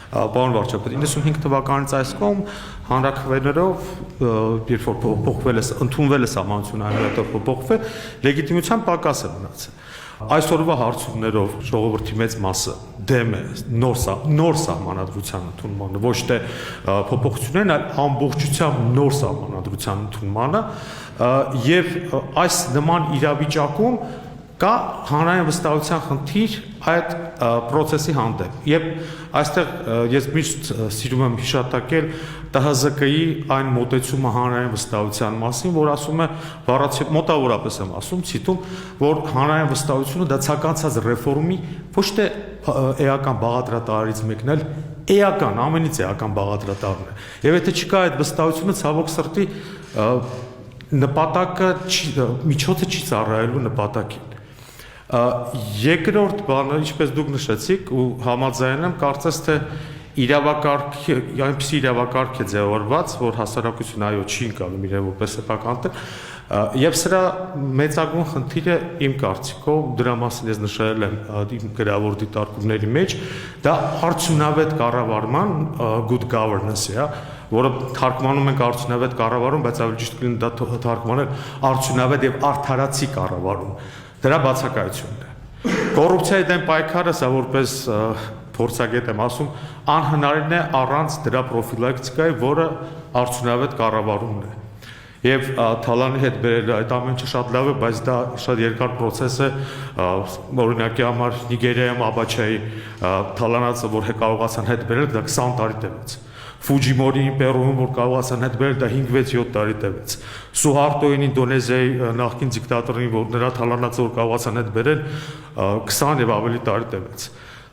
Պարոն վարչապետ, 95 թվականից այս կողմ հանրաքվեներով, երբ որ փոխվել է, ընդունվել է սահմանությունը, հետո փոխվել, լեգիտիմության պակաս է մնացել։ Այսօրվա հարցումներով ժողովրդի մեծ մասը դեմ է նոր սահմանադրության ընդունմանը, ոչ թե փոփոխություններին, այլ ամբողջությամբ նոր սահմանադրության ընդունմանը, եւ այս նման իրավիճակում կա հանրային վստահության խնդիր այդ process-ի հանդեպ։ Եվ այստեղ ես միշտ սիրում եմ հիշատակել ՏՀԶԿ-ի այն մոտեցումը հանրային վստահության մասին, որ ասում է, մոտավորապես եմ ասում, ցիտում, որ հանրային վստահությունը դա ցանկացած ռեֆորմի ոչ թե էական բաղադրատարից մեկն էլ էական, ամենից էական բաղադրատարն է։ Եվ եթե չկա այդ վստահությունը, ցավոք սրտի նպատակը միջոցը չի ծառայելու նպատակին։ Երկրորդ բանը, ինչպես դուք նշեցիք ու համաձայն եմ, կարծես թե իրավակարգի, այնպիսի իրավակարգ է ձևավորված, որ հասարակությունը այո չի ընկալում իրեն որպես սեփական տեղ, եւ սրա մեծագույն խնդիրը իմ կարծիքով դրա մասին ես նշել եմ իմ գրավոր դիտարկումների մեջ, դա արդյունավետ կառավարման good governance-ը է, որը թարգմանում ենք արդյունավետ կառավարում, բայց ավելի ճիշտ կլինի դա թարգմանել արդյունավետ եւ արդարացի կառավարում։ Դրա բացակայությունն է։ Կոռուպցիայի դեմ պայքարը, սա որպես փորձագետ եմ ասում, անհնարին է առանց դրա պրոֆիլակտիկայի, որը արդյունավետ կառավարումն է։ Եվ Թալանի հետ բերել այդ ամենը շատ լավ է, բայց դա շատ երկար process է, օրինակի համար Նիգերիայում Աբաչայի Թալանացը, որ կարողացան հետ բերել, դա 20 տարի տևեց։ Ֆուջիմորիին Պերուում, որ կարողացան հետ բերել, դա 5-7 տարի տևեց։ Սուհարտոյին Ինդոնեզիայի նախկին դիկտատորին, որ նրա Թալանացը, որ կարողացան հետ բերել, 20 եւ ավելի տարի տևեց։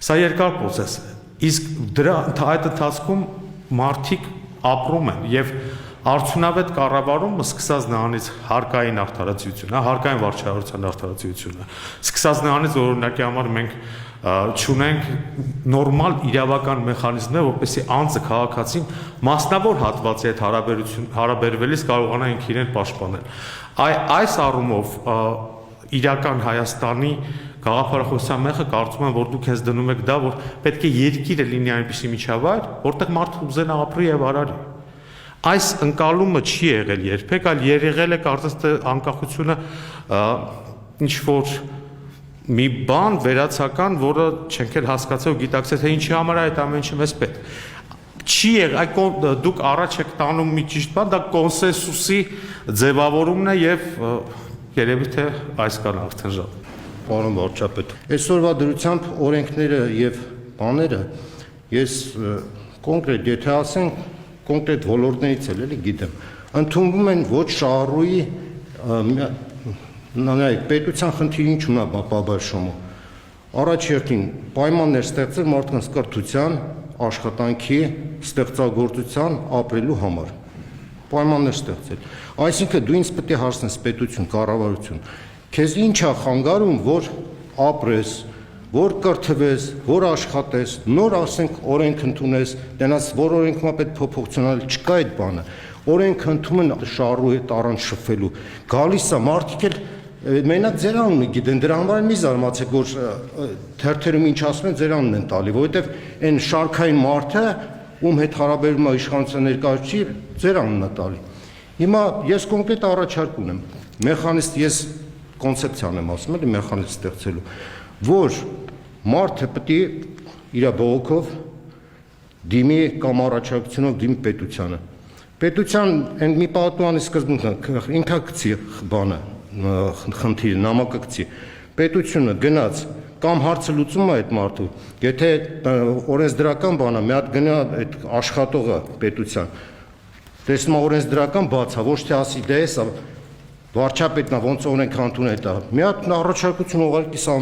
Սա երկար process է։ Իսկ դրա այդ ընթացքում մարդիկ ապրում են եւ արդյունավետ կառավարումը սկսած նրանից հարկային արդարացիությունը, հարկային վարչահարության արդարացիությունը, սկսած նրանից օրինակի համար մենք չունենք նորմալ իրավական մեխանիզմներ, որպեսզի անձը քաղաքացին մասնավոր հատվածի հետ հարաբերվելիս կարողանա ինքն իրեն պաշտպանել։ Այս առումով իրական Հայաստանի գաղափարախոսության մեխը կարծում եմ, որ դուք հենց դնում եք դա, որ պետք է երկիրը լինի այնպիսի միջավայր, որտեղ մարդը ուզենա ապրի եւ արարի։ Այս ընկալումը չի եղել երբեք, այլ եղել է կարծես թե անկախությունը ինչ որ մի բան վերացական, որը չենք էլ հասկացել ու գիտակցել, թե ինչի համար է այդ ամենը մեզ պետք։ Չի եղել, դուք առաջ եք տանում մի ճիշտ բան, դա կոնսենսուսի ձևավորումն է եւ երևի թե այս կան արդեն շատ։ Պարոն վարչապետ, այսօրվա դրությամբ օրենքները եւ բաները ես կոնկրետ, եթե ասենք կոնկրետ ոլորտներից էլ էլի գիտեմ, ընդունվում են ոչ շահառուի նայեք, պետության խնդիրը ինչու՞մն է բաբաշոմը։ Առաջերտին պայմաններ ստեղծել մարդկանց կրթության, աշխատանքի, ստեղծագործության, ապրելու համար։ Պայմաններ ստեղծել։ Այսինքն դու ինձ պետք է հարցնես պետություն, կառավարություն, քեզ ինչ է խանգարում, որ ապրես, որ կրթվես, որ աշխատես, նոր ասենք օրենք ընդունես, դրանց որ օրենքում է պետք փոփոխությունալ, չկա այդ բանը։ Օրենք ընդունում են շահառու հետ առանց շփվելու։ Գալիս է մարդիկ էլ մենակ ձեր անունը գիտեն, դրա համար մի զարմացեք, որ թերթերում ինչ ասում են, ձեր անունն են տալի, որովհետև այն շարքային մարդը, ում հետ հարաբերում է իշխանության ներկայացուցիչ, ձեր անունն է տալի։ Հիմա ես կոնկրետ առաջարկ ունեմ, մեխանիզմ, ես կոնցեպցիան եմ ասում, էլի մեխանիզմ ստեղծելու, որ մարդը պետք է իր բողոքով դիմի կամ առաջարկությունով դիմի պետությանը։ Պետության այն մի պատուանի սկզբունքը ինքնակցի բանը, խնդիրը, նամակակցի։ Պետությունը գնաց կամ հարցը լուծում է այդ մարդու, եթե օրենսդրական բան է, մի հատ գնա այդ աշխատողը պետության, տեսնում է օրենսդրական բաց է, ոչ թե ասի դե էսա վարչապետն է, ոնց օրենք ընդունել դա։ Մի հատ առաջարկություն ուղարկի սա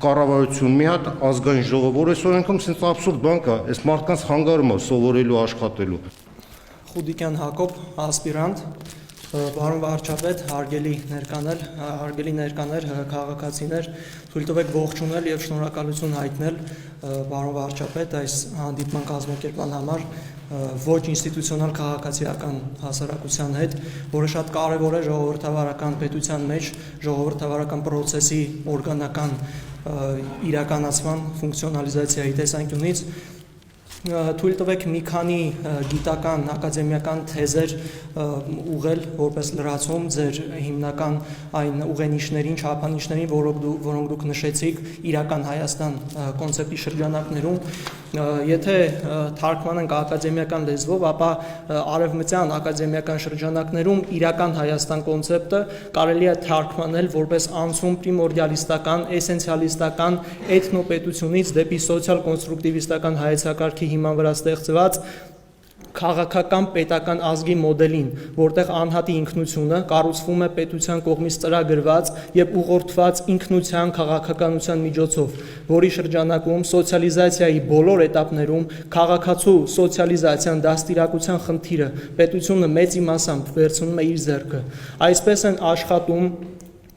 կառավարություն, մի հատ ազգային ժողով, որ այս օրենքում sense абսուրդ բան կա, այս մարդկանց խանգարում է սովորելու, աշխատելու։ Խուդիկյան Հակոբ, ասպիրանտ, պարոն վարչապետ, հարգելի ներկաներ, քաղաքացիներ, թույլ տվեք ողջունել եւ շնորհակալություն հայտնել պարոն վարչապետ այս հանդիպման կազմակերպման համար ոչ ինստիտուցիոնալ քաղաքացիական հասարակության հետ, որը շատ կարևոր է ժողովրդավարական պետության մեջ, ժողովրդավարական process-ի օրգանական իրականացման ֆունկցիոնալիզացիայի տեսանկյունից Թույլ տվեք մի քանի գիտական ակադեմիական թեզեր ուղղել որպես լրացում ձեր հիմնական այն ուղենիշներին, չափանիշներին, որոնք դուք նշեցիք իրական Հայաստան կոնցեպտի շրջանակներում։ Եթե թարգմանենք ակադեմիական լեզվով, ապա արևմտյան ակադեմիական շրջանակներում իրական Հայաստան կոնցեպտը կարելի է թարգմանել որպես անցում պրիմորդիալիստական, էսենցիալիստական էթնոպետությունից դեպի սոցիալ կոնստրուկտիվիստական հայեցակարգի հիման վրա ստեղծված քաղաքական պետական ազգի մոդելին, որտեղ անհատի ինքնությունը կառուցվում է պետության կողմից ծրագրված եւ ուղղորդված ինքնության քաղաքականության միջոցով, որի շրջանակում սոցիալիզացիայի բոլոր էտապներում քաղաքացու սոցիալիզացիան դաստիարակության խնդիրը պետությունը մեծ իմաստով վերցնում է իր ձեռքը։ Այսպես են աշխատում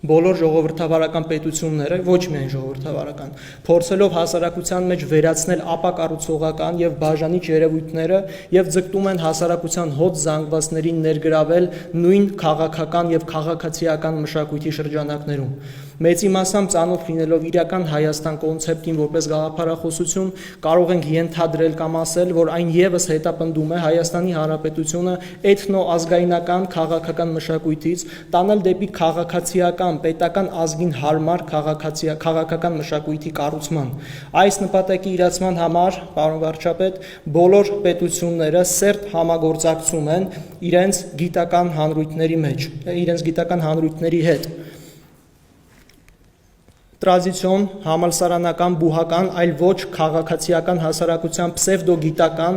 բոլոր ժողովրդավարական պետությունները, ոչ միայն ժողովրդավարական, փորձելով հասարակության մեջ վերացնել ապակառուցողական եւ բաժանիչ երևույթները եւ ձգտում են հասարակության հոտ զանգվածներին ներգրավել նույն քաղաքական եւ քաղաքացիական մշակույթի շրջանակներում։ Մեծ իմաստով ծանոթ լինելով իրական Հայաստան կոնցեպտին որպես գաղափարախոսություն, կարող ենք ենթադրել կամ ասել, որ այն եւս հետապնդում է Հայաստանի Հանրապետությունը էթնոազգայնական քաղաքական մշակույթից տանել դեպի քաղաքացիական պետական ազգին հարմար քաղաքական մշակույթի կառուցման։ Այս նպատակի իրացման համար, պարոն վարչապետ, բոլոր պետությունները սերտ համագործակցում են իրենց գիտական հանրույթների մեջ, իրենց գիտական հանրույթների հետ։ Տրադիցիոն, համալսարանական, բուհական, այլ ոչ քաղաքացիական հասարակության պսևդոգիտական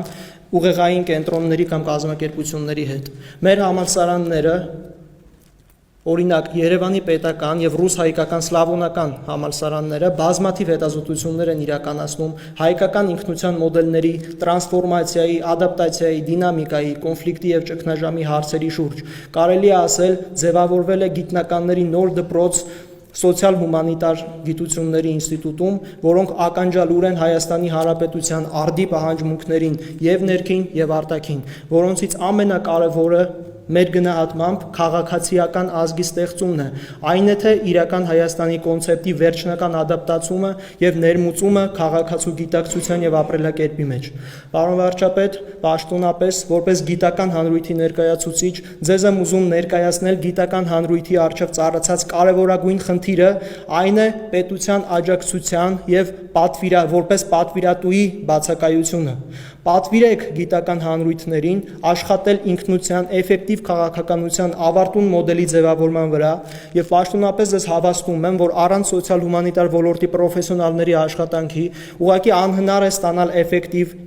ուղեղային կենտրոնների կամ կազմակերպությունների հետ։ Մեր համալսարանները, օրինակ Երևանի պետական եւ ռուս-հայկական սլավոնական համալսարանները բազմաթիվ հետազոտություններ են իրականացնում հայկական ինքնության մոդելների տրանսֆորմացիայի, ադապտացիայի, դինամիկայի, կոնֆլիկտի եւ ճգնաժամի հարցերի շուրջ։ Կարելի է ասել, ձևավորվել է գիտնականների նոր դպրոց սոցիալ-հումանիտար գիտությունների ինստիտուտում, որոնք ականջալուր են Հայաստանի Հանրապետության արդի պահանջմունքներին եւ ներքին եւ արտաքին, որոնցից ամենակարևորը մեր գնահատմամբ քաղաքացիական ազգի ստեղծումն է, այն է թե իրական Հայաստանի կոնցեպտի վերջնական ադապտացումը եւ ներմուծումը քաղաքացու գիտակցության եւ ապրելակերպի մեջ։ Պարոն վարչապետ, պաշտոնապես որպես գիտական հանրույթի ներկայացուցիչ ձեզ եմ ուզում ներկայացնել գիտական հանրույթի առջև ծառացած կարևորագույն խնդիրը, այն է պետության աջակցության եւ որպես պատվիրատուի բացակայությունը։ Պատվիրեք գիտական հանրույթներին աշխատել ինքնության էֆեկտիվ քաղաքականության ավարտուն մոդելի ձևավորման վրա եւ պաշտոնապես ես հավաստում եմ, որ առանց սոցիալ-հումանիտար ոլորտի պրոֆեսիոնալների աշխատանքի ուղղակի անհնար է ստանալ էֆեկտիվ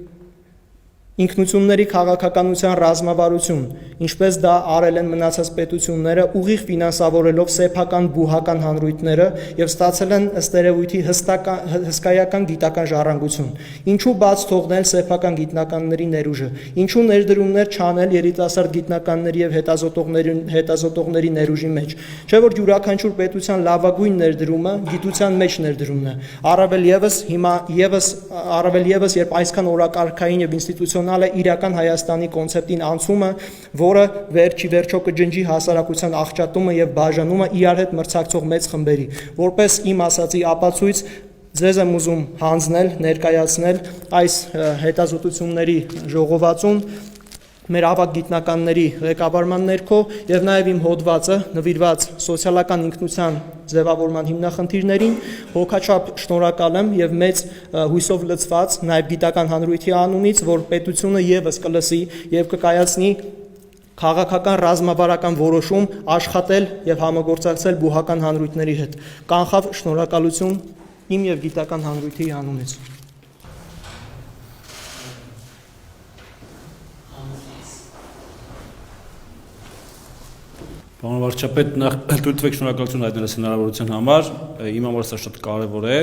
ինքնությունների քաղաքականության ռազմավարություն, ինչպես դա արել են մնացած պետությունները, ուղիղ ֆինանսավորելով սեփական բուհական հանրույթները եւ ստացել են ըստ երևույթի հսկայական գիտական ժառանգություն։ Ինչու բաց թողնել սեփական գիտնականների ներուժը, ինչու ներդրումներ չանել երիտասարդ գիտնականների եւ հետազոտողների ներուժի մեջ, չէ՞ որ յուրաքանչյուր պետության լավագույն ներդրումը գիտության մեջ ներդրումն է, առավել եւս երբ այսքան օրակարգային եւ ինստիտուցիոնալ է իրական Հայաստանի կոնցեպտին անցումը, որը վերջո կջնջի հասարակության աղճատումը եւ բաժանումը իրար հետ մրցակցող մեծ խմբերի։ Որպես իմ ասացի ապացույց ձեզ եմ ուզում հանձնել, ներկայացնել այս հետազոտությունների ժողովածուն մեր ավագ գիտնականների ղեկավարման ներքո եւ նաեւ իմ հոդվածը նվիրված սոցիալական ինքնության ձևավորման հիմնախնդիրներին հոգաչափ շնորհակալ եմ եւ մեծ հույսով լցված նաեւ գիտական հանրույթի անունից, որ պետությունը եւս կլսի եւ կկայացնի քաղաքական ռազմավարական որոշում աշխատել եւ համագործակցել բուհական հանրույթների հետ։ Կանխավ շնորհակալություն իմ եւ գիտական հանրույթի անունից։ Պարոն վարչապետ, նախ թույլ տվեք շնորհակալություն հայտնելիս հնարավորության համար, իմ համար սա շատ կարևոր է,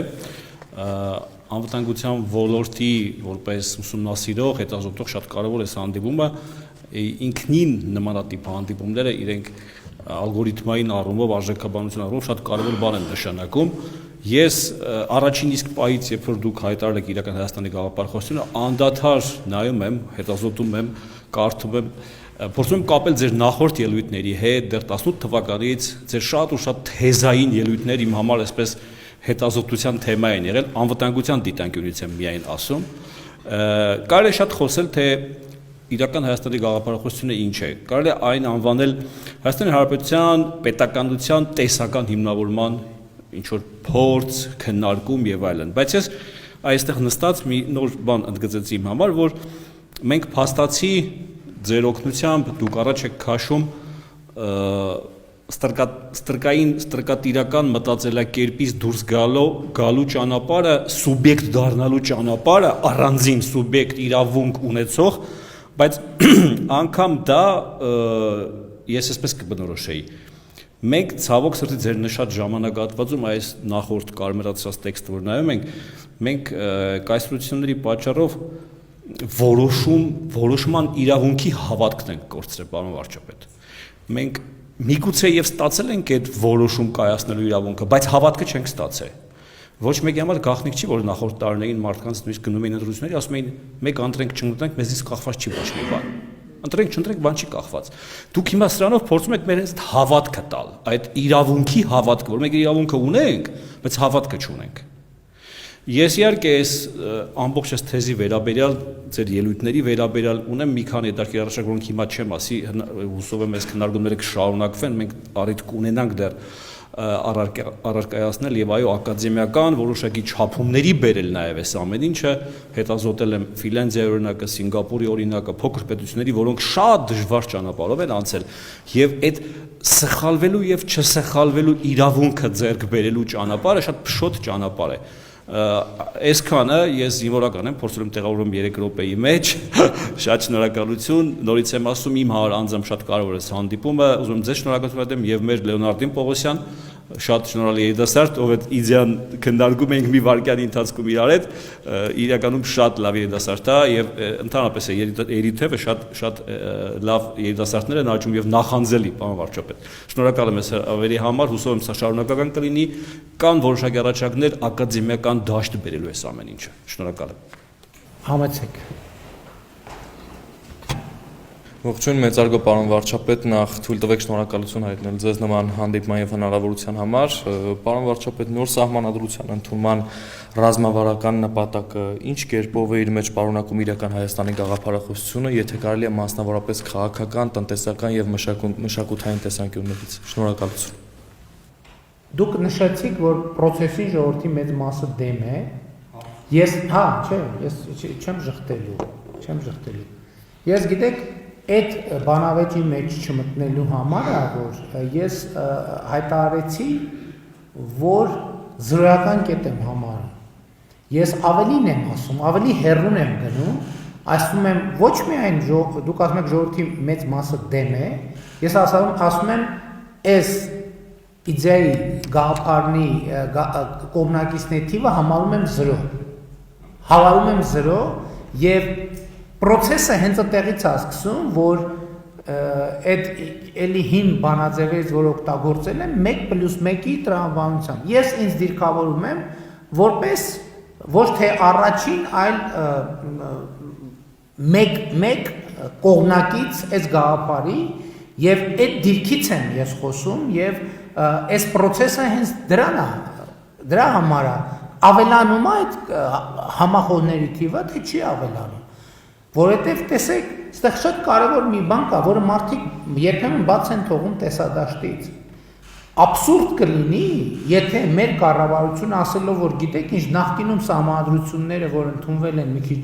անվտանգության ոլորտի որպես ուսումնասիրող, հետազոտող շատ կարևոր է հանդիպումը, ինքնին նմանատիպ հանդիպումները իրենք ալգորիթմային առումով, արժեքաբանության առումով շատ կարևոր բան են նշանակում։ Ես առաջին իսկ պահից, երբ որ դուք հայտարարել եք իրական Հայաստանի գաղափարախոսությունը, անդադար նայում եմ, հետազոտում եմ, կարդում եմ, փորձում եմ կապել ձեր նախորդ ելույթների հետ, դեռ 18 թվականից ձեր շատ ու շատ թեզային ելույթներ իմ համար այսպես հետազոտության թեմա են եղել, անվտանգության դիտանկյունից եմ միայն ասում, Կարելի է շատ խոսել, թե իրական Հայաստանի գաղափարախոսությունը ինչ է։ Կարելի է այն անվանել Հայաստանի Հանրապետության պետականության տեսական հիմնավորման ինչ որ փորձ, քննարկում եւ այլն։ Բայց ես այստեղ նստած մի նոր բան ընդգծեցի իմ համար, որ մենք փաստացի ձեր օգնությամբ դուք առաջ եք քաշում ստրկատիրական մտածելակերպից դուրս գալու ճանապարհը, սուբյեկտ դառնալու ճանապարհը, առանձին սուբյեկտ իրավունք ունեցող, բայց անգամ դա ես այսպես կբնորոշեի։ Մենք ցավոք սրտի ձեր նշած ժամանակահատվածում այս նախորդ կարմրացած տեքստը որ նայում ենք, մենք կայսրությունների պատճառով որոշման իրավունքի հավատքն ենք կորցրել, պարոն վարչապետ։ Մենք միգուցե եւ ստացել ենք այդ որոշում կայացնելու իրավունքը, բայց հավատքը չենք ստացել։ Ոչ մեկի համար գաղտնիք չի, որ նախորդ տարիներին մարդկանց նույնիսկ գնում էին ընտրությունների, ասում էին մեկ ընտրենք չընտրենք, մեզից կախված չի ոչ մի բան։ Ընտրենք չընտրենք, բան չի կախված։ Դուք հիմա սրանով փորձում եք մեր այդ հավատքը տալ, այդ իրավունքի հավատքը, որ մենք իրավունքը ունենք, բայց հավատքը չունենք։ Ես իհարկե այս ամբողջ այս թեզի վերաբերյալ ձեր ելույթների վերաբերյալ ունեմ մի քանի հետաքրքիր առաջարկ, որոնք հիմա չեմ ասի, հուսով եմ այս քննարկումները կշարունակվեն, մենք առիթ կունենանք դեռ առարկայացնել եւ այո ակադեմիական որոշակի չափումների բերել նաեւ այս ամեն ինչը հետազոտել եմ Ֆինլանդիայի օրինակը, Սինգապուրի օրինակը, փոքր պետությունների, որոնք շատ դժվար ճանապարհով են անցել եւ այդ սխալվելու եւ չսխալվելու իրավունքը ձեռք բերելու ճանապարհը շատ փշոտ ճանապարհ է։ Այսքանը ես զինվորական եմ, փորձել եմ տեղավորում 3 րոպեի մեջ, շատ շնորհակալություն, նորից եմ ասում իմ համար անձամբ շատ կարևոր է հանդիպումը, ուզում եմ ձեզ շնորհակալություն ասեմ եւ մեր Լեոնարդին Պողոսյան, շատ շնորհալի երիտասարդ, ով այդ իդեան քննարկում ենք մի վայրկյանի ընթացքում իրար հետ, իրականում շատ լավ երիտասարդ է եւ ընդհանրապես երիտեւը շատ լավ երիտասարդներ են աճում եւ նախանձելի, պարոն վարչապետ։ Շնորհակալ եմ այս ավերի համար, հուսով եմ սա շարունակական կլինի, կան որոշակի առաջարկներ ակադեմիական դաշտ բերելու այս ամեն ինչը։ Շնորհակալ եմ։ Համեցեք։ Ողջույն, մեծարգո պարոն վարչապետ, նախ թույլ տվեք շնորհակալություն հայտնել ձեզ նման հանդիպման եւ հնարավորության համար։ Պարոն վարչապետ, նոր սահմանադրության ընդունման ռազմավարական նպատակը ինչ կերպով է իր մեջ պարունակում իրական Հայաստանի գաղափարախոսությունը, եթե կարելի է մասնավորապես քաղաքական, տնտեսական եւ մշակութային տեսանկյուններից։ Շնորհակալություն։ Դուք նշեցիք, որ process-ի ժողովրդի մեծ մասը դեմ է։ Ես չեմ ժխտելու։ Ես գիտեք, այդ բանավեճի մեջ չմտնելու համար, որ ես հայտարարեցի, որ զրոյական կետ եմ համարում։ Ես ավելին եմ ասում, ավելի հեռուն եմ գնում, ասում եմ ոչ միայն դուք ասում եք ժողովրդի մեծ մասը դեմ է, ես ասում եմ այս իդեայի գաղափարի կողմնակիցների թիվը համարում եմ 0։ Հավալում եմ 0 եւ process-ը հենց այդտեղից է սկսում, որ այդ էլի հին բանաձևերից, որ օգտագործել եմ 1+1-ի տրամաբանությամբ։ Ես ինձ դիրքավորում եմ որպես ոչ թե առաջին, այլ մեկ կողմնակից այս գաղափարի եւ այդ դիրքից եմ ես խոսում եւ այս process-ը հենց դրա համար է ավելանում այդ համախոհների թիվը, թե չի ավելանում։ Որովհետև տեսեք, այստեղ շատ կարևոր մի բան կա, որը մարդիկ երբեմն բաց են թողում տեսադաշտից։ Աբսուրդ կլինի, եթե մեր կառավարությունը ասելով, որ գիտեք ինչ, նախկինում սահմանադրությունները, որ ընդունվել են մի քիչ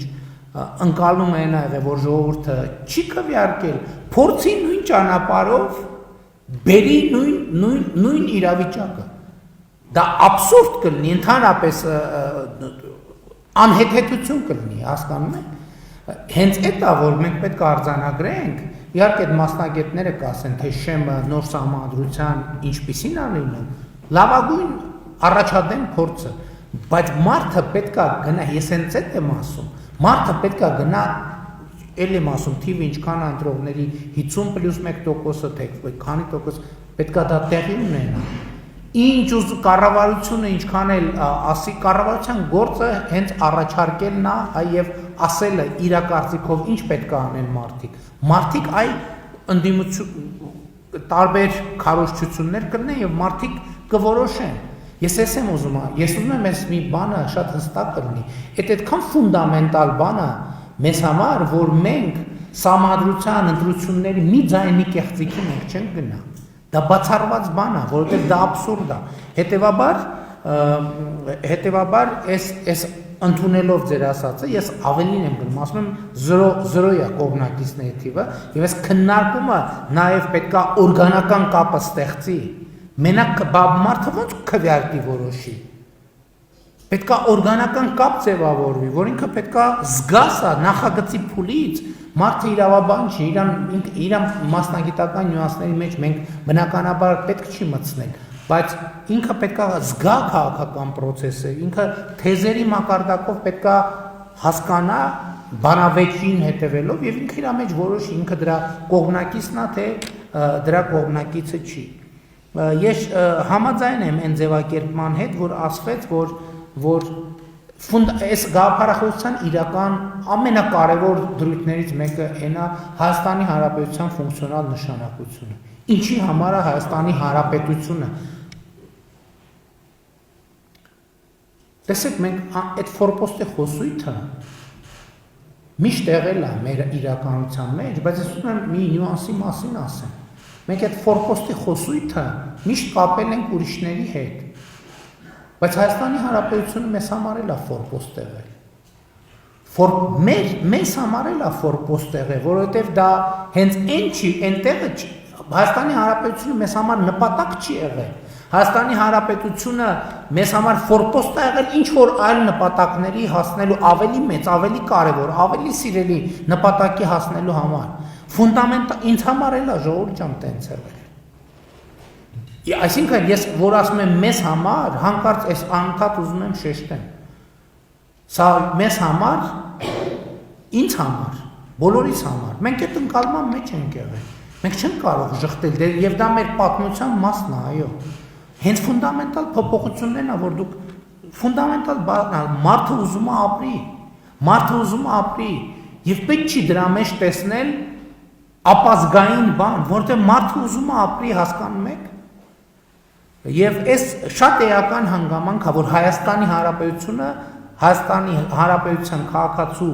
ընկալում են եղել, որ ժողովուրդը չի քվեարկել, փորձի նույն ճանապարհով բերի նույն իրավիճակը։ Դա աբսուրդ կլինի, ընդհանրապես անհեթեթություն կլինի, հասկանում եք։ Հենց այդ է, որ մենք պետք է արձանագրենք, իհարկե այդ մասնագետները կասեն, թե շեմը նոր սահմանադրության ինչպիսին է լինում, լավագույն առաջադեմ փորձը, բայց մարդը պետք է գնա, ես հենց այդ եմ ասում, մարդը պետք է գնա, էլ եմ ասում, թիվը ինչքան ընտրողների 50+1%-ը, թե քանի տոկոս պետք է դա տեղի ունենա։ Ինչ ուզում կառավարությունը ինչքան էլ ասի, կառավարության գործը հենց առաջարկելն է եւ ասելը իր կարծիքով ինչ պետք է անեն մարդիկ։ Մարդիկ այ ընդդիմություն տարբեր քարոզչություններ կլինեն եւ մարդիկ կորոշեն։ Ես եմ ուզում, ես ուզում եմ այս մի բանը շատ հստակ լինի։ Այդքան ֆունդամենտալ բանը մեզ համար, որ մենք համադրության ընտրությունների մի ձայնի կեղծիքի մենք չենք գնա։ Դա բացառված բան է, որովհետև դա աբսուրդ է։ Հետևաբար այս ընդունելով ձեր ասածը, ես ավելին եմ գնում, ասում եմ 0-0 է կողմնակիցների թիվը, եւ այս քննարկումը նաեւ պետքա օրգանական կապը ստեղծի։ Մենակ մարդը ոնց քվեարկի որոշի։ Պետքա օրգանական կապ ձևավորվի, որ ինքը պետքա զգա սա նախագծի փուլից, մարդը իրավաբան չի, իր մասնագիտական նյուանսների մեջ մենք բնականաբար պետք չի մտցնել, բայց ինքը պետքա զգա քաղաքական process-ը, ինքը թեզերի մակարդակով պետքա հասկանա բանավեճին հետևելով եւ ինքը իր մեջ որոշի, ինքը դրա կողմնակիցն է, թե դրա կողմնակիցը չի։ Ես համաձայն եմ այն ձևակերպման հետ, որ ասվեց, որ այս գաղափարախոսության իրական ամենակարևոր դրույթներից մեկը այն է Հայաստանի Հանրապետության ֆունկցիոնալ նշանակությունը։ Ինչի համար է Հայաստանի Հանրապետությունը։ Տեսեք, մենք այդ ֆորպոստի խոսույթը միշտ եղել է մեր իրականության մեջ, բայց ես ուզում եմ մի նյուանսի մասին ասեմ։ Մենք այդ ֆորպոստի խոսույթը միշտ կապել ենք ուրիշների հետ։ Բայց Հայաստանի Հանրապետությունը մեզ համար էլ է ֆորպոստ եղել։ Մեզ համար էլ է ֆորպոստ եղել, որովհետև դա հենց այն չի, այնտեղը չի։ Հայաստանի Հանրապետությունը մեզ համար նպատակ չի եղել։ Հայաստանի Հանրապետությունը մեզ համար ֆորպոստ է եղել ինչ որ այլ նպատակների հասնելու ավելի մեծ, ավելի կարևոր, ավելի սիրելի նպատակի հասնելու համար։ Ֆունդամենտալ ինձ համար էլ է ժողովուրդ ջան տենց եղել։ Այսինքն ես որ ասում եմ մեզ համար, հանկարծ այս անընդհատ ուզում եմ շեշտեմ։ Սա մեզ համար, ինձ համար, բոլորիս համար։ Մենք այդ ընկալման մեջ ենք եղել։ Մենք չենք կարող ժխտել եւ դա մեր պատմության մասն է, այո։ Հենց ֆունդամենտալ փոփոխություններն է, որ դուք ֆունդամենտալ բանն է, մարդը ուզում է ապրի, մարդը ուզում է ապրի եւ պետք չի դրա մեջ տեսնել ապազգային բան, որտեղ մարդը ուզում է ապրի, հասկանում եք։ Եվ այս շատ էական հանգամանք է, որ Հայաստանի Հանրապետությունը, Հայաստանի Հանրապետության քաղաքացու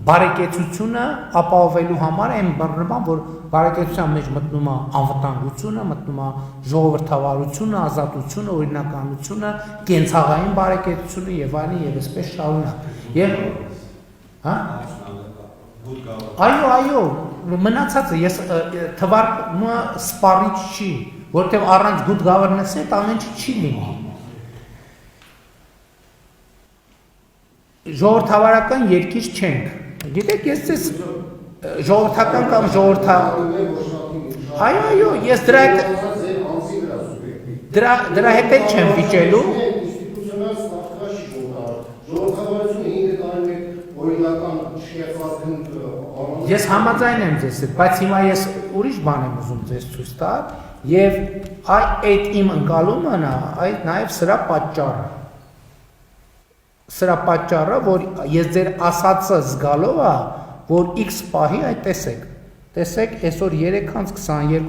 բարեկեցությունը ապահովելու համար այն բռնման, որ բարեկեցության մեջ մտնում է անվտանգությունը, մտնում է ժողովրդավարությունը, ազատությունը, օրինականությունը, կենցաղային բարեկեցությունը եւ այլն եւ այսպես շարունակ։ Եվ հա Այո, մնացածը ես թվարկումը սպառիչ չի, որտեղ առանց good governance-ի այդ ամեն ինչ չի լինի։ Ժողովրդավարական երկիր չենք։ Գիտեք, ես ես ժողովրդական կամ Այո, ես դրա հետ չեմ վիճելու։ Ես համաձայն եմ ձեզ հետ, բայց հիմա ես ուրիշ բան եմ ուզում ձեզ ցույց տալ եւ այդ իմ ընկալումն է, այդ նաեւ սրա պատճառը։ Սրա պատճառը, որ ես ձեր ասածը զգալով է, որ X պահի այդ տեսեք, այսօր 3:22:49,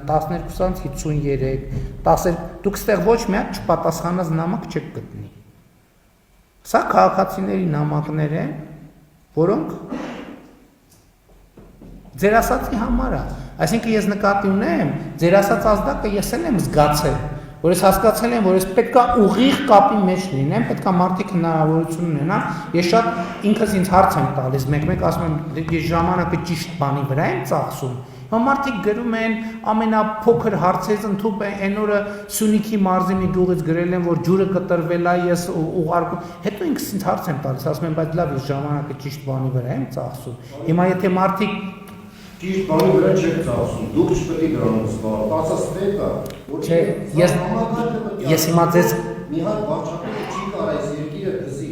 12:53, 10 դուք ստեղ ոչ մի հատ չպատասխանած նամակ չեք գտնի։ Սա քաղաքացիների նամակներ են, որոնք ձեր ասածի համար է։ Այսինքն ես նկատի ունեմ, ձեր ասած ազդակը ես եմ զգացել, որ ես հասկացել եմ, որ ես պետքա ուղիղ կապի մեջ լինեմ, պետքա մարդիկ հնարավորություն ունենան։ Ես շատ ինքս ինձ հարց եմ տալիս, մեկ-մեկ ասում եմ, ես ժամանակը ճիշտ բանի վրա եմ ծախսում։ Մարդիկ գրում են ամենափոքր հարցերից ընդհուպ այն օրը Սյունիքի մարզի գյուղից գրել են, որ ջուրը կտրվել է, ես ուղարկում։ Հետո ինքս ինձ հարց եմ տալիս, ասում եմ, բայց լավ, ես ժամանակը ճիշտ բանի վրա եմ ծախսում։ Հիմա եթե մարդիկ ճիշտ բանի վրա չեք ծախսում, դուք չպետք է դրանով զբաղվեք, ասացեք դա, որ չէ, ես հիմա ձեզ մի հատ վարչապետը չի կարող այս երկիրը գզի,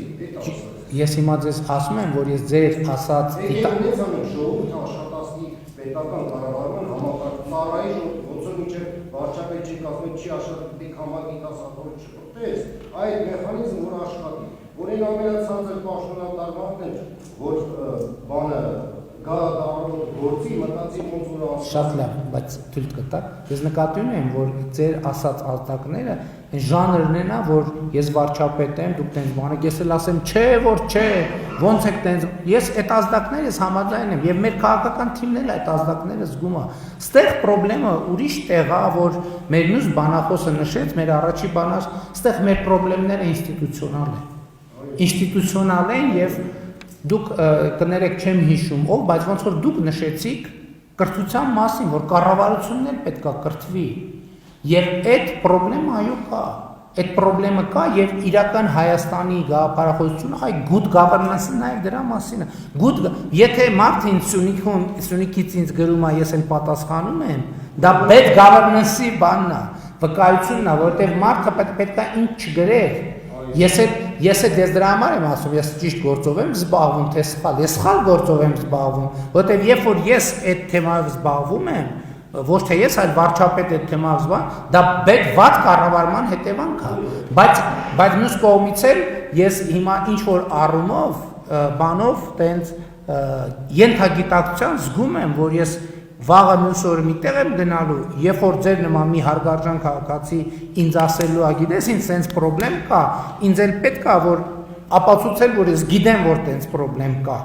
ես հիմա ձեզ ասում եմ, որ ես ձեր ասած ժողովուրդ աշխատացնի պետական կառավարման համակարգ ծառայի ոնց մինչև վարչապետ չի կազմել, չի աշխատի համագիտասահման չկոպես, այդ մեխանիզմը որ աշխատի, որ այն ամենացածր պաշտոնատար մարդն է, որ բանը գա դառնալ գործի մտածի ոնց որ Շատ լավ, բայց թույլ կտա։ Ես նկատի ունեմ, որ ձեր ասած արտակները այն ժանրն են, որ ես վարչապետ եմ, դուք տենց բանը, ես էլ ասեմ, չէ, որ չէ, ոնց եք տենց։ Ես այդ ազդակներս համաձայն եմ, եւ մեր քաղաքական թիմն էլ այդ ազդակները զգում է։ Ստեղ խնդրեմը ուրիշ տեղ է, որ մեր մյուս բանախոսը նշեց, մեր առաջի բանաս, ստեղ մեր խնդիրները ինստիտուցիոնալ են։ Ինստիտուցիոնալ են եւ դուք կներեք չեմ հիշում ով, բայց ոնց որ դուք նշեցիք կրթության մասին, որ կառավարությունն էլ պետք է կրթվի։ Եվ այդ խնդրեմը այո կա։ Այդ խնդրեմը կա եւ իրական Հայաստանի գաղափարախոսությունը այ good governance-ը նաեւ դրա մասին է։ Good, եթե մարդը Սյունիքից ինձ գրում է, ես էլ պատասխանում եմ, դա bad governance-ի բանն է, վկայությունն է, որովհետեւ մարդը պետք է ինչ չգրեր։ Ես դες դրա համար եմ ասում, ես ճիշտ գործով եմ զբաղվում, թե սխալ, ես սխալ գործով եմ զբաղվում, որովհետև երբ որ ես այդ թեմայով զբաղվում եմ, ոչ թե ես, այլ վարչապետ այդ թեմայով զբաղվում, դա վատ կառավարման հետևանք է, բայց մյուս կողմից էլ ես հիմա ինչ որ առումով, բանով, տենց ենթագիտակցության զգում եմ, որ ես վաղը մյուս օրը միտեղ եմ գնալու, երբ որ ձեր նման մի հարգարժան քաղաքացի ինձ ասելու է, գիտես, ինձ սենց պրոբլեմ կա, ինձ էլ պետք է որ ապացուցել, որ ես գիտեմ, որ տենց պրոբլեմ կա,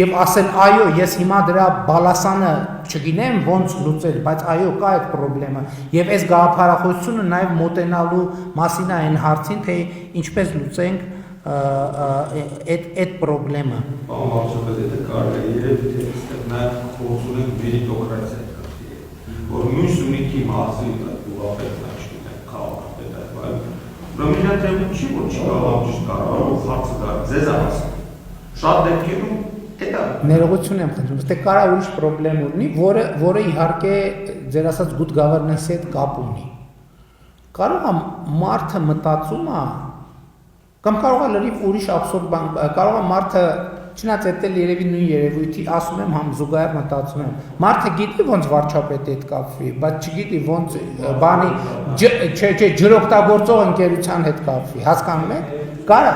եւ ասել այո, ես հիմա դրա բալասանը չգիտեմ ոնց լուծել, բայց այո, կա այդ պրոբլեմը, եւ այս գաղափարախոսությունը նաեւ մոտենալու մասին է այն հարցին, թե ինչպես լուծենք այդ պրոբլեմը։ Բավականին եթե կարելի է երևի թե նաև խոսում ենք մերիտոկրատիայի կարգի, որ մյուս ունիքի մասի ուղղապետն աշխատում է քաղաքապետը, բայց ուրեմն դա չի որ չի կարող հարցը դա ձեզ ասում։ Շատ դեպքերում դա ներողություն եմ խնդրում, թե կարա ուրիշ պրոբլեմ ունի, որը իհարկե ձեր ասած good governance-ի հետ կապ ունի։ Կարող է մարդը մտածում է կամ կարող է լրիվ ուրիշ աբսուրդ բան, կարող է մարդը չնայած էլ երևի նույն երևույթի ասում եմ համ զուգահեռ մտածում եմ։ Մարդը գիտի ոնց վարչապետի հետ կապվի, բայց չգիտի ոնց բանի ջրօգտագործող ընկերության հետ կապվի, հասկանում եք։ Կարա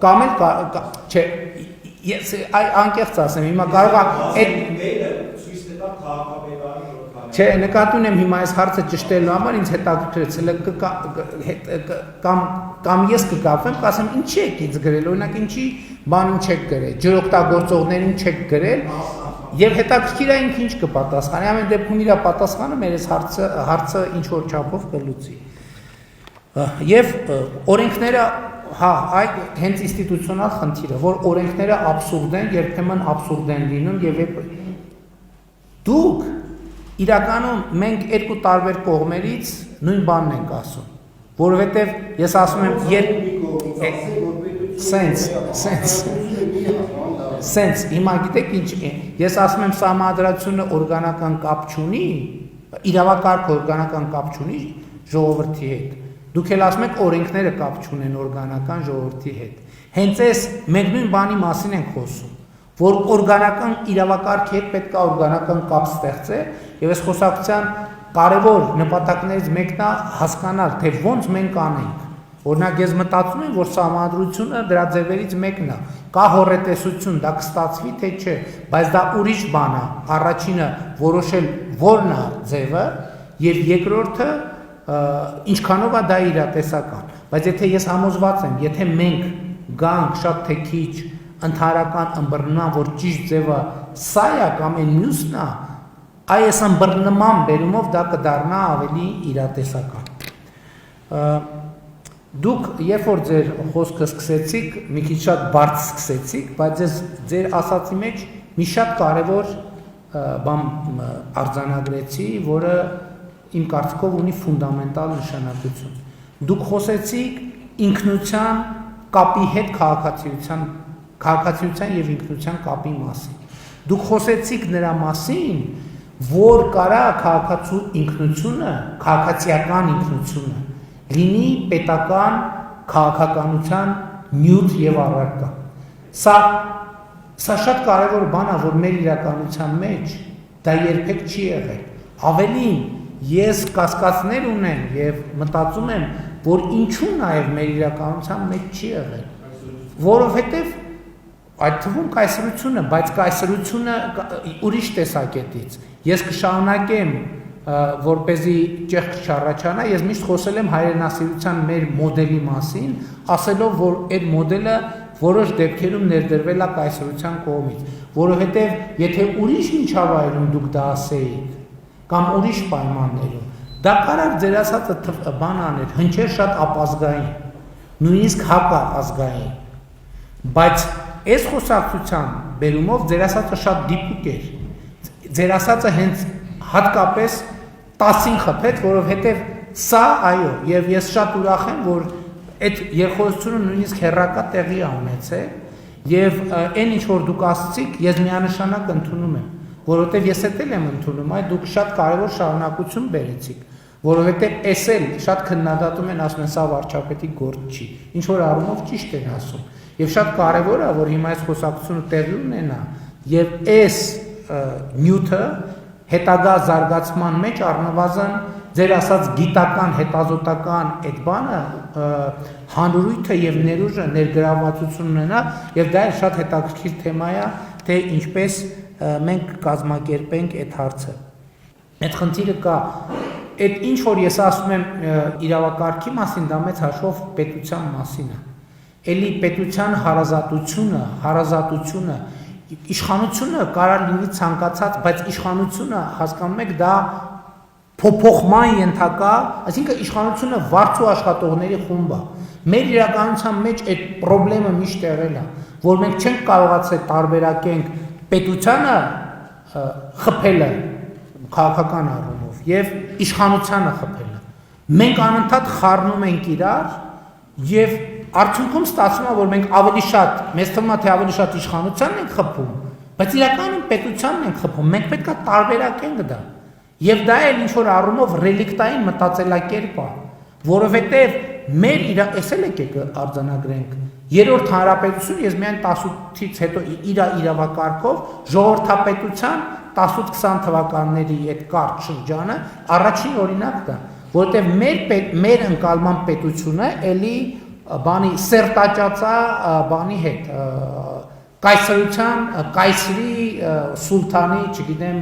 կամ էլ չէ, ես անկեղծ ասեմ, հիմա կարող է այդ Չէ, նկատի ունեմ հիմա այս հարցը ճշտելու համար ինձ հետաքրքրեց, կամ ես կկապվեմ, կասեմ ինչի եք ինձ գրել, օրինակ ինչի բանին չեք գրել, ջրօգտագործողներին չեք գրել, եւ հետաքրքիր է ինքը ինչ կպատասխանի, ամեն դեպքում իր պատասխանը մեր այս հարցը ինչ որ չափով կլուծի։ Եվ օրենքները, հա, այդ հենց ինստիտուցիոնալ խնդիրը, որ օրենքները աբսուրդ են, երբեմն աբսուրդ են լինում եւ դուք իրականում մենք երկու տարբեր կողմերից նույն բանն ենք ասում, որովհետև ես ասում եմ սենց, հիմա գիտեք ինչ է, ես ասում եմ սահմանադրությունը օրգանական կապ չունի, իրավակարգը օրգանական կապ չունի ժողովրդի հետ, դուք էլ ասում եք օրենքները կապ չունեն օրգանական ժողովրդի հետ, հենց այս մենք նույն բանի մասին ենք խոսում, որ օրգանական իրավակարգի հետ պետք է օրգանական կապ ստեղծել եւ այս խոսակցության կարևոր նպատակներից մեկն է հասկանալ, թե ոնց մենք անենք։ Օրինակ ես մտածում եմ, որ սահմանադրությունը դրա ձևերից մեկն է։ Կա հորետեսություն, դա կստացվի թե չէ, բայց դա ուրիշ բան է։ Առաջինը որոշել որն է ձևը եւ երկրորդը ինչքանով է դա իրատեսական։ Բայց եթե ես համոզված եմ, եթե մենք գանք շատ թե քիչ ընդհանրական ըմբռնման, որ ճիշտ ձևը սա է կամ այն մյուսն է, այս ըմբռնման բերումով դա կդառնա ավելի իրատեսական։ Դուք երբ որ ձեր խոսքը սկսեցիք, մի քիչ շատ բարձ սկսեցիք, բայց ձեր ասացի մեջ մի շատ կարևոր բան արձանագրեցի, որը իմ կարծիքով ունի ֆունդամենտալ նշանակություն։ Դուք խոսեցիք ինքնության կապի հետ քաղաքացիության եւ ինքնության կապի մասին։ Դուք խոսեցիք նրա մասին, որ կարա քաղաքացու ինքնությունը, քաղաքացիական ինքնությունը լինի պետական քաղաքականության նյութ եւ առարկա։ Սա շատ կարևոր բան է, որ մեր իրականության մեջ դա երբեք չի եղել։ Ավելին, ես կասկածներ ունեմ եւ մտածում եմ, որ ինչու նաեւ մեր իրականության մեջ չի եղել, որովհետեւ այդ թվում կայսրությունը, բայց կայսրությունը ուրիշ տեսակետից։ Ես կշարունակեմ որպեսզի ճեղք չառաջանա, ես միշտ խոսել եմ հայրենասիրության մեր մոդելի մասին, ասելով, որ այդ մոդելը որոշ դեպքերում ներդրվել է կայսրության կողմից, որովհետև եթե ուրիշ միջավայրում դուք դա ասեիք, կամ ուրիշ պայմաններում, դա կարար ձեր ասածը բան աներ, հնչեր շատ ապազգային, նույնիսկ հակաազգային, բայց այս խոսակցության բերումով ձեր ասածը շատ դիպուկ էր, ձեր ասածը հենց հատկապես 10-ին խփեց, որովհետև սա այո, եւ ես շատ ուրախ եմ, որ այդ երկխոսությունը նույնիսկ հերրակա տեղի է ունեցել, եւ այն ինչ որ դուք ասացիք, ես միանշանակ ընդունում եմ, որովհետև ես էլ եմ ընդունում, այ դուք շատ կարևոր շարունակություն բերեցիք, որովհետև էս էլ շատ քննադատում են, ասում են սա վարչապետի գործ չի, ինչ որ առումով ճիշտ են ասում, եւ շատ կարևոր է, որ հիմա այս խոսակցությունը տեղի ունենա, եւ այս նյութը հետագա զարգացման մեջ առնվազն ձեր ասած գիտական, հետազոտական այդ բանը հանրույթը եւ ներուժը ներգրավվածություն ունենա եւ դա շատ հետաքրքիր թեմա է, թե ինչպես մենք կազմակերպենք այդ հարցը։ Այդ խնդիրը կա, այդ ինչ որ ես ասում եմ իրավակարգի մասին, դա մեծ հաշվով պետության մասին է։ Էլի պետության հարազատությունը իշխանությունը կարող լինի ցանկացած, բայց իշխանությունը հասկանում եք դա փոփոխման ենթակա, այսինքն իշխանությունը վարձու աշխատողների խումբ է։ Մեր իրականության մեջ այդ խնդրեմը միշտ եղել է, որ մենք չենք կարողացել տարբերակենք պետությանը խփելը քաղաքական առումով եւ իշխանությանը խփելը։ Մենք անընդհատ խառնում ենք իրար եւ արդյունքում ստացվում է, որ մենք ավելի շատ, մեզ թվում է, թե ավելի շատ իշխանությանն ենք խփում, բայց իրականում պետությանն ենք խփում, մենք պետք է տարբերակենք դա։ Եվ դա էլ ինչ-որ առումով ռելիկտային մտածելակերպ է, որովհետև մեր էսել եկեք արձանագրենք, երրորդ հանրապետություն, ես միայն 18-ից հետո իրավակարգով ժողովրդապետության 18-20 թվականների այդ կարճ շրջանը առաջին օրինակն է, որովհետև մեր ընկալման պետությունը էլի բանի սերտաճածա բանի հետ կայսրության կայսրի սուլթանի, չգիտեմ,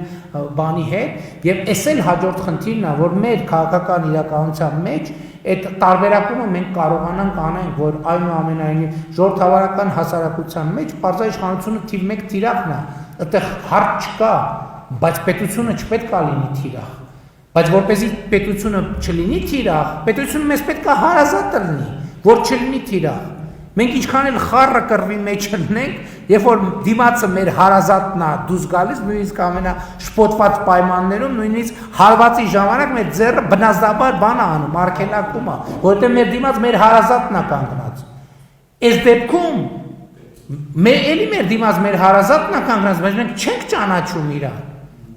բանի հետ եւ էս էլ հաջորդ խնդիրն է, որ մեր քաղաքական իրականության մեջ այդ տարբերակումը մենք կարողանանք անենք, որ այնուամենայնիվ ժողովրդավարական հասարակության մեջ բարձր իշխանությունը թիվ 1 թիրախն է, այդտեղ հարց չկա, բայց պետությունը չպետք է լինի թիրախ։ Բայց որպեսզի պետությունը չլինի թիրախ, պետությունը մեզ պետք է հարազատ լինի, որ չլինի թիրախ։ Մենք ինչքան էլ խառը կռվի մեջ լինենք, երբ որ դիմացը մեր հարազատն է դուրս գալիս, նույնիսկ ամենաշփոթված պայմաններում, նույնիսկ հարվածի ժամանակ մեր ձեռը բնազդաբար բան է անում, արգելակում է, որովհետև մեր դիմաց մեր հարազատն է կանգնած։ Այս դեպքում մեր դիմաց մեր հարազատն է կանգնած, բայց մենք չենք ճանաչում իրար։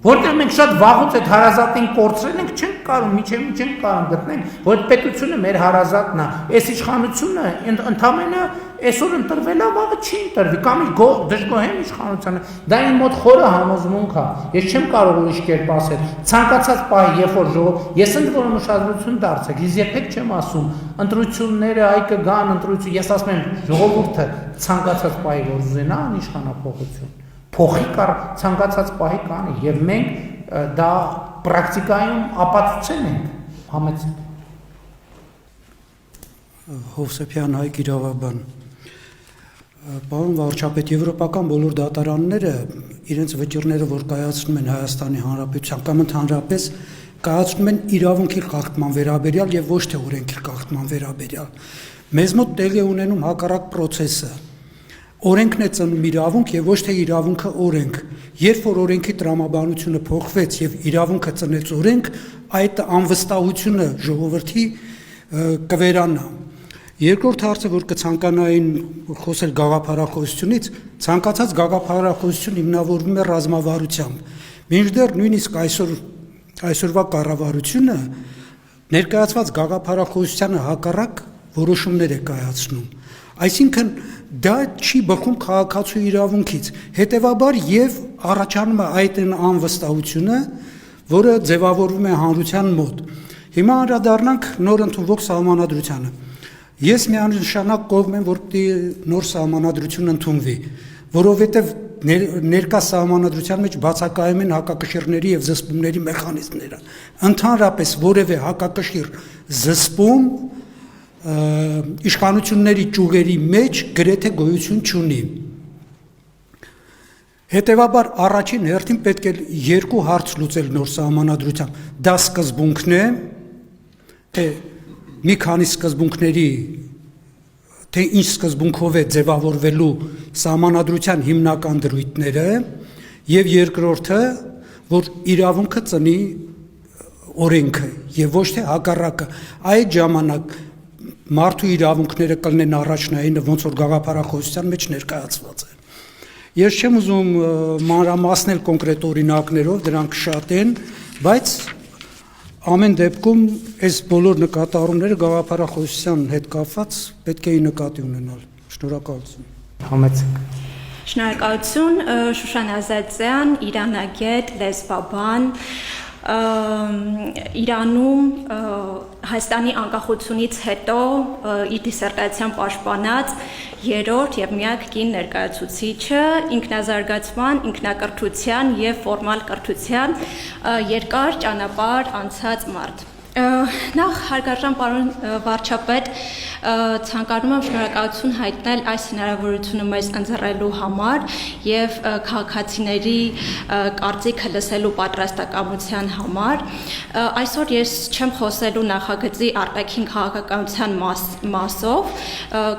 Որտեղ մենք շատ վաղուց այդ հարազատին կորցրել ենք, չենք կարող, միջև չենք կարող գտնենք, որ պետությունը մեր հարազատն է, այս իշխանությունը ընդամենը այսօր ընտրվել է, վաղը չի ընտրվի, կամ դժգոհեմ իշխանությանը, դա իմ մոտ խորը համոզմունք է, ես չեմ կարող ուրիշ կերպ ասել, ցանկացած պահի, երբ որ ես ընդ որում ուշադրություն դարձեք, ես երբեք չեմ ասում, ընտրությունները այ կգան, ես ասում եմ ժողովուրդը ցանկացած պահի որ ուզենա անիշխանափոխություն փոխի կար ցանկացած պահի կանի եւ մենք դա պրակտիկայում ապացուցել ենք համեցեք Հովսեփյան Հայկ իրավաբան Պարոն վարչապետ եվրոպական բոլոր դատարանները իրենց վճիռները որ կայացնում են Հայաստանի Հանրապետության կամ ընդհանրապես կայացնում են իրավունքի խախտման վերաբերյալ եւ ոչ թե օրենքի խախտման վերաբերյալ մեզ մոտ տեղի ունենում հակառակ process-ը Օրենքն է ծնում իրավունք եւ ոչ թե իրավունքը օրենք։ Երբ որ օրենքի տրամաբանությունը փոխվեց եւ իրավունքը ծնեց օրենք, այդ անվստահությունը ժողովրդի կվերանա։ Երկրորդ հարցը, որ կցանկանային խոսել գաղափարախոսությունից, ցանկացած գաղափարախոսություն հիմնավորվում է ռազմավարությամբ։ Մինչդեռ նույնիսկ այսօրվա կառավարությունը ներկայացված գաղափարախոսությանը հակառակ որոշումներ է կայացնում։ Այսինքն դա չի բխում քաղաքացու իրավունքից, հետևաբար եւ առաջանում է այդ անվստահությունը, որը ձևավորվում է հանրության մոտ։ Հիմա անդրադառնանք նոր ընդունվող սահմանադրությանը։ Ես միանշանակ կողմ եմ, որ նոր սահմանադրություն ընդունվի, որովհետև ներկա սահմանադրության մեջ բացակայում են հակակշիռների եւ զսպումների մեխանիզմները։ Ընդհանրապես որևէ հակակշիռ զսպում իշխանությունների ճյուղերի մեջ գրեթե գոյություն չունի։ Հետևաբար առաջին հերթին պետք է երկու հարց լուծել նոր սահմանադրությամբ։ Դա սկզբունքն է, թե մի քանի սկզբունքների թե ինչ սկզբունքով է ձևավորվելու սահմանադրության հիմնական դրույթները, եւ երկրորդը, որ իրավունքը ծնի օրենքը եւ ոչ թե հակառակը։ Այդ ժամանակ մարդու իրավունքները կլինեն առաջնային, ոնց որ գաղափարախոսության մեջ ներկայացված է։ Ես չեմ ուզում մանրամասնել կոնկրետ օրինակներով, դրանք շատ են, բայց ամեն դեպքում այս բոլոր նկատառումները գաղափարախոսության հետ կապված պետք է նկատի ունենալ։ Շնորհակալություն։ Համեցեք։ Շնորհակալություն, Շուշան Ազատյան, իրանագետ, լեզվաբան, Իրանում Հայաստանի անկախությունից հետո իր դիսերտացիան պաշտպանած երրորդ եւ միակ կին ներկայացուցիչը, ինքնազարգացման, ինքնակրթության եւ ֆորմալ կրթության երկար ճանապարհ անցած մարդ։ Նախ հարգարժան պարոն վարչապետ, ցանկանում եմ շնորհակալություն հայտնել այս հնարավորությունը մեզ ընձեռելու համար եւ քաղաքացիների կարծիքը լսելու պատրաստակամության համար։ Այսօր ես չեմ խոսելու նախագծի արտաքին քաղաքականության մասով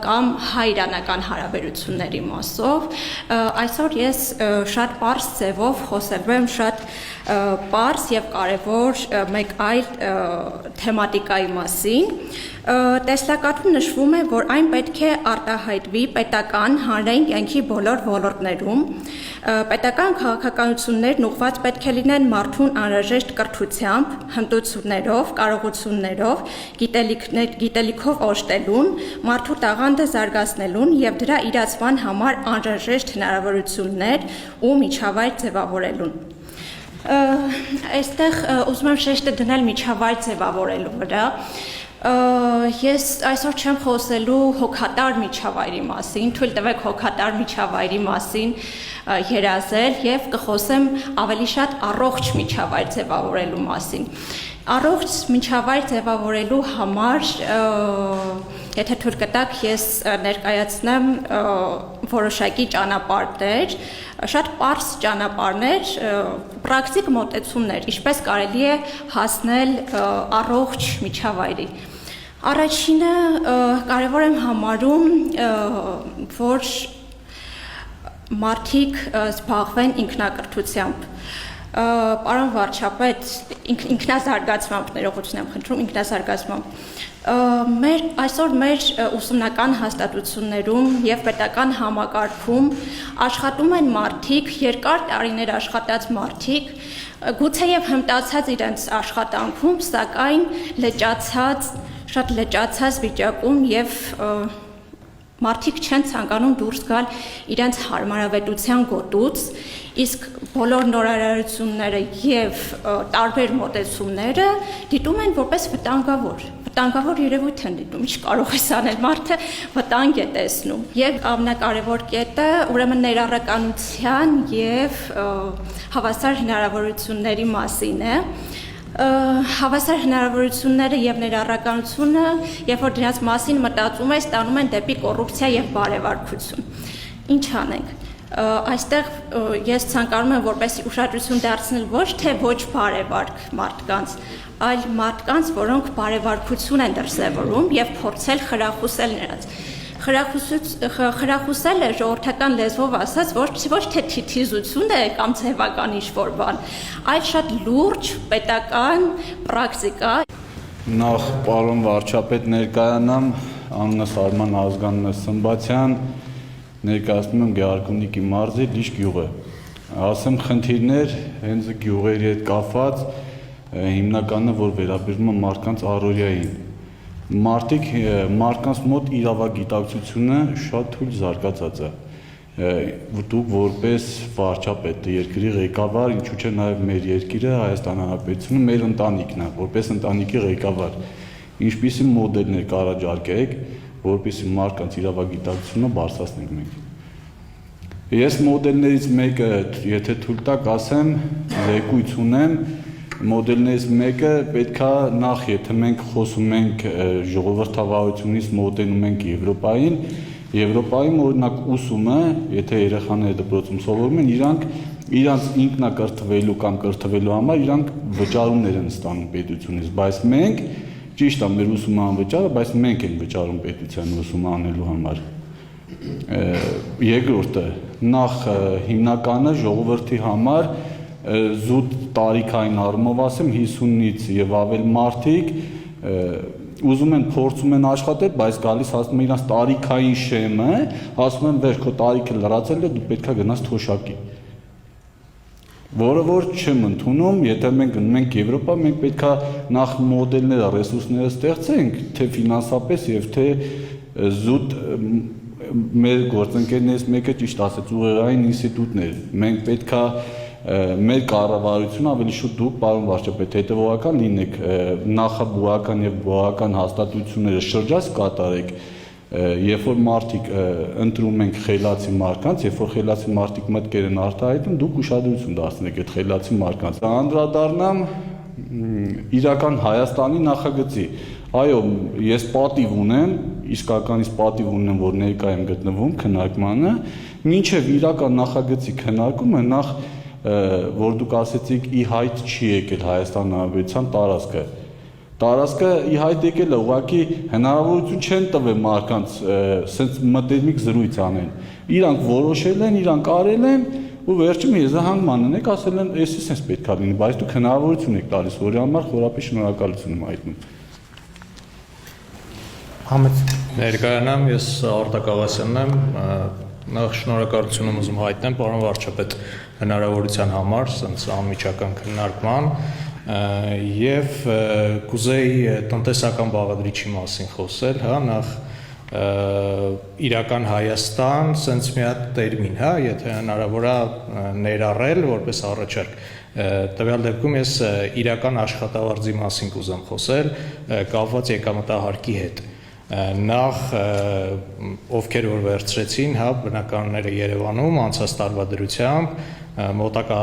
կամ հայ-իրանական հարաբերությունների մասով։ Այսօր ես շատ պարզ ձևով խոսելու եմ շատ պարզ եւ կարեւոր մեկ այլ թեմատիկայի մասին։ Տեսլակատում նշվում է, որ այն պետք է արտահայտվի պետական հանրային կյանքի բոլոր ոլորտներում։ Պետական քաղաքականություններն ուղղված պետք է լինեն մարդուն անհրաժեշտ կրթությամբ, հմտություններով, կարողություններով, գիտելիքով օժտելուն, մարդու տաղանդը զարգացնելուն եւ դրա իրացման համար անհրաժեշտ հնարավորություններ ու միջավայր ձևավորելուն։ Այստեղ ուզում եմ շեշտը դնել միջավայր ձևավորելու վրա։ Ես այսօր չեմ խոսելու հոգատար միջավայրի մասին, թույլ տվեք հոգատար միջավայրի մասին երազել եւ կխոսեմ ավելի շատ առողջ միջավայր ձևավորելու մասին։ Առողջ միջավայր ձևավորելու համար, եթե թույլ կտաք, ես ներկայացնեմ որոշակի ճանապարհներ, շատ պարզ ճանապարհներ, պրակտիկ մոտեցումներ, ինչպես կարելի է հասնել առողջ միջավայրի։ Առաջինը կարևոր եմ համարում, որ մարդիկ զբաղվեն ինքնակրթությամբ։ Պարոն վարչապետ, ինքնազարգացմամբ, ներողություն եմ խնդրում, ինքնազարգացմամբ։ Այսօր մեր ուսումնական հաստատություններում եւ պետական համակարգում աշխատում են մարդիկ, երկար տարիներ աշխատած մարդիկ, գուցեև հմտացած իրենց աշխատանքում, սակայն շատ լճացած վիճակում եւ մարդիկ չեն ցանկանում դուրս գալ իրենց հարմարավետության գոտուց, իսկ բոլոր նորարարությունները եւ տարբեր մոտեցումները դիտում են որպես վտանգավոր երևույթ են դիտում, ինչ կարող է անել մարդը, վտանգ է տեսնում։ Եվ ամենակարևոր կետը ուրեմն ներառականության եւ հավասար հնարավորությունների մասին է։ Հավասար հնարավորությունները եւ ներառականությունը, երբ որ դրանց մասին մտածում ես, տանում են դեպի կոռուպցիա եւ բարեվարկություն։ Ինչ անենք։ Այստեղ ես ցանկանում եմ որպեսզի ուշադրություն դարձնել ոչ թե ոչ բարեվարկ մարդկանց, այլ մարդկանց, որոնք բարեվարկություն են դրսևորում եւ փորձել խրախուսել նրանց։ Խրախուսելը ժողովրդական լեզվով ասած ոչ թե թիթիզություն է կամ ձևական ինչ-որ բան, այլ շատ լուրջ պետական պրակտիկա։ Նախ պարոն վարչապետ ներկայանամ, անունս Արման Ազգանն է Սմբացյան, ներկայացնում եմ Գեղարքունիքի մարզի Լիշ գյուղը։ Ասեմ խնդիրներ հենց գյուղերի հետ կապված, հիմնականը որ վերաբերում է մարդկանց առօրյային։ Մարդկանց մոտ իրավագիտակցությունը շատ թույլ զարգացած է։ Դուք որպես վարչապետ, երկրի ղեկավար, ինչու՞ չէ նաև մեր երկիրը, Հայաստան Հանրապետությունը, մեր ընտանիքն է, որպես ընտանիքի ղեկավար, ինչպիսի մոդելներ կառաջարկեք, որպեսզի մարդկանց իրավագիտակցությունը բարձրացնենք մենք։ Ես մոդելներից մեկը, եթե թույլ տաք, ասեմ, զեկույց ունեմ, մոդելներից մեկը պետքա նախ, եթե մենք խոսում ենք ժողովրդավարությունից մոտենում ենք Եվրոպային օրինակ ուսումը, եթե երեխաները դպրոցում սովորում են, իրանք ինքնակրթվելու կամ կրթվելու համար իրանք վճարումներ են ստանում պետությունից, բայց մենք, ճիշտ է, մեր ուսումը անվճար է, բայց մենք ենք վճարում պետության ուսումը անելու համար։ Երկրորդը, նախ հիմնականը ժողովրդի համար զուտ տարիքային առումով ասեմ 50-ից եւ ավել մարդիկ ուզում են փորձում են աշխատել, բայց գալիս ասում են իրանց տարիքային շեմը, ասում են վեր քո տարիքը լրացել է, դու պետքա գնաս թոշակի։ Որը որ չեմ ընդունում, եթե մենք գնում ենք Եվրոպա, մենք պետքա նախ մոդելները, ռեսուրսները ստեղծենք, թե ֆինանսապես եւ թե զուտ մեր գործընկերներից մեկը ճիշտ ասեց ուղեղային ինստիտուտներ։ Մենք պետքա մեր կառավարությունը ավելի շուտ դուք պարոն վարչապետ հետևողական լինեք նախաբուական եւ բուական հաստատությունները շրջած կատարեք երբ որ մարդիկ ընտրում ենք խելացի մարկանց երբ որ խելացի մարդիկ մտքեր են արտահայտում դուք ուշադրություն դարձնեք այդ խելացի մարկանց անդրադառնամ իրական Հայաստանի նախագծի այո ես պատիվ ունեմ իսկականից պատիվ ունեմ որ ներկա եմ գտնվում քննարկմանը մինչեւ իրական նախագծի քննարկումը նախ որ դուք ասեցիք ի հայտ չի եկել Հայաստան Հանրապետության տարածքը ի հայտ եկել է ուղղակի հնարավորություն չեն տվել մարդկանց սենց մտերմիկ զրույց անեն իրանք որոշել են իրանք արել են ու վերջում եզրահանգման ունեք ասել են էսի սենց պետք է լինի բայց դուք հնարավորություն եք տալիս որի համար խորապես շնորհակալություն եմ հայտնում Համեց Ներկայանամ ես Արտակ Ավասյանն եմ նախ շնորհակալություն եմ ուզում հայտնեմ պարոն վարչապետ հնարավորության համար սենց անմիջական քննարկման եւ կուզեի տնտեսական բաղադրիչի մասին խոսել, հա, նախ իրական Հայաստան, սենց մի հատ տերմին, հա, եթե հնարավոր է ներառել որպես առաջարկ տվյալ դեպքում ես իրական աշխատավարձի մասին կուզեմ խոսել կապված եկամտահարկի հետ նախ ովքեր որ վերցրեցին, հա, բնակարանները Երևանում անցած տարվա դրությամբ մոտակա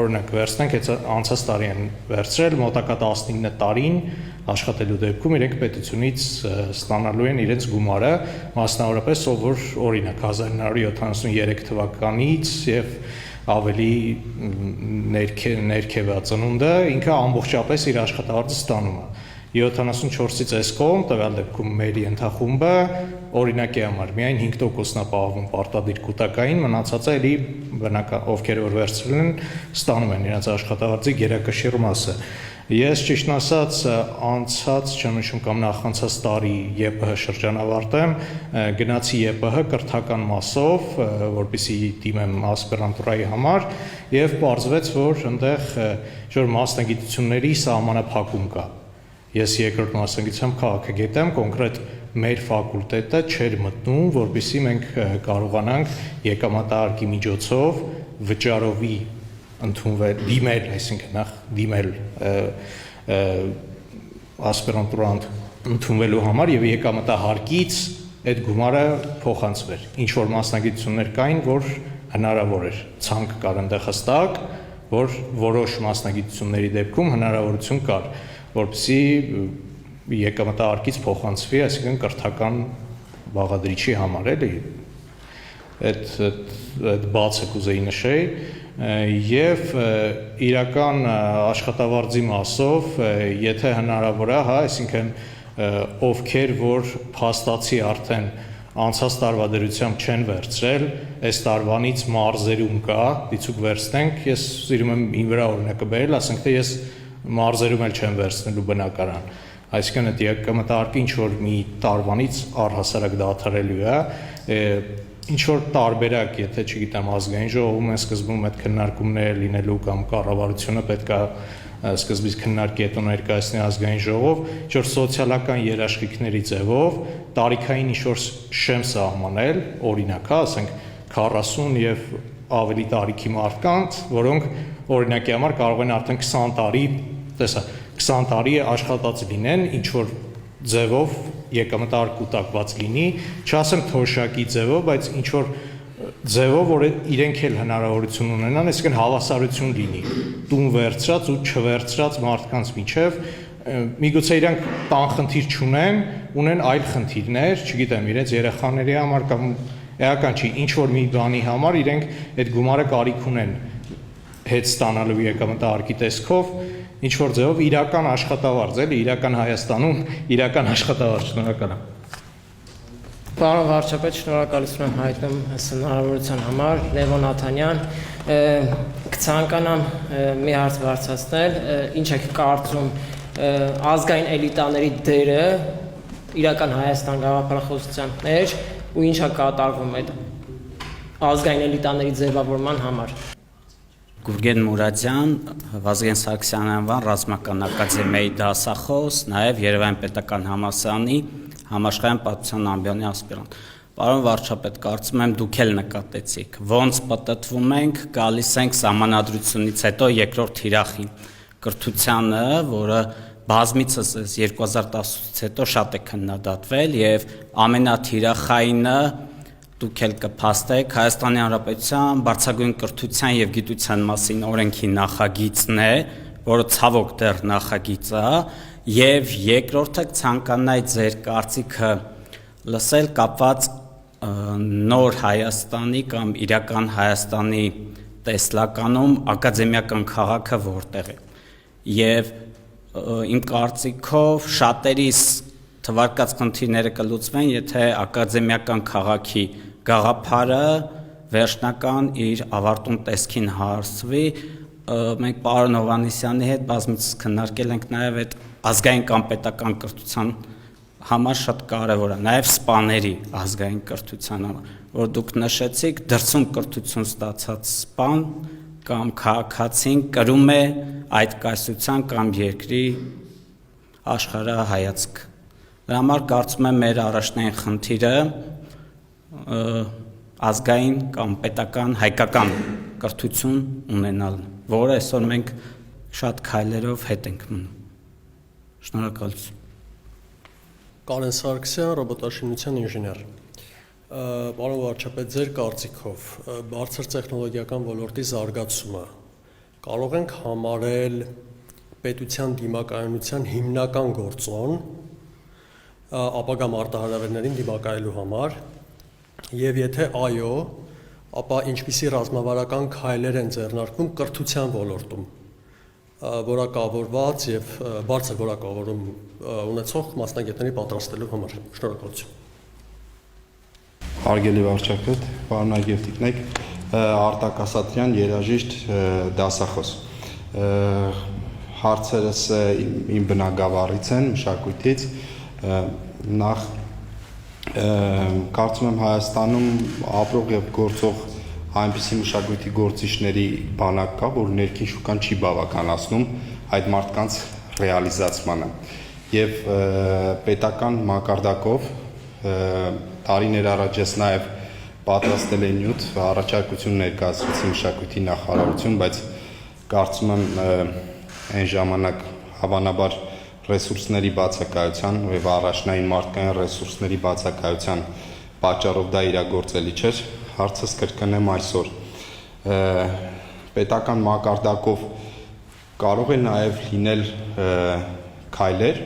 օրինակ վերցնենք, անցած տարի են վերցրել, մոտակա 19 տարին աշխատելու դեպքում իրենք պետությունից ստանալու են իրենց գումարը, մասնավորապես ով որ օրինակ 1973 թվականից եւ ավելի ներքևա ծնունդը ինքը ամբողջապես իր աշխատավարձը ստանում է 74-ից այս կողմ, տվյալ դեպքում մերի ենթախումբը օրինակի համար միայն 5%-ն է պահվում պարտադիր կուտակային, մնացածը էլի ովքեր որ վերցրել են, ստանում են իրենց աշխատավարձի գերակշիռ մասը։ Ես ճիշտն ասած անցած, չեմ հիշում կամ նախանցած տարի ԵՊՀ շրջանավարտեմ, գնացի ԵՊՀ կրթական մասով, որպեսզի դիմեմ ասպիրանտուրայի համար, եւ պարզվեց, որ այնտեղ որ մասնագիտությունների սահմանափակում կա։ Ես երկրորդ մասնագիտությամբ քաղաքագետ եմ, կոնկրետ մեր ֆակուլտետը չէր մտնում, որպեսզի մենք կարողանանք եկամտահարկի միջոցով վճարովի ընդունվել, դիմել, այսինքն նախ դիմել ասպիրանտուրան ընդունվելու համար եւ եկամտահարկից այդ գումարը փոխանցվեր։ Ինչ որ մասնագիտություններ կային, որ հնարավոր էր, ցանկ կար այնտեղ հստակ, որ որոշ մասնագիտությունների դեպքում հնարավորություն կար որպեսզի եկամտահարկից փոխանցվի, այսինքն կրթական բաղադրիչի համար էլի այդ բացը կուզեի նշեի եւ իրական աշխատավարձի մասով եթե հնարավոր է, հա, այսինքն ովքեր որ փաստացի արդեն անցած տարվա դրությամբ չեն վերցրել, այս տարվանից մարզերում կա, դիցուկ վերցնենք, ես սիրում եմ ին վրա օրինակը բերել, ասենք թե ես մարզերում էլ չեմ վերցնելու բնակարան, այսինքն այդ եկամտահարկը ինչ որ մի տարվանից առհասարակ դադարելու է, ինչ որ տարբերակ, եթե չգիտեմ ազգային ժողովում են սկզբում այդ քննարկումները լինելու կամ կառավարությունը պետք է սկզբից քննարկի հետո ներկայացնի ազգային ժողով, ինչ որ սոցիալական երաշխիքների ձևով տարիքային ինչ որ շեմ սահմանել, օրինակ, հա, ասենք 40 եւ ավելի տարիքի մարդկանց, որոնք օրինակի համար կարող են արդեն 20 տարի, տեսա, 20 տարի աշխատած լինեն, ինչ որ ձևով եկամտահարկ կուտակված լինի, չասեմ թոշակի ձևով, բայց ինչ որ ձևով, որ իրենք էլ հնարավորություն ունենան, այսինքն հավասարություն լինի, տուն վերցրած ու չվերցրած մարդկանց միջև, միգուցե իրանք տան խնդիր չունեն, ունեն այլ խնդիրներ, չգիտեմ, իրենց երեխաների համար կամ էական չի, ինչ որ մի բանի համար իրենք այդ գումարը կարիք ունեն հետ ստանալու եկամտահարկի տեսքով, ինչ որ ձևով իրական աշխատավարձ, էլի, իրական Հայաստանում իրական աշխատավարձ, շնորհակալ եմ։ Պարոն վարչապետ, շնորհակալություն եմ հայտնում այս հնարավորության համար, Լևոն Աթանյան, կցանկանամ մի հարց բարձրացնել, ինչ եք կարծում ազգային էլիտաների դերը իրական Հայաստան գաղափարախոսության մեջ ու ինչ է կատարվում այդ ազգային էլիտաների ձևավորման համար։ Գուրգեն Մուրադյան, Վազգեն Սարգսյանի անվան ռազմական ակադեմիայի դասախոս, նաև Երևան պետական համալսարանի համաշխարհային պատմության ամբիոնի ասպիրանտ։ Պարոն վարչապետ, կարծում եմ դուք էլ նկատեցիք, ոնց պատտվում ենք, գալիս ենք սահմանադրությունից հետո երկրորդ թիրախին կրթությանը, որը բազմիցս 2010-ից հետո շատ է քննադատվել եւ ամենաթիրախայինը դուք էլ կփաստեք Հայաստանի Հանրապետության բարձրագույն կրթության եւ գիտության մասին օրենքի նախագիծն է, որը ցավոք դեռ նախագիծ է, եւ երկրորդը ցանկանայի ձեր կարծիքը լսել կապված նոր Հայաստանի կամ իրական Հայաստանի տեսլականում ակադեմիական քաղաքը որտեղ է։ Եվ իմ կարծիքով շատերիս թվարկած խնդիրները կլուծվեն, եթե ակադեմիական քաղաքի գաղափարը վերջնական իր ավարտուն տեսքին հասվի։ Մենք պարոն Հովհաննիսյանի հետ բազմիցս քննարկել ենք նաև այդ ազգային կամ պետական կրթության համար շատ կարևոր է, նաև սպաների ազգային կրթության համար, որ դուք նշեցիք, դրսում կրթություն ստացած սպան կամ քաղաքացին կրում է այդ կայսրության կամ երկրի աշխարհայացք։ Դրա համար կարծում եմ մեր առաջնային խնդիրը ազգային կամ պետական հայկական կրթություն ունենալն, որը այսօր մենք շատ քայլերով հետ ենք մնում։ Շնորհակալություն։ Կարեն Սարգսյան, ռոբոտաշինության ինժեներ։ Պարոն վարչապետ, ձեր կարծիքով բարձր տեխնոլոգիական ոլորտի զարգացումը կարող ենք համարել պետության դիմակայունության հիմնական գործոն ապագա մարտահրավերներին դիմակայելու համար, եւ եթե այո, ապա ինչպիսի ռազմավարական քայլեր են ձեռնարկվում կրթության ոլորտում որակավորված եւ բարձր որակավորում ունեցող մասնագետների պատրաստելու համար։ Շնորհակալություն։ Հարգելի վարչապետ, պարոն եւ տիկնիկ, Արտակ Ասատրյան, երաժիշտ, դասախոս։ Հարցերս իմ բնագավառից են, մշակույթից, նախ կարծում եմ Հայաստանում ապրող եւ գործող այնպիսի մշակույթի գործիչների բանակ կա, որ ներքին շուկան չի բավականացնում այդ մարդկանց ռեալիզացմանը եւ պետական մակարդակով տարիներ առաջ ես նաեւ պատրաստել եմ նյութ առաջարկություն ներկայացրեցի մշակույթի նախարարություն, բայց կարծում եմ այն ժամանակ հավանաբար ռեսուրսների բացակայության եւ առաջնային մարդկային ռեսուրսների բացակայության պատճառով դա իրագործելի չէր։ Հարցս կրկնեմ այսօր պետական մակարդակով կարող է նաև լինել քայլեր,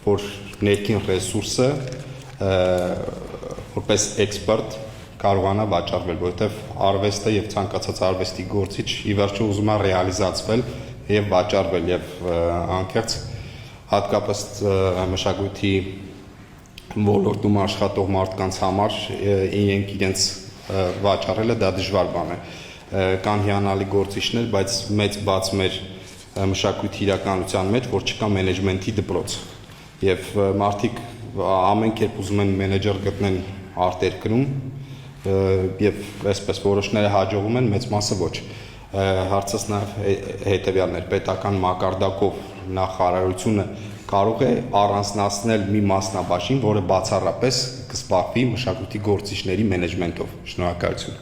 որ ներքին ռեսուրսը որպես էքսպերտ կարողանա վաճառվել, որովհետև արվեստը եւ ցանկացած արվեստի գործիչ ի վերջո ուզում է ռեալիզացվել եւ վաճառվել եւ անկեղծ հատկապես մշակույթի ոլորտում աշխատող մարդկանց համար իրենց վաճառելը դա դժվար բան է։ Կան հիանալի գործիչներ, բայց մեծ բաց մեր մշակույթի իրականության մեջ, որ չկա մենեջմենթի դպրոց։ Եվ մարդիկ ամեն կերպ ուզում են մենեջեր գտնեն արտերկրում եւ այսպես որոշները հաջողում են, մեծ մասը ոչ։ Հարցս նաեւ հետեւյալն էր, պետական մակարդակով նախարարությունը կարող է առանձնացնել մի մասնաբաժին, որը բացառապես կզբաղվի մշակույթի գործիչների մենեջմենթով։ Շնորհակալություն։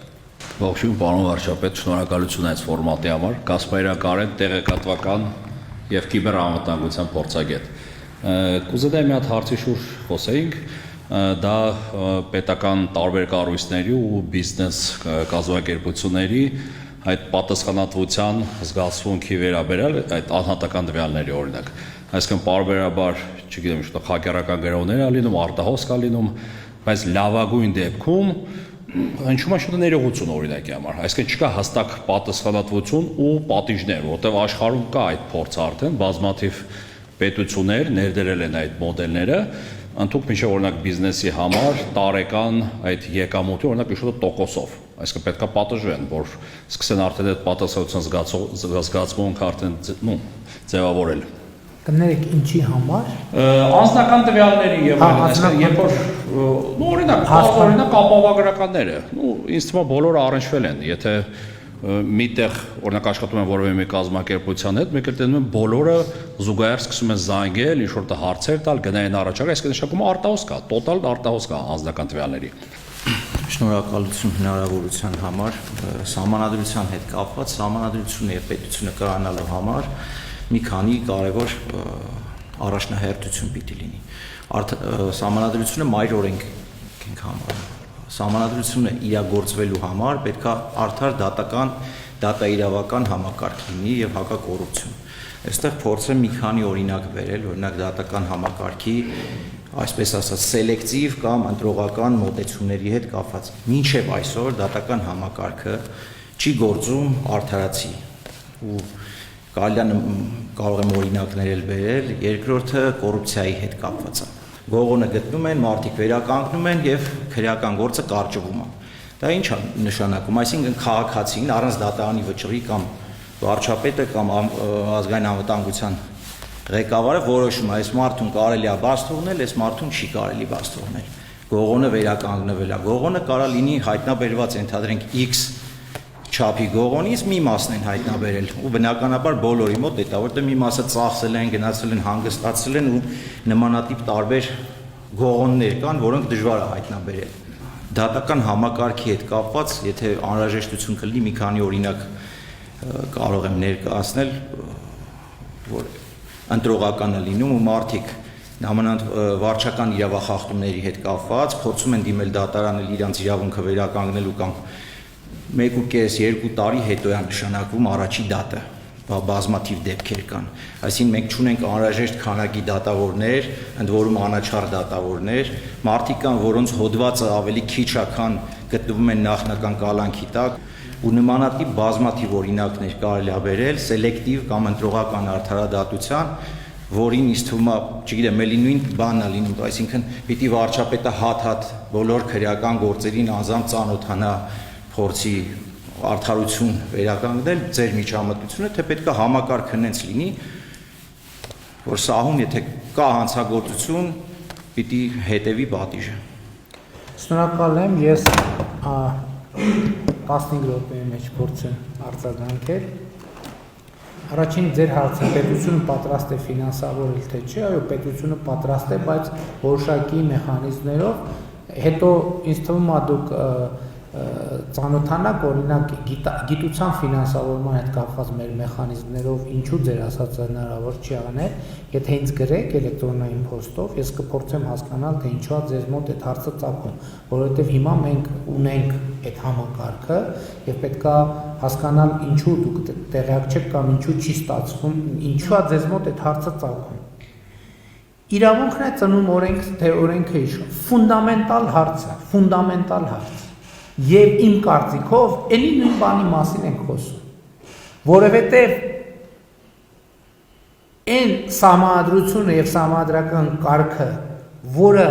Ողջույն, պարոն վարչապետ, շնորհակալություն այս ֆորմատի համար։ Կասպարյան տեղեկատվական եւ կիբերանվտանգության փորձագետ։ Կուզենայի մի հատ հարցի շուրջ խոսեինք։ դա պետական տարբեր կառույցների ու բիզնես կազմակերպությունների այդ պատասխանատվության զգացմունքի վերաբերյալ այդ անհատական տվյալների օրինակ, այսինքն պարբերաբար, չգիտեմ, ինչ-որ հակերական գրողներ ա լինում, արտահոսք ա լինում, բայց լավագույն դեպքում հնչում է շատ ներողություն օրինակի համար, այսինքն չկա հստակ պատասխանատվություն ու պատիժներ, որտեղ աշխարհում կա այդ փորձը արդեն, բազմաթիվ պետություններ ներդրել են այդ մոդելները, ընդհանուր մինչև օրինակ բիզնեսի համար տարեկան այդ եկամուտի օրինակ ինչ-որ տոկոսով, այսինքն պետքա պատժվեն, որ սկսեն արդեն այդ պատասխանատվության զգացմունքը արդեն ձևավորել։ Կներեք ինչի համար։ Անձնական տվյալների եւ այլն, երբ որ օրինակ ապահովագրականները, ինձ թվում է բոլորը առնչվել են, եթե միտեղ օրինակ աշխատում են որևէ մի կազմակերպության հետ, մեկ էլ տենում են բոլորը զուգահեռ սկսում են զանգել, ինչ-որ տեղ հարցեր տալ, գնային առաջարկել, այսինքն նշանակում է արտահոսք կա, տոտալ արտահոսք կա անձնական տվյալների։ Շնորհակալություն հնարավորության համար, սահմանադրության հետ կապված, սահմանադրությունը եւ պետությունը կայանալու համար մի քանի կարևոր առաջնահերթություն պիտի լինի։ Սահմանադրությունը մայր օրենք ենք համարում։ Սահմանադրությունը իրագործվելու համար պետք է արդար դատաիրավական համակարգ լինի եւ հակակոռուպցիոն։ Այստեղ փորձեմ մի քանի օրինակ բերել, օրինակ դատական համակարգի, այսպես ասած, սելեկտիվ կամ ընտրողական մոտեցումների հետ կապված։ Մինչև այսօր դատական համակարգը չի գործում արդարացի ու կարող եմ օրինակներ էլ բերել, երկրորդը կոռուպցիայի հետ կապված է։ Գողոնը գտնում են, մարդիկ վերականգնում են եւ քրեական գործը կարճվում է։ Դա ինչ է նշանակում, այսինքն քաղաքացին առանց դատարանի վճռի կամ վարչապետը կամ ազգային անվտանգության ղեկավարը որոշում է, այս մարդուն կարելի է բաց թողնել, այս մարդուն չի կարելի բաց թողնել։ Գողոնը վերականգնվել է։ Գողոնը կարա լինի հայտնաբերված, ենթադրենք X չափի գողոնից մի մասն են հայտնաբերել ու բնականաբար բոլորի մոտ դա որտեղ մի մասը ծախսել են, գնացել են, հանգստացել են ու նմանատիպ տարբեր գողոններ կան, որոնք դժվար է հայտնաբերել։ Դատական համակարգի հետ կապված, եթե անհրաժեշտություն կլինի, մի քանի օրինակ կարող եմ ներկայացնել, որ ընտրողականը լինում ու մարդիկ նամանանդ վարչական իրավախախտումների հետ կապված փորձում են դիմել դատարանել իրանց իրավունքը վերականգնելու կամ 1.5-2 տարի հետո է նշանակվում առաջի դատը, բազմաթիվ դեպքեր կան։ Այսինքն մենք չունենք անհրաժեշտ քանակի դատավորներ, ընդ որում անաչառ դատավորներ, մարդիկ կան, որոնց հոդվածը ավելի քիչ է, քան գտնվում են նախնական կալանքի տակ, ու նմանատիպ բազմաթիվ օրինակներ կարելի է բերել սելեկտիվ կամ ընտրողական արդարադատության, որին ինձ թվում է, չգիտեմ, էլի նույն բանն է լինում, այսինքն պիտի վարչապետը հատ-հատ բոլոր քրեական գործերին անձամբ ծանոթանա, փորձի արդարություն վերականգնել ձեր միջամտությունը, թե պետք է համակարգը հենց լինի, որ սահում, եթե կա հանցագործություն, պիտի հետևի պատիժը։ Շնորհակալ եմ, ես 15 րոպեի մեջ փորձեմ արձագանքել։ Առաջին ձեր հարցը պետությունը պատրաստ է ֆինանսավորել թե չէ, այո, պետությունը պատրաստ է, բայց որոշակի մեխանիզմներով, հետո ինձ թվում է դուք ծանոթանաք օրինակ գիտության ֆինանսավորման հետ կապված մեր մեխանիզմներով ինչու ձեր ասածը հնարավոր չի անել, եթե ինձ գրեք էլեկտրոնային փոստով, ես կփորձեմ հասկանալ, թե ինչու է ձեզ մոտ այդ հարցը ծագում, որովհետև հիմա մենք ունենք այդ համակարգը եւ պետքա հասկանալ ինչու դուք տեղյակ չեք կամ ինչու չի ստացվում, ինչու է ձեզ մոտ այդ հարցը ծագում։ Իրավունքն է ծնում օրենք, թե օրենքը ինչ, ֆունդամենտալ հարց է, ֆունդամենտալ հարց։ Եվ իմ կարծիքով էլի նույն բանի մասին ենք խոսում, որովհետև այն սահմանադրությունը եւ սահմանադրական կարգը, որը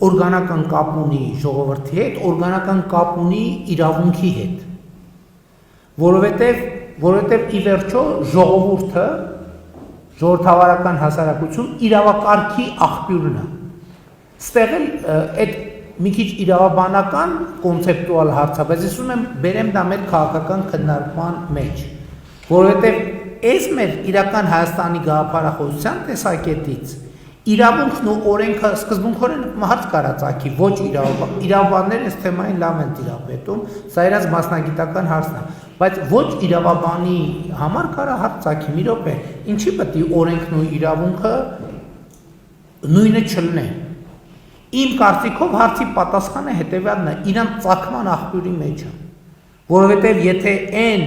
օրգանական կապ ունի ժողովրդի հետ, օրգանական կապ ունի իրավունքի հետ, որովհետև ի վերջո ժողովուրդը, ժողովրդավարական հասարակություն իրավակարգի աղբյուրն է։ Ստեղ էլ այդ մի քիչ իրավաբանական կոնցեպտուալ հարց է, բայց ես ուզում եմ բերեմ դա մեր քաղաքական քննարկման մեջ, որովհետև այս մեր իրական Հայաստանի գաղափարախոսության տեսակետից իրավունքն ու օրենքը սկզբունքորեն հարց կարա ծագի, ոչ իրավաբանները այս թեմային լավ են տիրապետում, սա իրաց մասնագիտական հարցն է, բայց ոչ իրավաբանի համար կարա հարց ծագի, մի րոպե, ինչի պետք է օրենքն ու իրավունքը նույնը չլինեն։ Իմ կարծիքով հարցի պատասխանը հետևյալն է, իրան ծագման աղբյուրի մեջ է, որովհետև եթե այն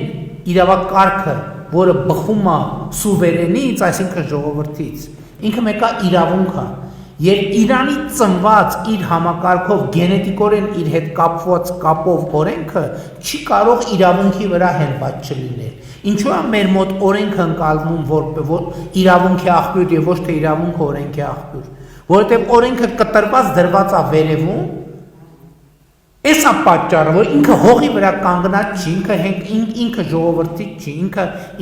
իրավակարգը, որը բխում է սուվերենից, այսինքն ժողովրդից, ինքը մեկա իրավունք է, եւ Իրանի ծնված իր համակարգով գենետիկորեն իր հետ կապված կապով օրենքը չի կարող իրավունքի վրա հենված չլինել։ Ինչու է մեր մոտ օրենքը ընկալվում որ իրավունքի աղբյուր եւ ոչ թե իրավունքը օրենքի աղբյուր, որովհետեւ օրենքը կտրված դրված է վերևում, Էսա պատճառը, որ ինքը հողի վրա կանգնած չի, ինքը ժողովրդից չի,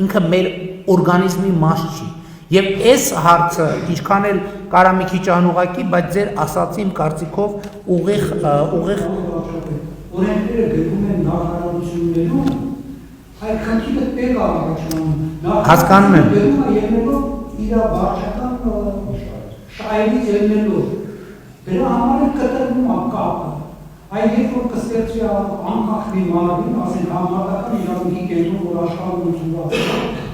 ինքը մեր օրգանիզմի մաս չի։ Եվ այս հարցը ինչքան էլ կարա մի քիչ անուղակի, բայց ձեր ասացի իմ կարծիքով ուղիղ օրենքները գրվում են նախարարություններում, այդ խնդիրը տեղ առաջանում։ Հասկանում եմ։ Ելնելով իր վարչական շահերից ելնելով, դրա համար է կտրվում կապը։ Այդ երբ որ կստեղծվի անկախ մի մարմին, ասենք համապատասխան իրավունքի կենտրոն, որ աշխարհում ուսումնասիրված է,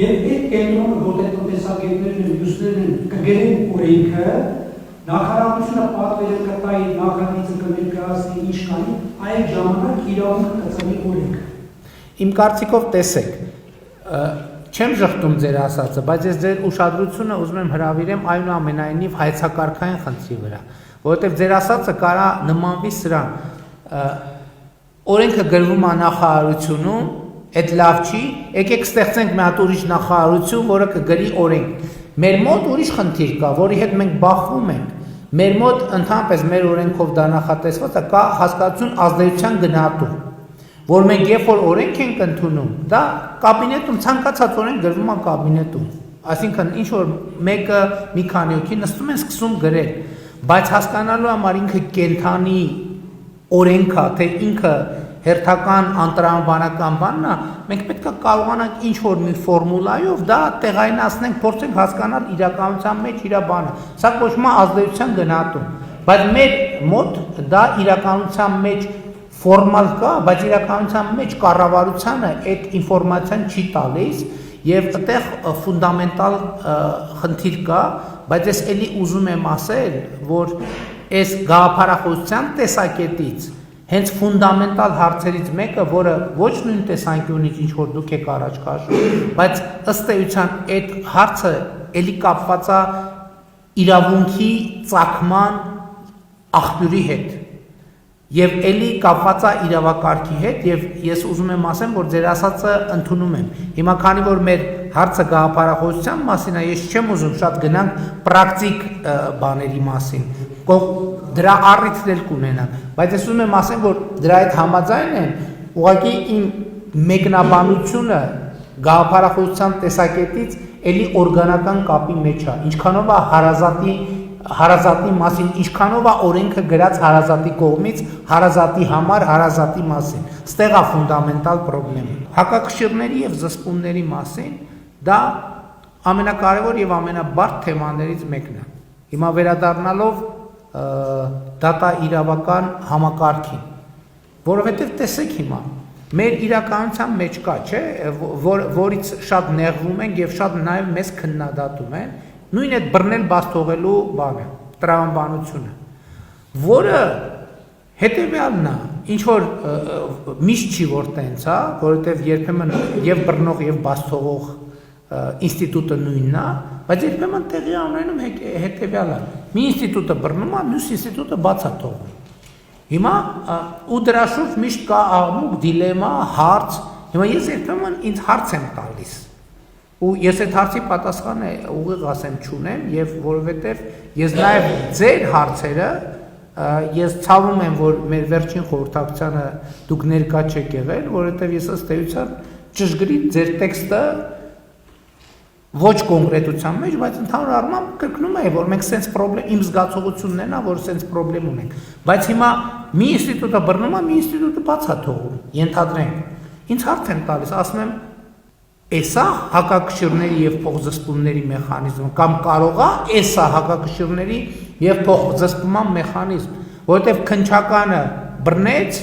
եւ այդ կենտրոնը որտեղ տնտեսագետներն են, մյուսներն են կգրեն օրենքը, նախարարությունը պատվերը կտայի, նախագիծը կներկայացնի ինչ կանի, այդ ժամանակ իրավունքը կծնի օրենքը։ Իմ կարծիքով տեսեք, չեմ ժխտում ձեր ասածը, բայց ես ձեր ուշադրությունը ուզում եմ հրավիրեմ այնուամենայնիվ հայեցակարգային խնդրի վրա, որովհետև ձեր ասածը կարա նմանվի սրան, օրենքը գրվում է նախարարությունում, այդ լավ չի, եկեք ստեղծենք մի հատ ուրիշ նախարարություն, որը կգրի օրենք։ Մեր մոտ ուրիշ խնդիր կա, որի հետ մենք բախվում ենք։ Մեր մոտ ընդհանրապես մեր օրենքով դա նախատեսված է, կա հասկացություն ազդեցության գնահատում, որ մենք երբ որ օրենք ենք ընդունում, դա կաբինետում ցանկացած օրենք գրվում է կաբինետում։ Այսինքն ինչ որ մեկը մի քանի հոգի նստում են սկսում գրել, բայց հասկանալու համար ինքը կենթանի օրենք է, թե ինքը հերթական անտրամաբանական բանն է, մենք պետք է կարողանանք ինչ որ մի ֆորմուլայով դա տեղայնացնենք, փորձենք հասկանալ իրականության մեջ իր բանը։ Սա կոչվում է ազդեցության գնահատում, բայց մեր մոտ դա իրականության մեջ ֆորմալ կա, բայց իրականության մեջ կառավարությանը այդ ինֆորմացիան չի տալիս եւ այդտեղ ֆունդամենտալ խնդիր կա, բայց ես էլի ուզում եմ ասել, որ այս գաղափարախոսության տեսակետից հենց ֆունդամենտալ հարցերից մեկը, որը ոչ նույն տեսանկյունից ինչ որ դուք եք առաջ քաշում, բայց ըստ էության այդ հարցը էլի կապված է իրավունքի ծագման աղբյուրի հետ եւ էլի կապված է իրավակարգի հետ եւ ես ուզում եմ ասեմ, որ ձեր ասածը ընդունում եմ։ Հիմա քանի որ մեր հարցը գաղափարախոսության մասին է, ես չեմ ուզում շատ գնանք պրակտիկ բաների մասին։ Դրա առիթն էլ կունենան, բայց ես ուզում եմ ասեմ, որ դրա հետ համաձայն եմ, ուղղակի իմ մեկնաբանությունը գաղափարախոսության տեսակետից էլի օրգանական կապի մեջ է, ինչքանով է հարազատի մասին, ինչքանով է օրենքը գրած հարազատի կողմից, հարազատի համար, հարազատի մասին, ստեղ է ֆունդամենտալ պրոբլեմը։ Հակակշիռների եւ զսպումների մասին դա ամենակարևոր եւ ամենաբարդ թեմաներից մեկն է։ Հիմա վերադառնալով դատա իրավական համակարգին, որովհետև տեսեք հիմա, մեր իրականության մեջ կա, չէ, որից շատ նեղվում են եւ շատ նաեւ մեզ քննադատում են, նույն այդ բռնել բաց թողելու բանը, տրամաբանությունը, որը հետեւյալն է, ինչ որ միշտ չի որ տենց, հա, որովհետև երբեմն եւ բռնող եւ բաց թողող ինստիտուտը նույնն է, բայց երբեմն տեղի ունենում հետեւյալը։ Մի ինստիտուտը բռնում է, մյուս ինստիտուտը բաց է թողնում։ Հիմա ու դրա շուրջ միշտ կա աղմուկ, դիլեմա, հարց։ Հիմա ես երբեմն ինձ հարց եմ տալիս։ Ու ես այդ հարցի պատասխանը ուղիղ ասեմ չունեմ, եւ որովհետեւ ես նաեւ ձեր հարցերը ես ցավում եմ, որ մեր վերջին խորհրդակցությանը դուք ներկա չեք եղել, որովհետեւ ես ըստ էության ճշգրիտ ձեր տեքստը ոչ կոնկրետության մեջ, բայց ընդհանուր առմամբ կրկնում է, որ մենք sense problem, իմ զգացողությունն է, որ sense problem ունենք։ Բայց հիմա մի ինստիտուտը բռնում է, մի ինստիտուտը բաց է թողում, ենթադրենք։ Ինձ հարց եմ տալիս, ասում եմ, էսա հակակշիռների եւ փոխզսպումների մեխանիզմը կամ կարող է էսա հակակշիռների եւ փոխզսպման մեխանիզմ, որովհետեւ քնչականը բռնեց,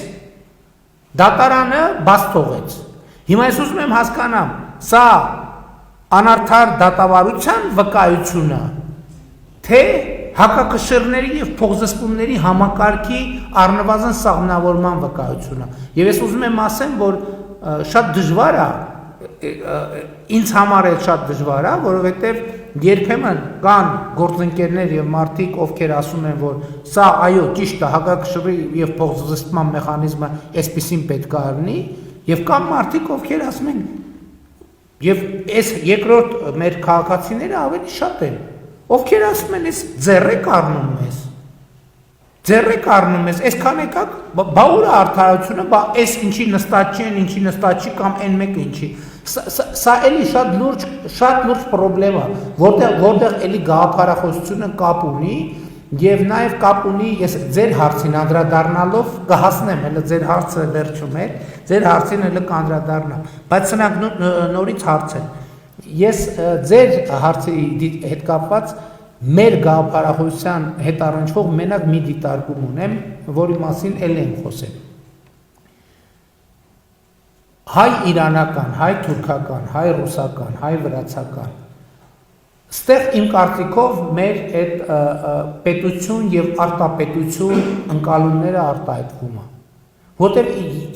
դատարանը բաց թողեց։ Հիմա ես ուզում եմ հասկանամ, սա անարդար դատավարության վկայությունը, թե հակակշիռների եւ փոխզսպումների համակարգի առնվազն սահմանավորման վկայությունը։ Եվ ես ուզում եմ ասեմ, որ շատ դժվար է, ինձ համար է շատ դժվար է, որովհետեւ երբեմն կան գործընկերներ եւ մարդիկ, ովքեր ասում են, որ սա այո ճիշտ է, հակակշիռի եւ փոխզսպման մեխանիզմը այսպեսին պետք է լինի, եւ կան մարդիկ, ովքեր ասում են, եւ այս երկրորդ մեր քաղաքացիները ավելի շատ են, ովքեր ասում են, այս ձեռեք առնում ես, այսքան եկակ, բա ուր է արդարությունը, բա այս ինչի նստած չի, ինչի նստած չի, կամ այն մեկը ինչի։ Սա էլի շատ լուրջ պրոբլեմ է, որտեղ էլի գաղափարախոսությունը կապ ունի, եւ նաեւ կապ ունի, ես ձեր հարցին անդրադառնալով կհասնեմ, հələ ձեր հարցը վերջում է, ձեր հարցին հələ կանդրադառնամ, բայց սրանք նորից հարց են։ Ես ձեր հարցի հետ կապված մեր գաղափարախոսության հետ առնչվող մենակ մի դիտարկում ունեմ, որի մասին էլ եմ խոսել։ Հայ իրանական, հայ թուրքական, հայ ռուսական, հայ վրացական, ստեղ իմ կարծիքով մեր այդ պետություն եւ արտապետություն ընկալումները արտահայտվում է։ Որտեւ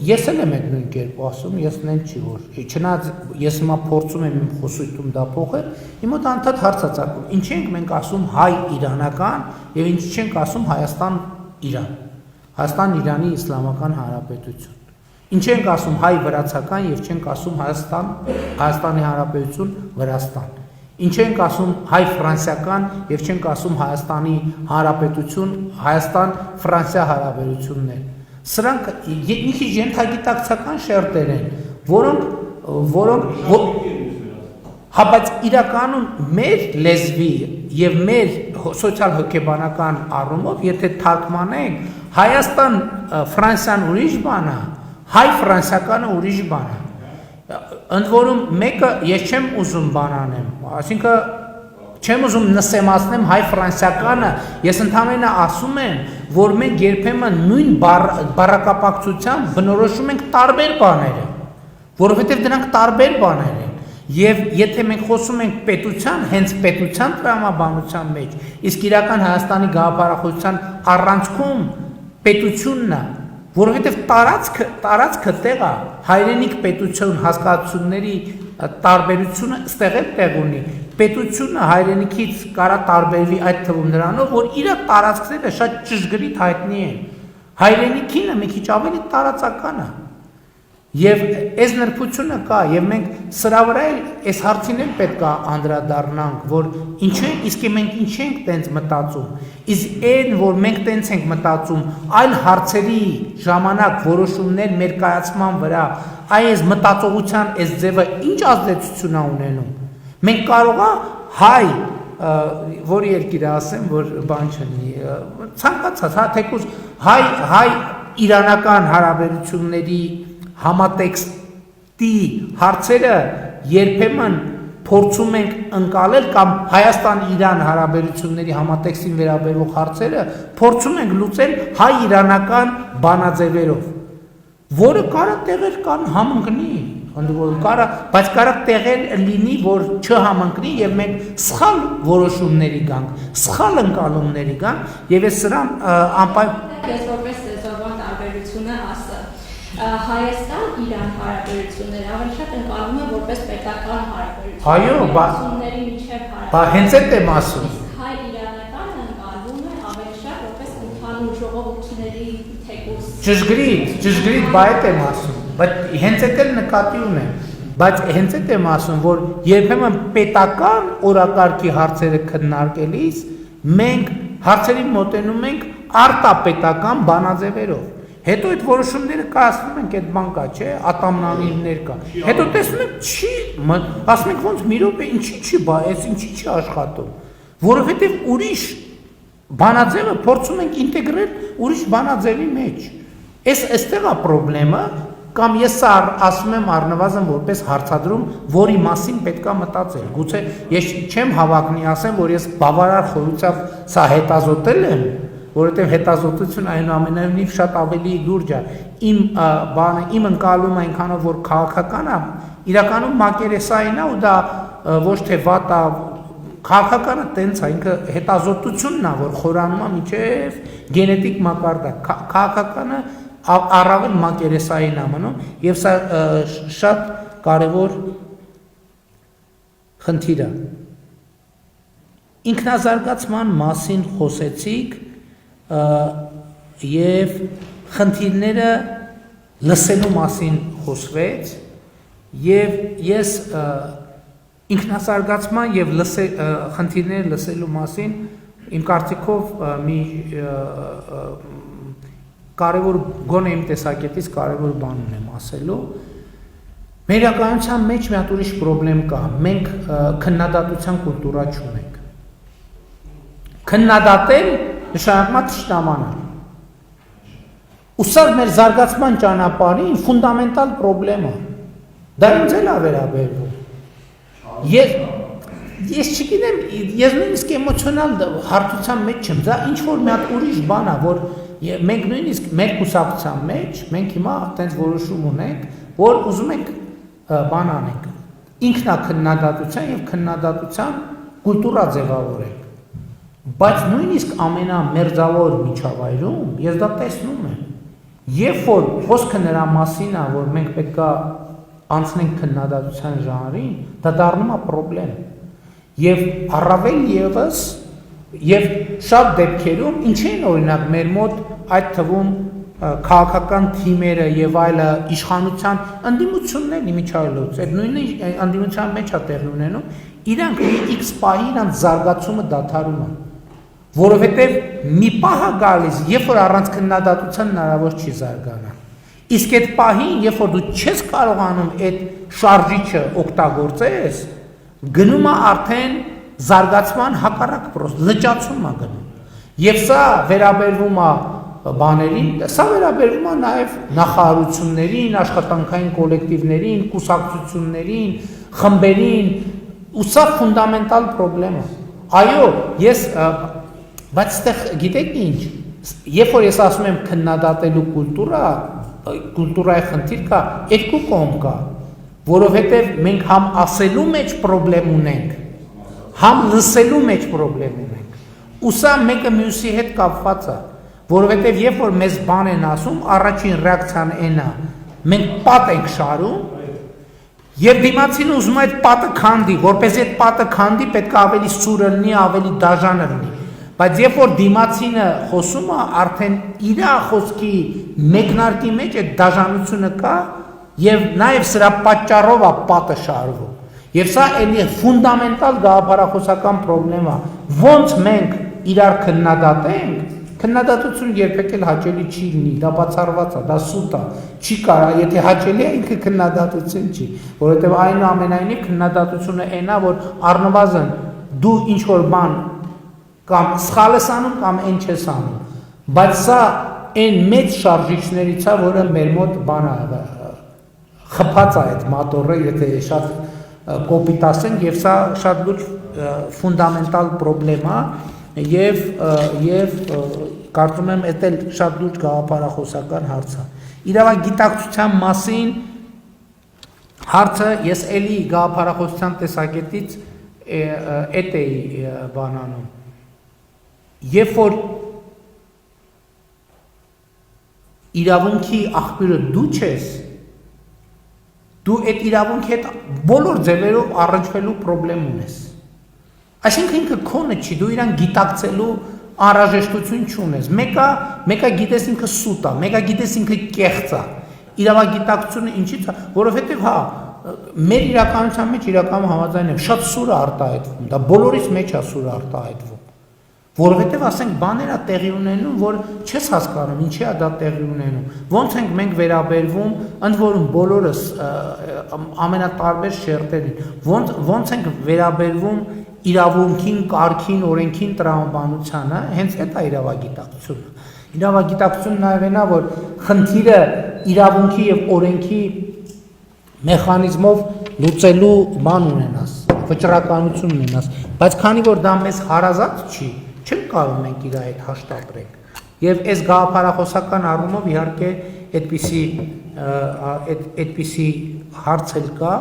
ես էլ եմ այդ նույն կերպ ասում, ես նեն չի որ, չնայած ես հիմա փորձում եմ իմ խոսույթում դա փոխել, իմ մոտ անդադ հարց է ծագում, ինչ ենք մենք ասում հայ իրանական եւ ինչ չենք ասում Հայաստան-Իրան, Հայաստան-Իրանի Իսլամական Հանրապետություն։ Ինչ ենք ասում հայ վրացական եւ չենք ասում Հայաստանի Հանրապետություն Վրաստան։ Ինչ ենք ասում հայ ֆրանսիական եւ չենք ասում Հայաստանի Հանրապետություն Հայաստան-Ֆրանսիա հարաբերություններ։ Սրանք մի քիչ ենթագիտակցական շերտեր են, որոնք հա բայց իրականում մեր լեզվի եւ մեր սոցիալ-հոգեբանական առումով, եթե թարգմանենք, Հայաստան Ֆրանսիան ուրիշ բան է, հայ ֆրանսիականը ուրիշ բան է։ Ընդ որում մեկը ես չեմ ուզում բան անեմ, այսինքն չեմ ուզում նսեմացնեմ հայ ֆրանսիականը, ես ընդհանրապես ասում եմ, որ մենք երբեմն նույն բառակապակցությամբ բնորոշում ենք տարբեր բաները, որովհետև դրանք տարբեր բաներ են։ Եվ եթե մենք խոսում ենք պետության, հենց պետության տրամաբանության մեջ, իսկ իրական Հայաստանի գաղափարախոսության առանցքում պետությունն է, որովհետև տարածքը տեղ է, հայրենիք պետություն հասկացությունների տարբերությունը ստեղ էլ տեղ ունի։ Պետությունը հայրենիքից կարա տարբերվի այդ թվում նրանով, որ իր տարածքները շատ ճշգրիտ հայտնի են։ Հայրենիքինը մի քիչ ավելի տարածական է։ Եվ այս նրբությունը կա, եւ մենք սրա վրա էլ այս հարցին էլ պետք է անդրադառնանք, որ ինչու են, իսկ մենք ինչ ենք տենց մտածում։ Իսկ այն, որ մենք տենց ենք մտածում, այլ հարցերի ժամանակ որոշումներ մեր կայացման վրա, այս մտածողության այս ձևը ինչ ազդեցություն է ունենում։ Մենք կարող է հայ, որ երկիրը ասեմ, որ բան չնի, ցանկացած, հա թեկուզ հայ իրանական հարաբերությունների համատեքստի հարցերը երբեմն փորձում ենք ընկալել կամ Հայաստան-Իրան հարաբերությունների համատեքստին վերաբերող հարցերը փորձում ենք լուծել հայ-իրանական բանաձևերով, որը կարա տեղեր կան համընկնի, բայց կարա տեղեր լինի, որ չհամընկնի եւ մենք սխալ որոշումների գանք, սխալ ընկալումների գանք եւ այս սրան Ես որպես ծեզորական տարբերությունը ասա Հայաստան-Իրան հարաբերությունները ավելի շատ ընկալվում է որպես պետական հարաբերություն։ Այո, բա հենց այդ եմ ասում։ Հայ-իրանականը ընկալվում է ավելի շատ որպես ընդհանուր ժողովուրդների թեկուզ։ Ճշգրիտ, բա այդ եմ ասում, բայց հենց այդ էլ նկատի ունեմ։ Բայց հենց այդ եմ ասում, որ երբեմն պետական օրակարգի հարցերը քննարկելիս մենք հարցերին մոտենում ենք արտապետական բանաձևերով։ Հետո այդ որոշումները կայացնում ենք այդ բան կա, չէ, ատամնանիրներ կա։ Հետո տեսնում ենք չի, ասում ենք ոնց մի րոպե ինչի չի, բա այս ինչի չի աշխատում։ Որովհետև ուրիշ բանաձևը փորձում ենք ինտեգրել ուրիշ բանաձևի մեջ։ Այստեղ է խնդրեմը, կամ ես սա ասում եմ առնվազն որպես հարցադրում, որի մասին պետք է մտածել։ Գուցե ես չեմ հավակնի ասեմ, որ ես բավարար խորությամբ սա հետազոտել եմ, որովհետև հետազոտությունը այնուամենայնիվ շատ ավելի լուրջ է։ Իմ ընկալումը այնքանով որ քաղաքական է, իրականում մակերեսային է ու դա ոչ թե վատ է, Քաղաքականը տենց է, ինքը հետազոտությունն է, որ խորանում է միջև գենետիկ մակարդակ։ Քաղաքականը առավել մակերեսային է մնում, եւ սա շատ կարևոր խնդիր է։ Ինքնազարգացման մասին խոսեցիք եւ խնդիրները լսելու մասին խոսվեց եւ ես ինքնազարգացման եւ խնդիրները լսելու մասին իմ կարծիքով մի կարևոր գոնե իմ տեսակետից կարևոր բան ունեմ ասելու։ Մեր իրականության մեջ մի հատ ուրիշ խնդրեմ կա։ Մենք քննադատության կուլտուրա չունենք։ Քննադատել նշանակում է թշնամանալ։ Ուսավ մեր զարգացման ճանապարհին ֆունդամենտալ խնդրեմ է։ Դա ինձ էլ է վերաբերվում։ Ես չգիտեմ, ես նույնիսկ էմոցիոնալ հարթության մեջ չեմ, դա ինչ որ մի հատ ուրիշ բան է, որ մենք նույնիսկ մեր կուսակցության մեջ, մենք հիմա այդպես որոշում ունենք, որ ուզում ենք բան անենք, ինքնակննադատության եւ քննադատության կուլտուրա ձևավորենք։ Բայց նույնիսկ ամենամերձավոր միջավայրում ես դա տեսնում եմ, երբ որ խոսքը նրա մասին է, որ մենք պետքա անցնենք քննադատության ժանրին, դա դառնում է խնդրեմ։ Եվ առավել եւս եւ շատ դեպքերում ինչ են օրինակ մեր մոտ այդ թվում քաղաքական թիմերը եւ այլը իշխանության ընդդիմություններն իմիջայլոց այդ նույնը ընդդիմության մեջ է տեղի ունենում, իրանք մի X պահի իրանք զարգացումը դադարում են, որովհետեւ մի պահ է գալիս, երբ որ առանց քննադատության հնարավոր չի զարգանալ։ Իսկ այդ պահին, երբ որ դու չես կարողանում այդ շարժիչը օգտագործես, գնում է արդեն զարգացման հակառակ պրոցես, լճացում է գնում։ Եվ սա վերաբերվում է բաներին, սա վերաբերվում է նաև նախարարություններին, աշխատանքային կոլեկտիվներին, կուսակցություններին, խմբերին, ու սա ֆունդամենտալ խնդրեմ է։ Այո, բայց այդտեղ գիտեք ինչ, երբ որ ես ասում եմ քննադատելու կուլտուրայի խնդիր կա, երկու կողմ կա, որովհետև մենք համ ասելու մեջ խնդրեմ ունենք, համ լսելու մեջ խնդրեմ ունենք։ Ու սա մեկը մյուսի հետ կապված է, որովհետև երբ որ մեզ բան են ասում, առաջին ռեակցիան այն է, մենք պատ ենք շարում, եւ դիմացին ուզում է այդ պատը քանդի, որպես այդ պատը քանդի պետք է ավելի սուրը լինի, ավելի դաժանը լինի։ Բայց երբ որ դիմացինը խոսում է, արդեն իր խոսքի մեկնարկի մեջ այդ դաժանությունը կա եւ նաեւ սրա պատճառով է պատը շարվում։ Եվ սա էլի ֆունդամենտալ գաղափարախոսական խնդրեմ է։ Ոնց մենք իրար քննադատենք, քննադատությունը երբեք էլ հաճելի չի լինի, դա բացառված է, դա սուտ է, չի կարա, եթե հաճելի է ինքը քննադատություն չի, որովհետեւ այնուամենայնիվ քննադատությունը այն է, որ առնվազն դու ինչ որ բան կամ սխալ ես անում կամ այն չես անում, բայց սա այն մեծ շարժիչներից է, որը մեր մոտ բան է, խփած է այդ մոտորը, եթե շատ կոպիտ ասենք, եւ սա շատ լուրջ ֆունդամենտալ խնդրեմ է եւ կարծում եմ դա էլ շատ լուրջ գաղափարախոսական հարց է։ Իրավագիտակցության մասին հարցը ես էլի գաղափարախոսության տեսակետից էդ էի բանանում։ Երբ որ իրավունքի աղբյուրը դու չես, դու այդ իրավունքի հետ բոլոր ձևերով առնչվելու խնդրեմ ունես։ Այսինքն ինքը քոնը չի, դու իրան գիտակցելու անհրաժեշտություն չունես։ Մեկը գիտես ինքը սուտ է, մեկը գիտես ինքը կեղծ է։ Իրավագիտակցությունը ինչի՞ց է, որովհետև հա մեր իրականության մեջ իրականում համաձայն եմ, շատ սուր է արտահայտվում, դա բոլորիս մեջ է սուր արտահայտվում։ Որովհետև ասենք բաներ է տեղի ունենում, որ չես հասկանում, ինչի է դա տեղի ունենում։ Ոնց ենք մենք վերաբերվում, ընդ որում բոլորս ամենատարբեր շերտերին, ոնց ենք վերաբերվում իրավունքին, կարգին, օրենքին, տրամաբանությանը, հենց այդ է իրավագիտակցությունը։ Իրավագիտակցությունն նաև այն է, որ խնդիրը իրավունքի եւ օրենքի մեխանիզմով լուծելու բան ունենաս, վճռականություն ունենաս, բայց քանի որ դա մեզ հարազատ չի, չենք կարող մենք իր հետ հաշտապրենք։ Եվ այս գաղափարախոսական առումով իհարկե այդպիսի հարց էլ կա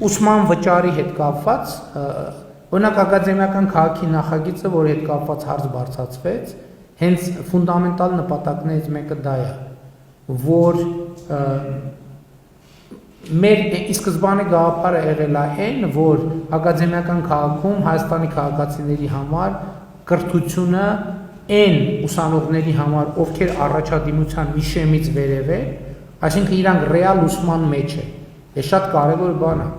ուսման վճարի հետ կապված, Օրինակ ակադեմիական քաղաքի նախագիծը, որի հետ կապված հարց բարձրացվեց, հենց ֆունդամենտալ նպատակներից մեկը դա է, որ մեր ի սկզբանե գաղափարը եղել է այն, որ ակադեմիական քաղաքում Հայաստանի քաղաքացիների համար կրթությունը այն ուսանողների համար, ովքեր առաջադիմության մի շեմից վերև է, այսինքն իրանք ռեալ ուսման մեջ է։ Դա շատ կարևոր բան է։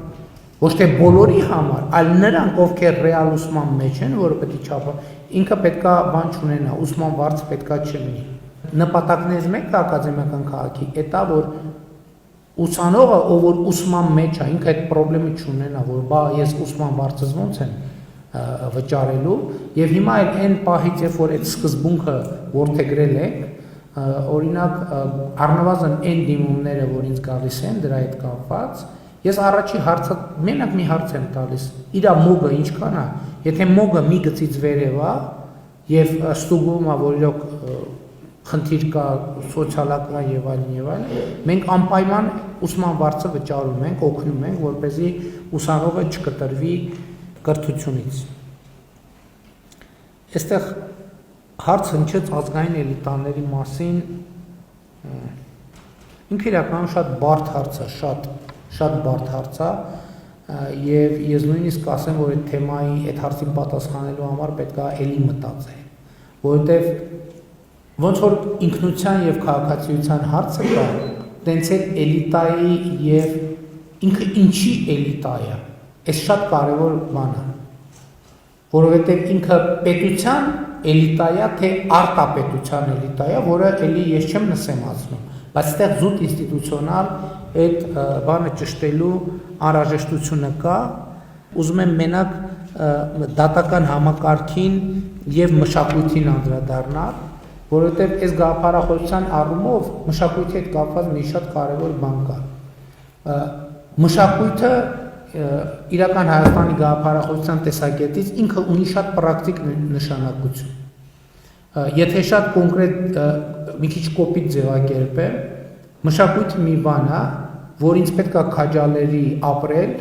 Ոչ թե բոլորի համար, այլ նրանք, ովքեր ռեալ ուսման մեջ են, որը պետք է չափը, ինքը պետքա բան չունենա, ուսման վարձ պետքա չլինի։ Նպատակներից մեկը ակադեմիական քաղաքի էտա, որ ուսանողը, ով որ ուսման մեջ է, ինքը այդ խնդրեմը չունենա, որ բա ես ուսման վարձս ոնց եմ վճարելու, եւ հիմա այն պահից, երբ որ այդ սկզբունքը որդեգրել եք, օրինակ առնվազն այն դիմումները, որ ինձ գալիս են դրա հետ կապված, ես առաջի հարցը մենակ մի հարց եմ տալիս, իր մոգը ինչքան է, եթե մոգը մի գծից վերև է եւ ստուգում է, որ իրոք խնդիր կա սոցիալական եւ այլն, մենք անպայման ուսման վարձը վճարում ենք, օգնում ենք, որպեսզի ուսանողը չկտրվի կրթությունից։ Այստեղ հարց հնչեց ազգային էլիտաների մասին, ինքը իրականում շատ բարդ հարց է, շատ բարդ հարց է, եւ ես նույնիսկ ասեմ, որ այդ թեմայի, այդ հարցին պատասխանելու համար պետք է էլի մտածել, որովհետեւ ոնց որ ինքնության եւ քաղաքացիության հարցը կա, տենց էլ էլիտայի եւ ինքը ինչի էլիտա է, այս շատ կարևոր բան է, որովհետեւ ինքը պետության էլիտա է, թե արտապետության էլիտա է, որը էլի ես չեմ նսեմացնում, բայց այդտեղ զուտ ինստիտուցիոնալ այդ բանը ճշտելու անհրաժեշտությունը կա, ուզում եմ մենակ դատական համակարգին եւ մշակույթին անդրադառնալ, որովհետեւ այս գաղափարախոսության առումով մշակույթի հետ կապված մի շատ կարևոր բան կա։ Մշակույթը իրական Հայաստանի գաղափարախոսության տեսակետից ինքը ունի շատ պրակտիկ նշանակություն։ Եթե շատ կոնկրետ մի քիչ կոպիտ ձևակերպեմ, մշակույթը մի բան է, որ ինձ պետք է քաջալերի ապրել,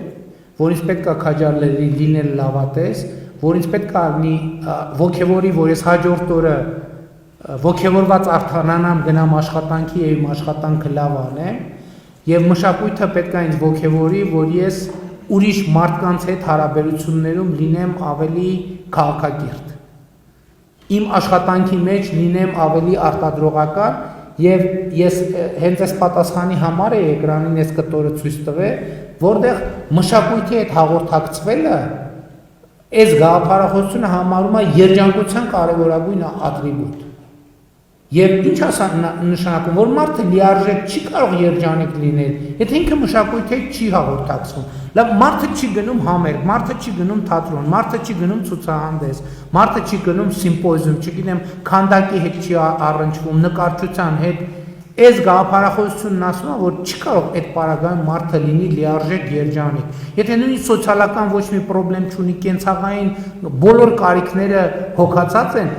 որ ինձ պետք է քաջալերի լինել լավատես, որ ինձ պետք է լինի ոգևորի, որ ես հաջորդ օրը ոգևորված արդանանամ, գնամ աշխատանքի եւ իմ աշխատանքը լավ անեմ, եւ մշակույթը պետք է ինձ ոգևորի, որ ես ուրիշ մարդկանց հետ հարաբերություններում լինեմ ավելի քաղաքակիրթ։ Իմ աշխատանքի մեջ լինեմ ավելի արտադրողական եւ ես հենց այս պատասխանի համար է էկրանին այս կտորը ցույց տվել, որտեղ մշակույթի հետ հաղորդակցվելը այս գաղափարախոսությունը համարում է երջանկության կարևորագույն ատրիբուտ։ Եվ ինչ նշանակում, որ մարդը լիարժեք չի կարող երջանիկ լինել, եթե ինքը մշակույթի հետ չի հաղորդակցվում։ Լավ, մարդը չի գնում համերգ, մարդը չի գնում թատրոն, մարդը չի գնում ցուցահանդես, մարդը չի գնում սիմպոզիում, չգիտեմ, քանդակի հետ չի առնչվում, նկարչության հետ։ Այս գաղափարախոսությունն ասում է, որ չի կարող այդ պարագայում մարդը լինի լիարժեք երջանիկ։ Եթե նույնիսկ սոցիալական ոչ մի խնդրեմ չունի, կենցաղային բոլոր կարիքները հոգացած են,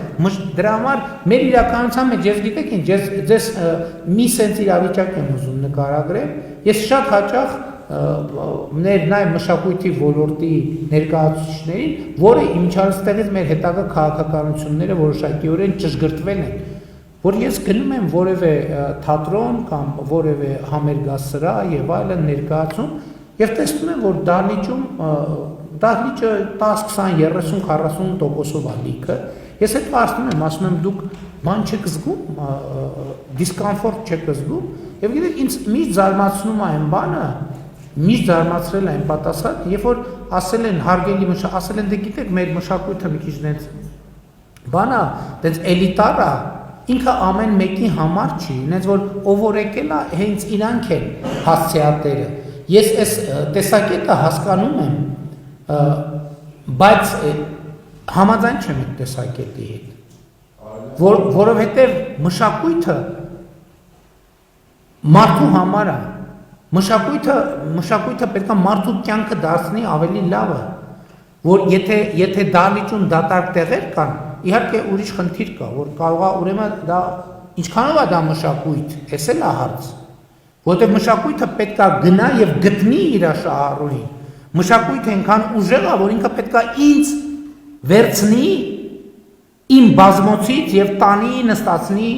դրա համար մեր իրականության մեջ ես գիտեք ինչ, ես մի սենց իրավիճակ եմ ուզում նկարագրել, ես շատ հաճախ նաև մշակույթի ոլորտի ներկայացուցիչներին, որը իմիջիայլստեղից մեր հետագա քաղաքականությունները որոշակիորեն ճշգրտվել են, որ ես գնում եմ որևէ թատրոն կամ որևէ համերգասրահ եւ այլն ներկայացում եւ տեսնում եմ, որ դահլիճը 10, 20, 30, 40%-ով է լիքը, ես հետո ասում եմ դուք բան չեք զգում, դիսկոմֆորտ չեք զգում եւ գիտեք ինձ միշտ զարմացնում է այն բանը, միշտ զարմացրել է այն պատասխան, երբ որ ասել են հարգելի ասել են դե գիտեք մեր մշակույթը մի քիչ դենց բանա, դենց էլիտար է, ինքը ամեն մեկի համար չի, ինձ որ ով որ եկել է, հենց իրանք են հասցեատերը։ Ես այս տեսակետը հասկանում եմ, բայց համաձայն չեմ այդ տեսակետի հետ, որովհետև մշակույթը մարդու համար է, մշակույթը պետք է մարդու կյանքը դարձնի ավելի լավը, որ եթե դահլիճում դատարկ տեղեր կան, իհարկե ուրիշ խնդիր կա, որ կարող է ուրեմն դա ինչքանով է դա մշակույթ, էս էլ է հարց, որովհետև մշակույթը պետք է գնա եւ գտնի իր շահառուին, Մշակույթը այնքան ուժեղ է, որ ինքը պետք է ինձ վերցնի իմ բազմոցից եւ տանի նստացնի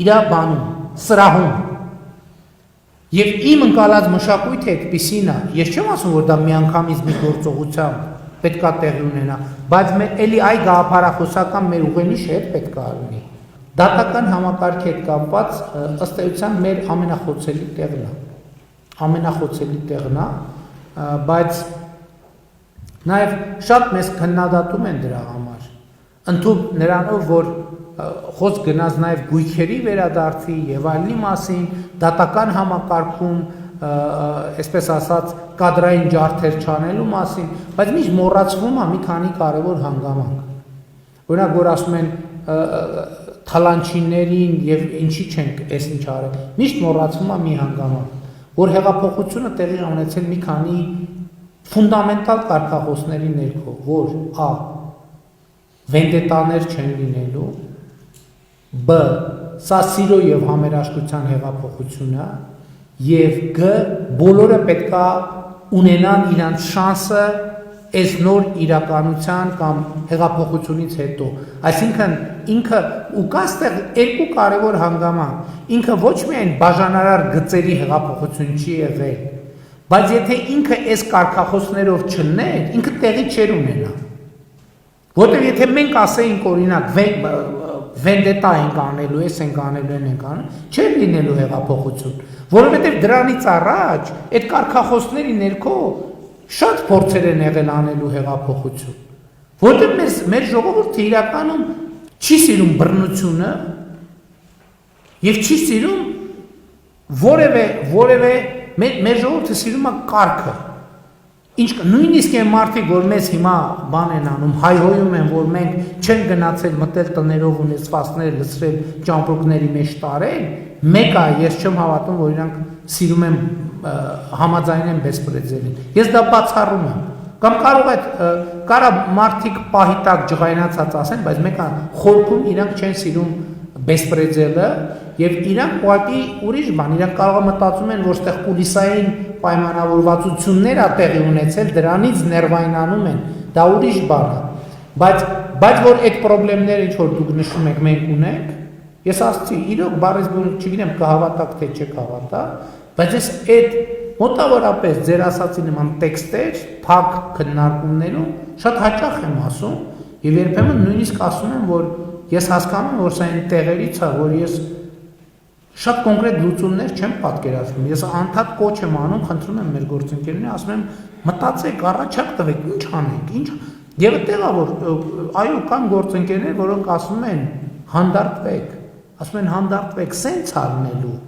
իր բանում, սրահում։ Եվ իմ ընկալած մշակույթը այդպիսին է, ես չեմ ասում, որ դա միանգամից մի գործողությամբ պետք է տեղի ունենա, բայց էլի այ գաղափարախոսական մեր ուղենիշը հետ պետք է լինի։ Դատական համակարգի հետ կապված ըստ էության մեր ամենախոցելի տեղն է։ Ամենախոցելի տեղն է, բայց նաև շատ մեծ քննադատում են դրա համար։ Ընդհանուր նրանով, որ խոսք գնաց նաև գույքերի վերադարձի եւ այլնի մասին, դատական համակարգում, այսպես ասած, կադրային ջարդեր չանելու մասին, բայց միշտ մոռացվում է մի քանի կարևոր հանգամանք։ Օրինակ, որ ասում են թալանչիներին եւ ինչի չենք այս ինչ արել։ Միշտ մոռացվում է մի հանգամանք, որ հեղափոխությունը տեղի ունեցել մի քանի ֆունդամենտալ կարգախոսների ներքո, որ a. վենդետաներ չեն լինելու, b. սա սիրո եւ համերաշխության հեղափոխություն է, եւ g. բոլորը պետքա ունենան իրանց շանսը այս նոր իրականության կամ հեղափոխությունից հետո։ Այսինքն ինքը ու կա ստեղ երկու կարևոր հանգամանք, ինքը ոչ միայն բաժանարար գծերի հեղափոխություն չի եղել, բայց եթե ինքը այս կարգախոսներով չլներ, ինքը տեղի չէր ունենա։ Որտեղ եթե մենք ասեինք օրինակ վենդետա ենք անելու, այս ենք անելու, են ենք անելու, չէր լինելու հեղափոխություն, որովհետև դրանից առաջ այդ կարգախոսների ներքո շատ փորձեր են եղել անելու հեղափոխություն, որտեղ մեր ժողովուրդը իրականում չի սիրում բռնությունը եւ չի սիրում որևէ մեր ժողովուրդը սիրում է կարգը։ Ինչ նույնիսկ այն մարդիկ, որ մեզ հիմա բան են անում, հայհոյում են, որ մենք չեն գնացել մտել տներով ունեցվածքները լցրել ճամպրուկների մեջ տարել, մեկը ես չեմ հավատում, որ իրանք սիրում են համաձայնեն բեսպրեդզելին։ Ես դա բացառում եմ։ Կամ կարա մարդիկ պահի տակ ջղայնացած ասեն, բայց մեկը խորքում իրանք չեն սիրում բեսպրեդզելը եւ իրանք ուղղակի ուրիշ բան, իրանք կարող է մտածում են, որ ստեղ կուլիսային պայմանավորվածություններ ա տեղի ունեցել, դրանից ներվայնանում են, դա ուրիշ բան է։ Բայց որ այդ խնդիրները ինչ որ դուք նշում եք, մենք ունենք, ես ասացի, իրոք բարես չգիտեմ կհավատաք թե չեք հավատա, բայց ես այդ մոտավորապես ձեր ասացի նման տեքստեր, փակ քննարկումներում շատ հաճախ եմ ասում եւ երբեմն նույնիսկ ասում եմ, որ ես հասկանում եմ, որ սա այն տեղերից է, որ ես շատ կոնկրետ լուծումներ չեմ պատկերացնում։ Ես անդադ կոչ եմ անում, խնդրում եմ մեր գործընկերներին, ասում եմ մտածեք, առաջարկ տվեք, ինչ անենք, ինչ։ Եվ այդտեղ է որ այո, կան գործընկերներ, որոնք ասում են հանդարտվեք, ասում են հանդարտվեք, սենց արնելու։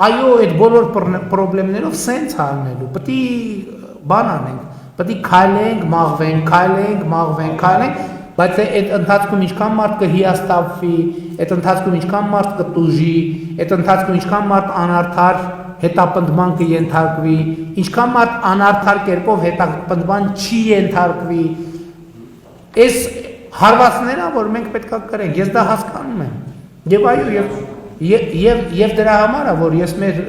Այո, այդ բոլոր խնդիրներով սենց արնելու։ Պետք է բան անենք, պետք է քայլենք, մաղվենք, բայց այդ ընթացքում ինչքան մարդ կհիաստափվի, այդ ընթացքում ինչքան մարդ կտուժի, այդ ընթացքում ինչքան մարդ անարդար հետապնդման կենթարկվի, ինչքան մարդ անարդար կերպով հետապնդման չի ենթարկվի, այս հարվածները, որ մենք պետք է կրենք, ես դա հասկանում եմ։ Եվ այո, եւ դրա համար է, որ ես մեր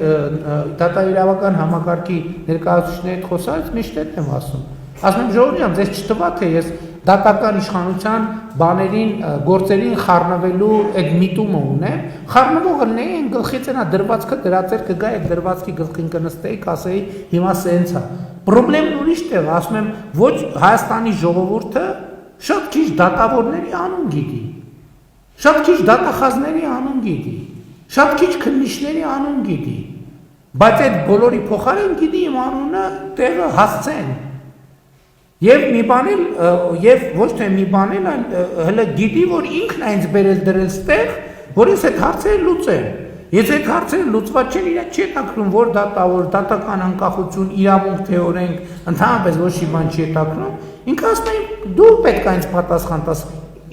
դատաիրավական համակարգի ներկայացուցիչների հետ խոսալիս միշտ եմ ասում։ Ասում եմ ժողովուրդ, ձեզ չտվա թե ես դատական իշխանության բաներին, գործերին խառնվելու այդ միտումը ունեմ, խառնվողը լեն գլխից այնա դրվածքը դրածեր կգա այդ դրվածքի գլխին կնստեի, կասեի հիմա սենց է։ Պրոբլեմն ուրիշ տեղ, ասում եմ, ոչ Հայաստանի ժողովուրդը շատ քիչ դատավորների անուն գիտի, շատ քիչ դատախազների անուն գիտի, շատ քիչ քննիչների անուն գիտի, բայց այդ բոլորի փոխարեն գիտի իմ անունը տեղը հասցեն։ Եվ մի բանել, եւ ոչ թե մի բանել, այլ հələ գիտի, որ ինքն այնց բերել դրել ստեղ, որ ես այդ հարցերը լուծեմ։ Եթե այդ հարցերը լուծված չեն, իրեն չի հետաքրում, որ դատավոր, դատական անկախություն, իրավունք թե օրենք, ընդհանրապես ոչ մի բան չի հետաքրում, ինքը ասում է դու պետք է ինձ պատասխան տաս։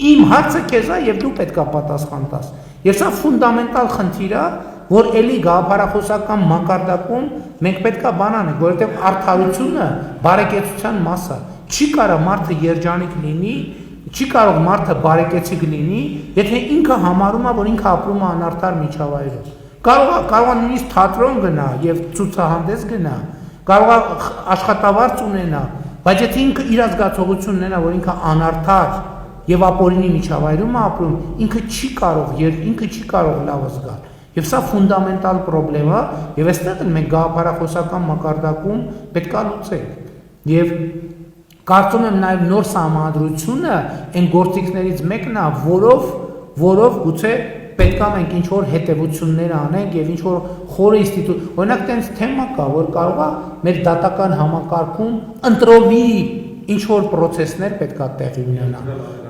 Իմ հարցը քեզ է եւ դու պետք է պատասխան տաս։ Եվ սա ֆունդամենտալ խնդիր է, որ էլի գաղափարախոսական մակարդակում մենք պետք է բան անենք, որովհետեւ արդարությունը բարեկեցության մաս է։ Չի կարող մարդը երջանիկ լինի, չի կարող մարդը բարեկեցիկ լինի, եթե ինքը համարում է, որ ինքը ապրում է անարդար միջավայրում։ Կարող է նույնիսկ թատրոն գնա եւ ցուցահանդես գնա, կարող է աշխատավարձ ունենա, բայց եթե ինքը իր զգացողությունն ունենա, որ ինքը անարդար եւ ապօրինի միջավայրում է ապրում, ինքը չի կարող լավը զգալ։ Եվ սա ֆունդամենտալ խնդրեմ է, եւ այստեղ մենք գաղափարախոսական մակարդակում պետք է լուծենք։ Եվ կարծում եմ նաեւ նոր սահմանադրությունը այն գործիքներից մեկն է, որով գուցե պետք է մենք ինչ-որ հետևություններ անենք եւ ինչ-որ խորը ինստիտուտ, օրինակ տենց թեմա կա, որ կարող է մեր դատական համակարգում ընտրովի ինչ-որ process-ներ պետք է տեղի ունենան։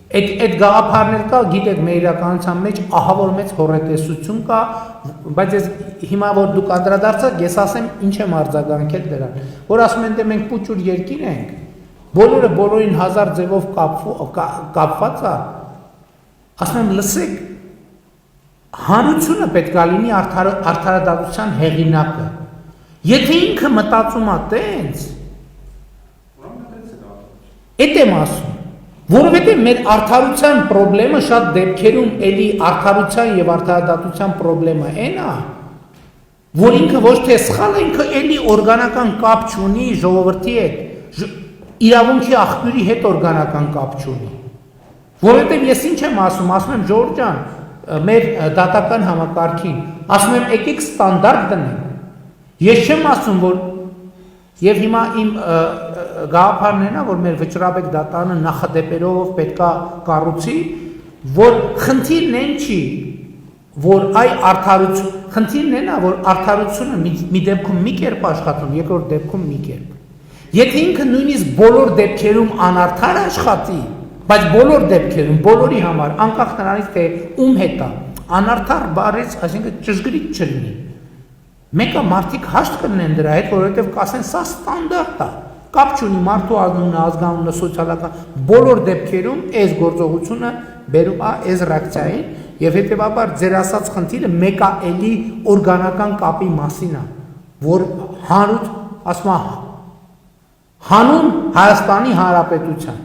Այդ գաղափարներ կա, գիտեք, մեր իրականության մեջ ահա որ մեծ հորետեսություն կա, բայց ես հիմա որ դուք անդրադարձաք, ես ասեմ ինչ եմ արձագանքել դրան, որ ասում են դե մենք փուճուր երկիր ենք, բոլորը բոլորին հազար ձևով կապված է, ասում եմ լսեք, հանրությունը պետք է լինի արդարադատության հեղինակը, եթե ինքը մտածում է տենց, այդ եմ ասում, որովհետև մեր արդարության խնդրումը շատ դեպքերում էլի արդարության եւ արդարադատության խնդրումը այն է, որ ինքը ոչ թե սխալ է, ինքը էլի օրգանական կապ չունի ժողովրդի հետ, իրավունքի աղբյուրի հետ օրգանական կապ չունի։ Որովհետև ես ինչ եմ ասում եմ Ժորժ ջան, մեր դատական համակարգին, ասում եմ եկեք ստանդարտ դնենք։ Ես չեմ ասում, որ եւ հիմա իմ գաղափարն է, որ մեր վճռաբեկ դատարանը նախադեպերով պետքա կառուցի, որ խնդիրն այն չի, որ խնդիրն է նա, որ արդարությունը մի դեպքում մի կերպ աշխատում, երկրորդ դեպքում մի կերպ։ Եթե ինքը նույնիսկ բոլոր դեպքերում անարդար աշխատի, բայց բոլոր դեպքերում, բոլորի համար, անկախ նրանից թե ում հետ է, անարդար բառից, այսինքն ճշգրիտ չլինի։ Մեկը մարդիկ հաշտ կնեն դրա հետ, որովհետև կասեն սա ստանդարտ է, կապ չունի մարդու ազգանունը, ազգանունը, սոցիալական, բոլոր դեպքերում այս գործողությունը բերում է այս ռեակցիային եւ հետեւաբար ձեր ասած խնդիրը մեկը էլի օրգանական կապի մասին է, որ հանուն, ասում է, հանուն Հայաստանի Հանրապետության,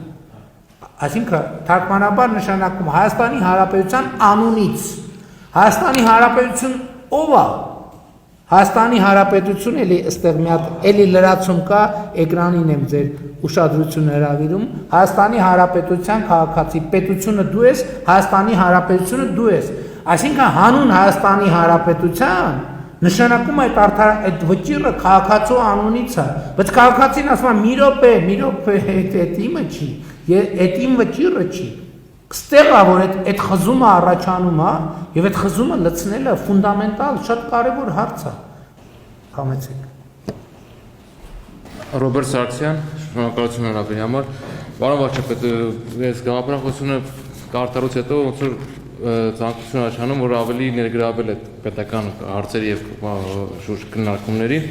այսինքն թարգմանաբար նշանակում Հայաստանի Հանրապետության անունից, Հայաստանի Հանրապետություն ով է? Հայաստանի Հանրապետություն էլի այստեղ մի հատ էլի լրացում կա, էկրանին եմ ձեր ուշադրությունը հրավիրում, Հայաստանի Հանրապետության քաղաքացի, պետությունը դու ես, Հայաստանի Հանրապետությունը դու ես, այսինքն հանուն Հայաստանի Հանրապետության նշանակում է այդ վճիռը քաղաքացու անունից է, բայց քաղաքացին ասում է մի րոպե, այդ իմը չի, այդ իմ վճիռը չի, ստեղ է, որ այդ խզումը առաջանում է եւ այդ խզումը լցնելը ֆունդամենտալ շատ կարեւոր հարց է։ Համեցեք։ Ռոբերտ Սարգսյան, շնորհակալություն հրավերի համար։ Պարոն վարչապետ, ես գաղափարախոսությունը կարտարուց հետո ոնց որ ցանկություն առաջանում, որ ավելի ներգրավել այդ պետական հարցերի եւ շուրջ քննարկումներին։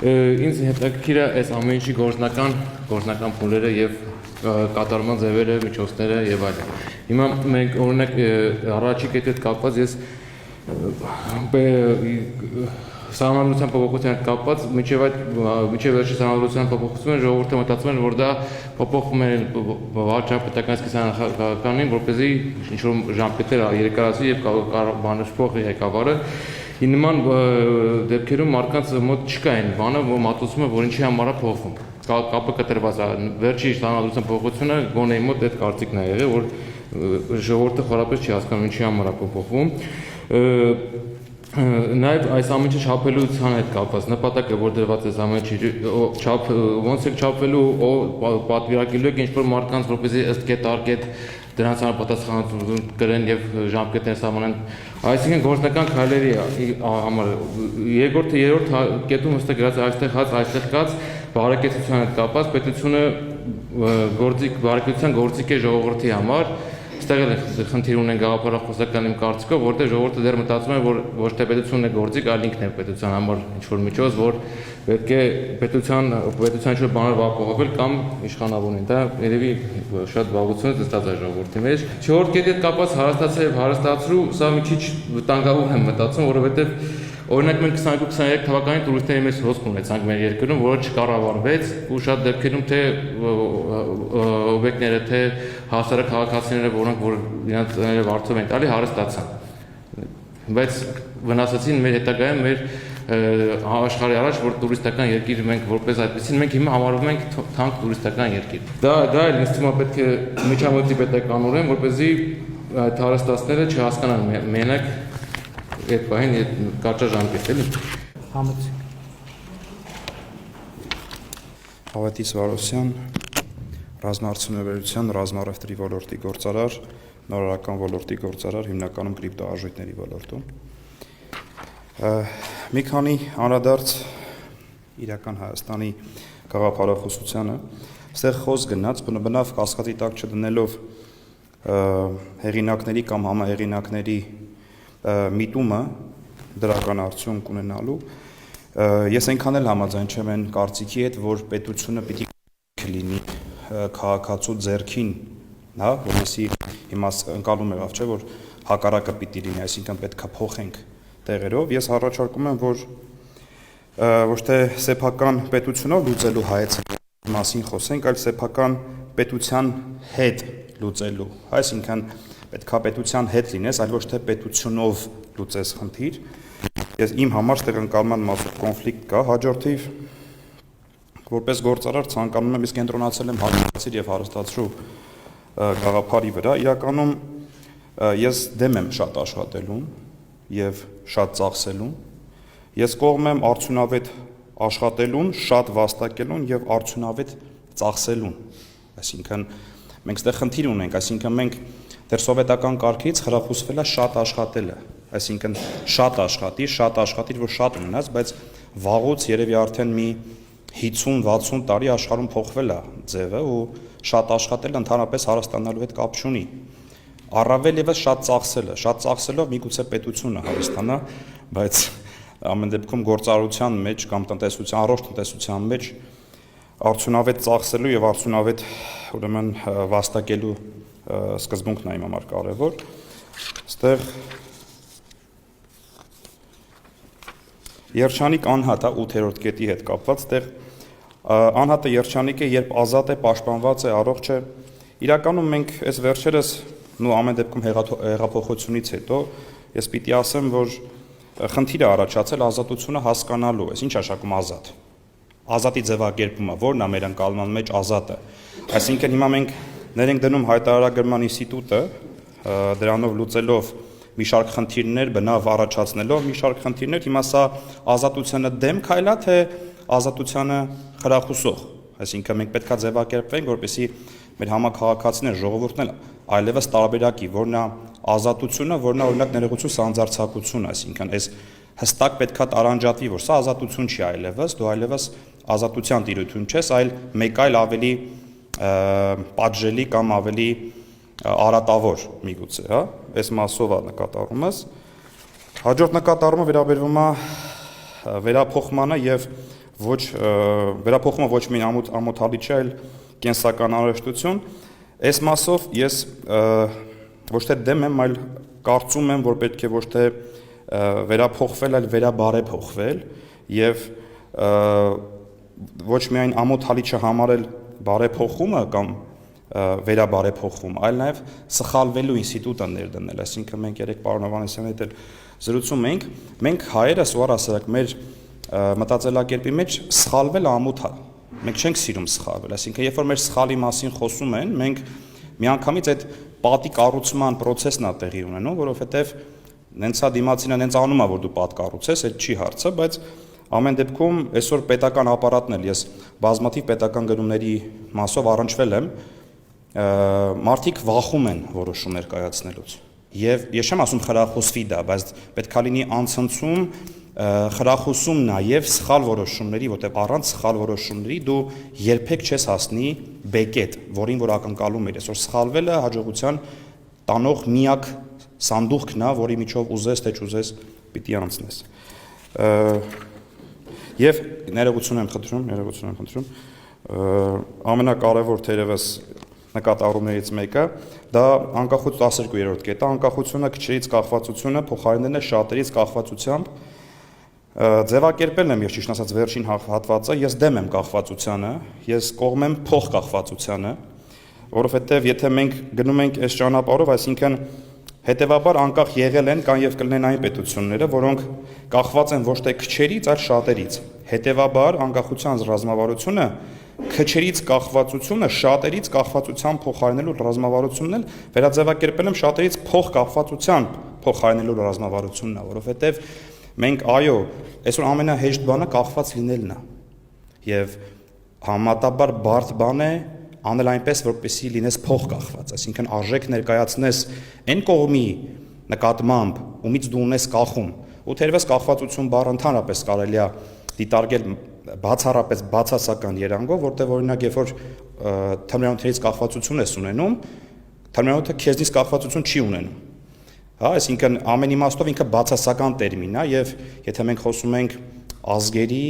Ինձ հետաքրքիր է այս ամեն ինչի գործնական փուլերը եւ կատարման ձևերը, միջոցները եւ այլն։ Հիմա մենք օրինակ առաջի կետի հետ կապված ես սահմանադրության փոփոխության հետ կապված մինչեւ վերջի սահմանադրության փոփոխությունը ժողովուրդը մտածում են, որ դա փոփոխում է վարչապետական սկսանքականին, որպեսզի ինչ-որ ժամկետեր երկարացվի եւ բանաշխողի ղեկավարը նման դեպքերում մարդկանց մոտ չկա այն բանը, որ մտածում է, որ ինչի համար է փոխվում։ Կապը կտրված է վերջի սահմանադրության փոփոխությունը գոնե իմ մոտ այդ կարծիքն է եղել, որ ժողովուրդը խորապես չի հասկանում ինչի համար է փոխվում։ Նաև այս ամեն ինչը չափելության հետ կապված նպատակը, որ դրված է ամեն ինչի ոնց է չափվելու, պատվիրակելու եք ինչ-որ մարդկանց, որպեսզի ըստ կետարկետ դրանց համապատասխանատվություն կրեն եւ ժամկետներ սահմանեն։ Այսինքն գործնական քայլերի համար երրորդ կետում հստակ գրած այստեղ կաց բարեկեցության հետ կապված պետությունը բարեկեցության գործիք է ժողովրդի համար։ Այստեղ էլ խնդիր ունեն գաղափարախոսական իմ կարծիքով, որտեղ ժողովուրդը դեռ մտածում է, որ ոչ թե պետությունն է գործիք, այլ ինքն է պետության համար ինչ-որ միջոց, որ պետք է պետության ինչ-որ բաներ ապահովել կամ իշխանավորին։ Դա երևի շատ բաղություն է դստած է ժողովրդի մեջ։ Չորրորդ կետի հետ կապված հարստացել եւ հարստացրու, սա մի քիչ վտանգավոր եմ մտածում, որովհետեւ օրինակ մենք 22-23 թվականին տուրիստների մեծ հոսք ունեցանք մեր երկրում, որը չկառավարվեց ու շատ դեպքերում թե օբյեկտները, թե հասարակ քաղաքացիները, որոնք որ իրենց վարձով են տալի, հարստացան։ Բայց վնասեցին մեր հետագայում մեր աշխարհի առաջ, որ տուրիստական երկիր մենք որպես այդպեսին մենք հիմա համարվում ենք թանկ տուրիստական երկիր։ Դա էլ ինձ թվում է պետք է միջամտի պետականորեն, որպեսզի այդ հարստացները չհասկանան մենակ այդ բանին այդ կարճաժամկետ էլի։ Համեցեք։ Ավետիս Վարոսյան, ռազմաարդյունաբերության, ռազմառևտրի ոլորտի գործարար, նորարարական ոլորտի գործարար, հիմնականում կրիպտոարժույթների ոլորտում։ Մի քանի անդրադարձ իրական Հայաստանի գաղափարախոսությանը, այստեղ խոսք գնաց բնավ կասկածի տակ չդնելով հեղինակների կամ համահեղինակների միտումը դրական արդյունք ունենալու։ Ես այնքան էլ համաձայն չեմ այն կարծիքի հետ, որ պետությունը պիտի լինի քաղաքացու ձեռքին, հա, որովհետեւ հիմա ընկալում եղավ, չէ, որ հակառակը պիտի լինի, այսինքն պետքա փոխենք տեղերով։ Ես առաջարկում եմ, որ ոչ թե սեփական պետությունով լուծելու հայեցի մասին խոսենք, այլ սեփական պետության հետ լուծելու, այսինքն պետքա պետության հետ լինես, այլ ոչ թե պետությունով լուծես խնդիր։ Ես իմ համար ստեղ ընկալման մասով կոնֆլիկտ կա, հաջորդիվ որպես գործարար ցանկանում եմ իսկ կենտրոնացել եմ հարստացիր եւ հարստացրու գաղափարի վրա։ Իրականում ես դեմ եմ շատ աշխատելուն եւ շատ ծախսելուն։ Ես կողմ եմ արդյունավետ աշխատելուն, շատ վաստակելուն եւ արդյունավետ ծախսելուն։ Այսինքն մենք ստեղ խնդիր ունենք, այսինքն մենք դեռ սովետական կարգից խրախուսվել է շատ աշխատելը, այսինքն շատ աշխատիր, որ շատ ունենաս, բայց վաղուց երևի արդեն մի 50-60 տարի աշխարհում փոխվել է ձևը ու շատ աշխատելը ընդհանրապես հարստանալու հետ կապ չունի։ Առավել եւս շատ ծախսելով միգուցե պետությունը հարստանա, բայց ամեն դեպքում գործարարության մեջ կամ տնտեսության, առողջ տնտեսության մեջ արդյունավետ ծախսելու եւ արդյունավետ ուրեմն վաստակելու սկզբունքն է իմ համար կարևոր։ Այստեղ Երջանիկ անհատ է 8-րդ կետի հետ կապված, այդտեղ անհատը երջանիկ է, երբ ազատ է, պաշտպանված է, առողջ է։ Իրականում մենք այս վերջերս ու ամեն դեպքում հեղափոխությունից հետո ես պիտի ասեմ, որ խնդիր է առաջացել ազատությունը հասկանալու, այս ինչ աշակում ազատ։ Ազատի ձևակերպումը, որն է մեր ընկալման մեջ ազատը։ Այսինքն հիմա մենք ներ ենք դնում հայտարարագրման ինստիտուտը, դրանով լուծելով մի շարք խնդիրներ բնավ առաջացնելով մի շարք խնդիրներ, հիմա սա ազատությանը դեմ քայլ է, թե ազատությանը խրախուսող։ Այսինքն մենք պետքա ձևակերպենք, որպեսզի մեր համակարգացիներ, ժողովուրդն էլ այլևս տարբերակի, որն է ազատությունը, որն է օրինակ ներողություն սանձարձակություն, այսինքն այս հստակ պետքա տարանջատվի, որ սա ազատություն չի այլևս, դու այլևս ազատության տիրություն չես, այլ մեկ այլ ավելի պատժելի կամ ավելի արատավոր միգուցե, հա, այս մասով է նկատառումս։ Հաջորդ նկատառումը վերաբերվում է վերափոխմանը եւ վերափոխումը ոչ միայն ամոթալի չէ, այլ կենսական արհեստություն։ Այս մասով ես ոչ թե դեմ եմ, այլ կարծում եմ, որ պետք է ոչ թե վերափոխվել, այլ վերաբարեփոխվել եւ ոչ միայն ամոթալի չհամարել բարեփոխումը կամ վերաբարեփոխվում, այլ նաև սխալվելու ինստիտուտը ներդնել, այսինքն մենք երեք պարոն Հովհաննիսյանի հետ էլ զրուցում ենք, մենք հայերս ու առասարակ մեր մտածելակերպի մեջ սխալվելը ամոթ է, մենք չենք սիրում սխալվել, այսինքն երբ որ մեր սխալի մասին խոսում են, մենք միանգամից այդ պատի կառուցման process-ն է տեղի ունենում, որովհետև նենցա դիմացինը նենց անում է, որ դու պատ կառուցես, այդ չի հարցը, բայց ամեն դեպքում այսօր պետական ապարատն էլ ես բազմաթիվ պետական գնումների մասով առնչվել եմ, մարդիկ վախում են որոշումներ կայացնելուց եւ ես չեմ ասում խրախուսվի դա, բայց պետքա լինի անցնցում խրախուսում նաեւ սխալ որոշումների, որտեղ առանց սխալ որոշումների դու երբեք չես հասնի բեկետ, որին որ ակնկալում ես, այսօր սխալվելը հաջողության տանող միակ սանդուղքն է, որի միջով ուզես թե չուզես պիտի անցնես։ Եվ ներողություն եմ խնդրում, ամենակարևոր թերևս նկատառումներից մեկը դա անկախություն 12-րդ կետը, անկախությունը քչերից կախվածությունը փոխարինելն է շատերից կախվածությամբ։ Ձևակերպելն եմ, ես ճիշտ ասած վերջին հատվածը, ես դեմ եմ կախվածությանը, ես կողմ եմ փոխկախվածությանը, որովհետև եթե մենք գնում ենք այս ճանապարհով, այսինքն Հետևաբար անկախ եղել են կան եւ կլինեն այն պետությունները, որոնք կախված են ոչ թե քչերից, այլ շատերից։ Հետևաբար անկախության ռազմավարությունը քչերից կախվածությունը շատերից կախվածության փոխարինելու ռազմավարությունն էլ վերաձևակերպել եմ շատերից փոխկախվածության փոխարինելու ռազմավարությունն է, որովհետեւ մենք այո, այսօր ամենահեշտ բանը կախված լինելն է։ Եվ համատաբար բարդ բան է անել այնպես, որպեսզի լինես փոխկախված, այսինքն արժեք ներկայացնես այն կողմի նկատմամբ, ումից դու ունես կախում, ու թերևս կախվածություն բառը ընդհանրապես կարելի է դիտարկել բացառապես բացասական երանգով, որտեղ օրինակ երբ որ թմրանյութերից կախվածություն ես ունենում, թմրանյութը քեզնից կախվածություն չի ունենում։ Հա, այսինքն ամեն իմաստով ինքը բացասական տերմին է եւ եթե մենք խոսում ենք ազգերի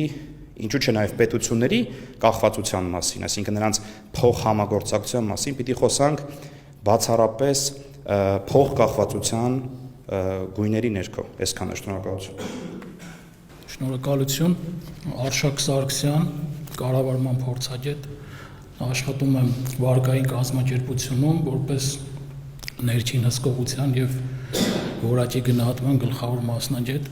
ինչու՞ չէ նաև պետությունների կախվածության մասին, այսինքն նրանց փոխհամագործակցության մասին, պիտի խոսանք բացառապես փոխկախվածության գույների ներքո։ Այսքանը շնորհակալություն։ Շնորհակալություն, Արշակ Սարգսյան, կառավարման փորձագետ, աշխատում եմ վարկային կազմակերպությունում որպես ներքին հսկողության եւ որակի գնահատման գլխավոր մասնագետ։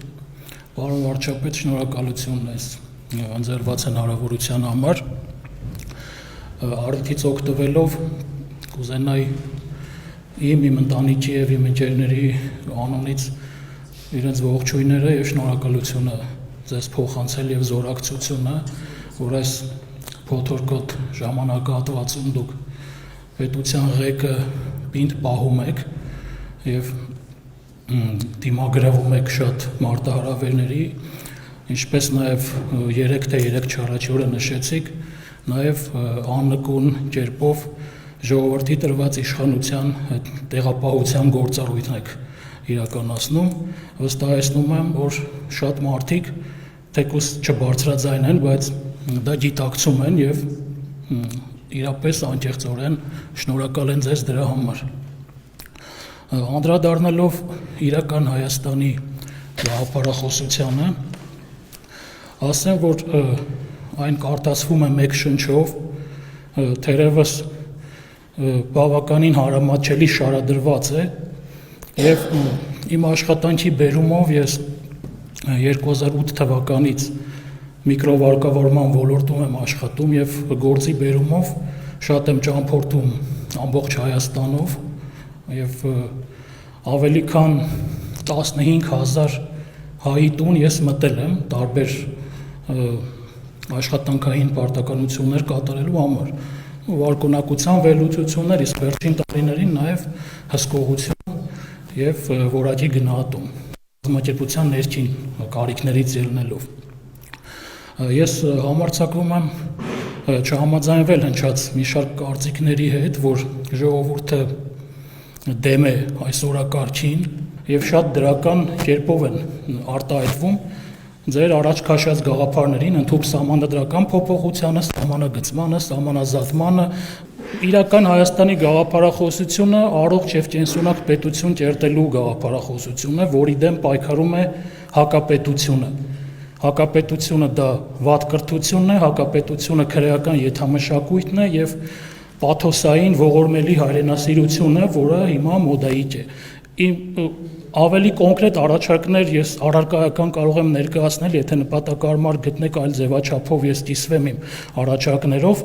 Պարոն վարչապետ, շնորհակալություն այս ընձեռված հնարավորության համար։ Առիթից օգտվելով կուզենայի իմ ընտանիքի եւ իմ ընկերների անունից իրենց ողջույնները եւ շնորհակալությունը ձեզ փոխանցել եւ զորակցությունը, որ այս փոթորկոտ ժամանակահատվածում դուք պետության ղեկը պինդ պահում եք եւ դիմագրավում եք շատ մարտահրավերների, ինչպես նաև 3 չառաջորը նշեցիք, նաև աննկուն կերպով ժողովրդի տրված իշխանության տեղապահության գործառույթն եք իրականացնում, վստահեցնում եմ, որ շատ մարդիկ թեկուզ չբարձրաձայնեն, բայց դա գիտակցում են եւ իրապես անկեղծորեն շնորհակալ են ձեզ դրա համար։ Անդրադառնալով իրական Հայաստանի գաղափարախոսությանը, ասեմ, որ այն կարտացվում է մեկ շնչով, թերևս բավականին հարամատչելի շարադրված է եւ իմ աշխատանքի բերումով ես 2008 թվականից միկրովարկավորման ոլորտում եմ աշխատում եւ գործի բերումով շատ եմ ճամփորդում ամբողջ Հայաստանով եւ ավելի քան 15000 հայի տուն ես մտել եմ տարբեր աշխատանքային պարտականություններ կատարելու համար, վարկունակության վերլուծություններ, իսկ վերջին տարիներին նաև հսկողություն եւ որակի գնահատում, կազմակերպության ներքին կարիքներից ելնելով։ Ես համարձակվում եմ չհամաձայնվել հնչած մի շարք կարծիքների հետ, որ ժողովուրդը դեմ է այս օրակարգին եւ շատ դրական կերպով են արտահայտվում ձեր առաջ քաշած գաղափարներին, ընդհանուր սահմանադրական փոփոխությանը, սահմանագծմանը, սահմանազատմանը, իրական Հայաստանի գաղափարախոսությունը առողջ եւ կենսունակ պետություն կերտելու գաղափարախոսությունը, որի դեմ պայքարում է հակապետությունը։ Հակապետությունը դա վատ կրթությունն է, հակապետությունը քրեական եթամշակույթն է եւ պաթոսային ողորմելի հայրենասիրությունը, որը հիմա մոդայիկ է։ Ավելի կոնկրետ առաջարկներ ես առարկայական կարող եմ ներկայացնել, եթե նպատակարար գտնեք այլ ձևաչափով ես կիսվեմ իմ առաջարկներով,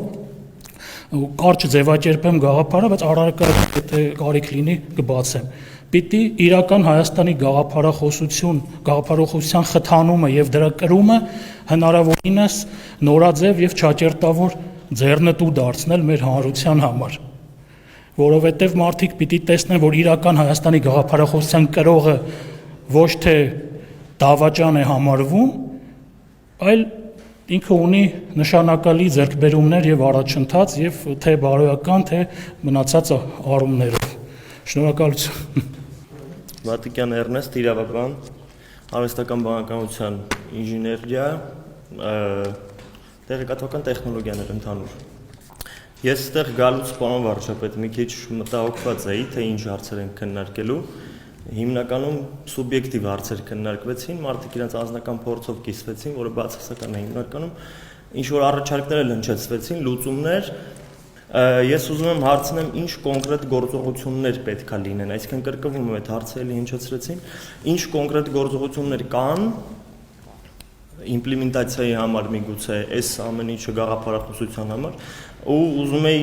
կարճ ձևակերպեմ գաղափարը, բայց առարկայական եթե կարիք լինի կբացեմ։ Պիտի իրական Հայաստանի գաղափարախոսության խթանումը եւ դրա կրումը հնարավորինս նորաձև եւ չակերտավոր ձեռնտու դարձնել մեր հանրության համար, որովհետեւ մարդիկ պիտի տեսնեն, որ իրական Հայաստանի գաղափարախոսության կրողը ոչ թե դավաճան է համարվում, այլ ինքը ունի նշանակալի ձեռքբերումներ եւ առաջընթաց եւ թե բարոյական, թե մնացած առումներով։ Շնորհակալություն։ Մատիկյան Էրնեստ, իրավաբան, արհեստական բանականության ինժեներիա, տեղեկատվական տեխնոլոգիաներ ընդհանուր։ Ես այդտեղ գալուց պարոն վարչապետ մի քիչ մտահոգված էի, թե ինչ հարցեր են քննարկելու։ Հիմնականում սուբյեկտիվ հարցեր քննարկվեցին, մարդիկ իրենց անձնական փորձով կիսվեցին, որը բացասական է հիմնականում։ Ինչ որ առաջարկներ էլ հնչեցվեցին, լուծումներ, Ես ուզում եմ հարցնեմ, ինչ կոնկրետ գործողություններ պետք է լինեն, այսինքն կրկնվում եմ այդ հարցը էլի հնչեցրեցին, ինչ կոնկրետ գործողություններ կան իմպլեմենտացիայի համար միգուցե այս ամեն ինչը գաղափարախոսության համար ու ուզում էի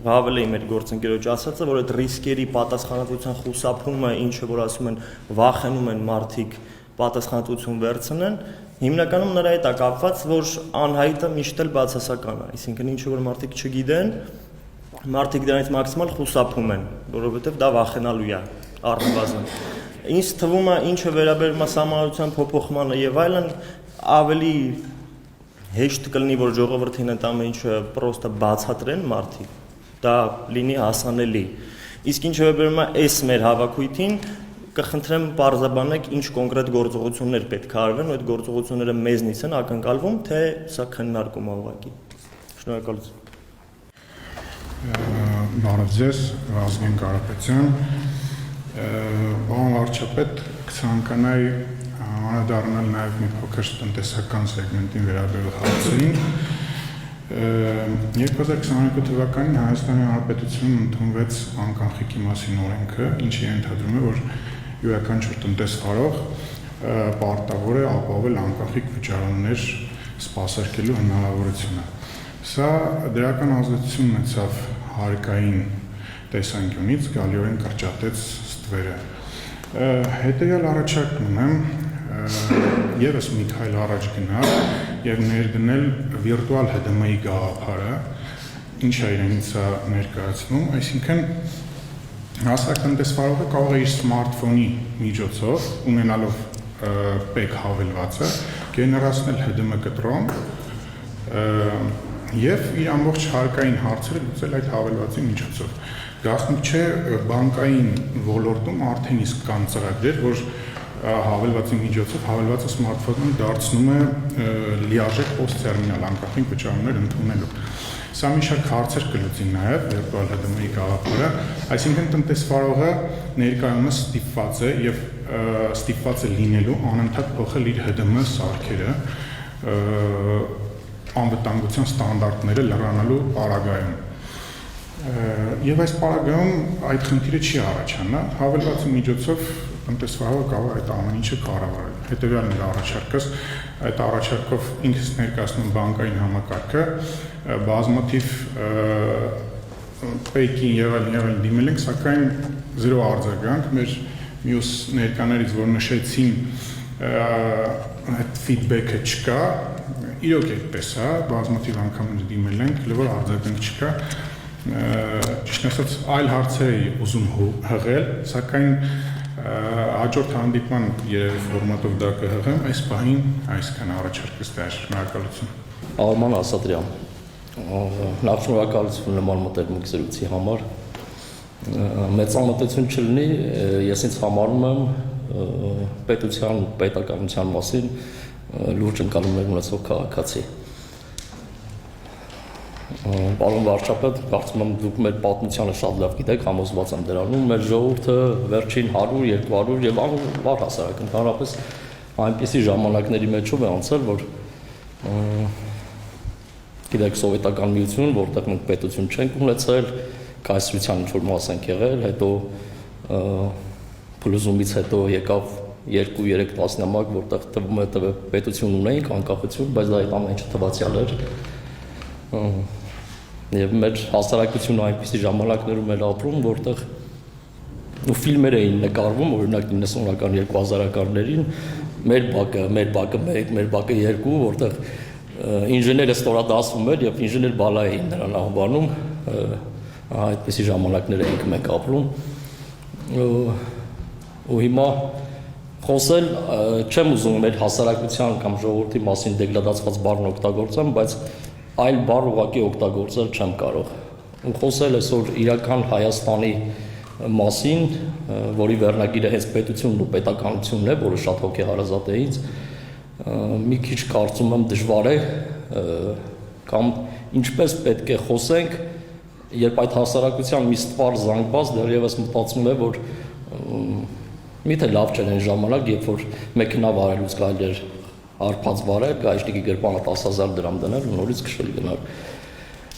հավելեի մեր գործընկերոջ ասածը, որ այդ ռիսկերի պատասխանատվության խուսափումը, ինչը որ ասում են վախենում են մարդիկ պատասխանատվություն վերցնեն, հիմնականում նրա հետ է կապված, որ անհայտը միշտ էլ բացասական է, այսինքն ինչը որ մարդիկ չգիտեն, մարդիկ դրանից մաքսիմալ խուսափում են, որովհետև դա վախենալու է առնվազն։ Ինձ թվում է, ինչը վերաբերում է սահմանադրության փոփոխմանը եւ այլն, ավելի հեշտ կլինի, որ ժողովրդին այդ ամեն ինչը պրոստը բացատրեն մարդիկ, դա լինի հասանելի։ Իսկ ինչը վերաբերում է այս մեր հավաքույթին, կխնդրեմ պարզաբանեք ինչ կոնկրետ գործողություններ պետք է արվեն, ու այդ գործողությունները մեզնից են ակնկալվում, թե սա քննարկում է ուղղակի։ Շնորհակալություն։ Բարև ձեզ, Վազգեն Կարապետյան։ Պարոն վարչապետ, կցանկանայի անդրադառնալ նաև մի փոքր տնտեսական սեգմենտին վերաբերող հարցերին։ 2022 թվականին Հայաստանի Հանրապետությունում ընդունվեց անկանխիկի մասին օրենքը, ինչը ենթադրում է, որ յուրաքանչյուր տնտեսվարող պարտավոր է ապահովել անկանխիկ վճարումներ սպասարկելու հնարավորությունը։ Սա դրական ազդեցություն ունեցավ հարկային տեսանկյունից, զգալիորեն կրճատեց ստվերը։ Հետևյալ առաջարկն ունեմ եւս մի քայլ առաջ գնալ եւ ներդնել վիրտուալ ՀԴՄ-ի գաղափարը, ինչը իրենից է ներկայացնում, այսինքն հասարակատնտեսվարողը կարող է իր սմարթֆոնի միջոցով, ունենալով PEC հավելվածը, գեներացնել ՀԴՄ կտրոն եւ իր ամբողջ հարկային հարցերը լուծել այդ հավելվածի միջոցով։ Գաղտնիք չէ, բանկային ոլորտում արդեն իսկ կան ծրագրեր, որ հավելվածի միջոցով հավելվածը սմարթֆոնում դարձնում է լիարժեք post-terminal անկախին վճարումներ ընդունելու։ Սա մի շարք հարցեր կլուծի նաև վիրտուալ ՀԴՄ-ի գաղափարը, այսինքն տնտեսվարողը ներկայումս ստիպված է եւ ստիպված է լինելու անընդհատ փոխել իր ՀԴՄ սարքերը անվտանգության ստանդարտները լրանալու պարագայում։ Եվ այս պարագայում այդ խնդիրը չի առաջանա, հավելվածի միջոցով տնտեսվարողը կարող է այդ ամեն ինչը կառավարել։ Հետևյալն է առաջարկս, այդ առաջարկով ինքս ներկայացնում բանկային համակարգը, բազմաթիվ PEC-ին եւ այլն դիմել ենք, սակայն զրո արձագանք մեր մյուս ներկաներից, որ նշեցին, այդ feedback-ը չկա, իրոք այդպես է, բազմաթիվ անգամներ դիմել ենք, լավ արձագանք չկա։ Ճիշտ ասած, այլ հարցեր էի ուզում հղել, սակայն հաջորդ հանդիպման երևի ֆորմատով դա կհղեմ, այս պահին այսքան առաջարկս դեր, շնորհակալություն։ Արման Ասատրյան, նախ շնորհակալություն նման մտերմիկ զրույցի համար։ Մեծամտություն չլինի, ես ինձ համարում եմ պետության, պետականության մասին լուրջ ընկալումներ ունեցող քաղաքացի։ Պարոն վարչապետ, կարծում եմ դուք մեր պատմությանը շատ լավ գիտեք, համոզված եմ դրանում, մեր ժողովուրդը վերջին 100, 200 եւ անվար հասարակ ընդհանրապես այնպիսի ժամանակների մեջով է անցել, որ գիտեք սովետական միություն, որտեղ մենք պետություն չենք ունեցել, կայսրության ինչ-որ մաս ենք եղել, հետո փլուզումից հետո եկավ 2-3 տասնամյակ, որտեղ թվում է պետություն ունեինք, անկախություն, բայց դա այդ ամեն ինչը թվացial էր։ Եվ մեր հասարակությունը այնպիսի ժամանակներում էր ապրում, որտեղ ֆիլմեր էին նկարվում, օրինակ 90-ական 2000-ականներին, մեր բակը 1, մեր բակը 2, որտեղ ինժեները ստորադասվում էր եւ ինժեներ բալա էին նրան անվանում, այդպիսի ժամանակներ էինք մենք ապրում։ Ու հիմա խոսել չեմ ուզում մեր հասարակության կամ ժողովրդի մասին դեգրադացված բառն օգտագործեմ, բայց այլ բառ ուղղակի օգտագործել չեմ կարող։ Ու խոսել այսօր իրական Հայաստանի մասին, որի վերնագիրը հենց պետությունն ու պետականությունն է, որը շատ հոգեհարազատ է ինձ, մի քիչ կարծում եմ դժվար է, կամ ինչպես պետք է խոսենք, երբ այդ հասարակության մի ստվար զանգված դեռևս մտածում է, որ միթե լավ չէր այն ժամանակ, երբ որ մեքենա վարելուց կարելի էր արփած վարել, գայշնիկի գրպանը 10,000 դրամ դնել ու նորից քշել գնալ։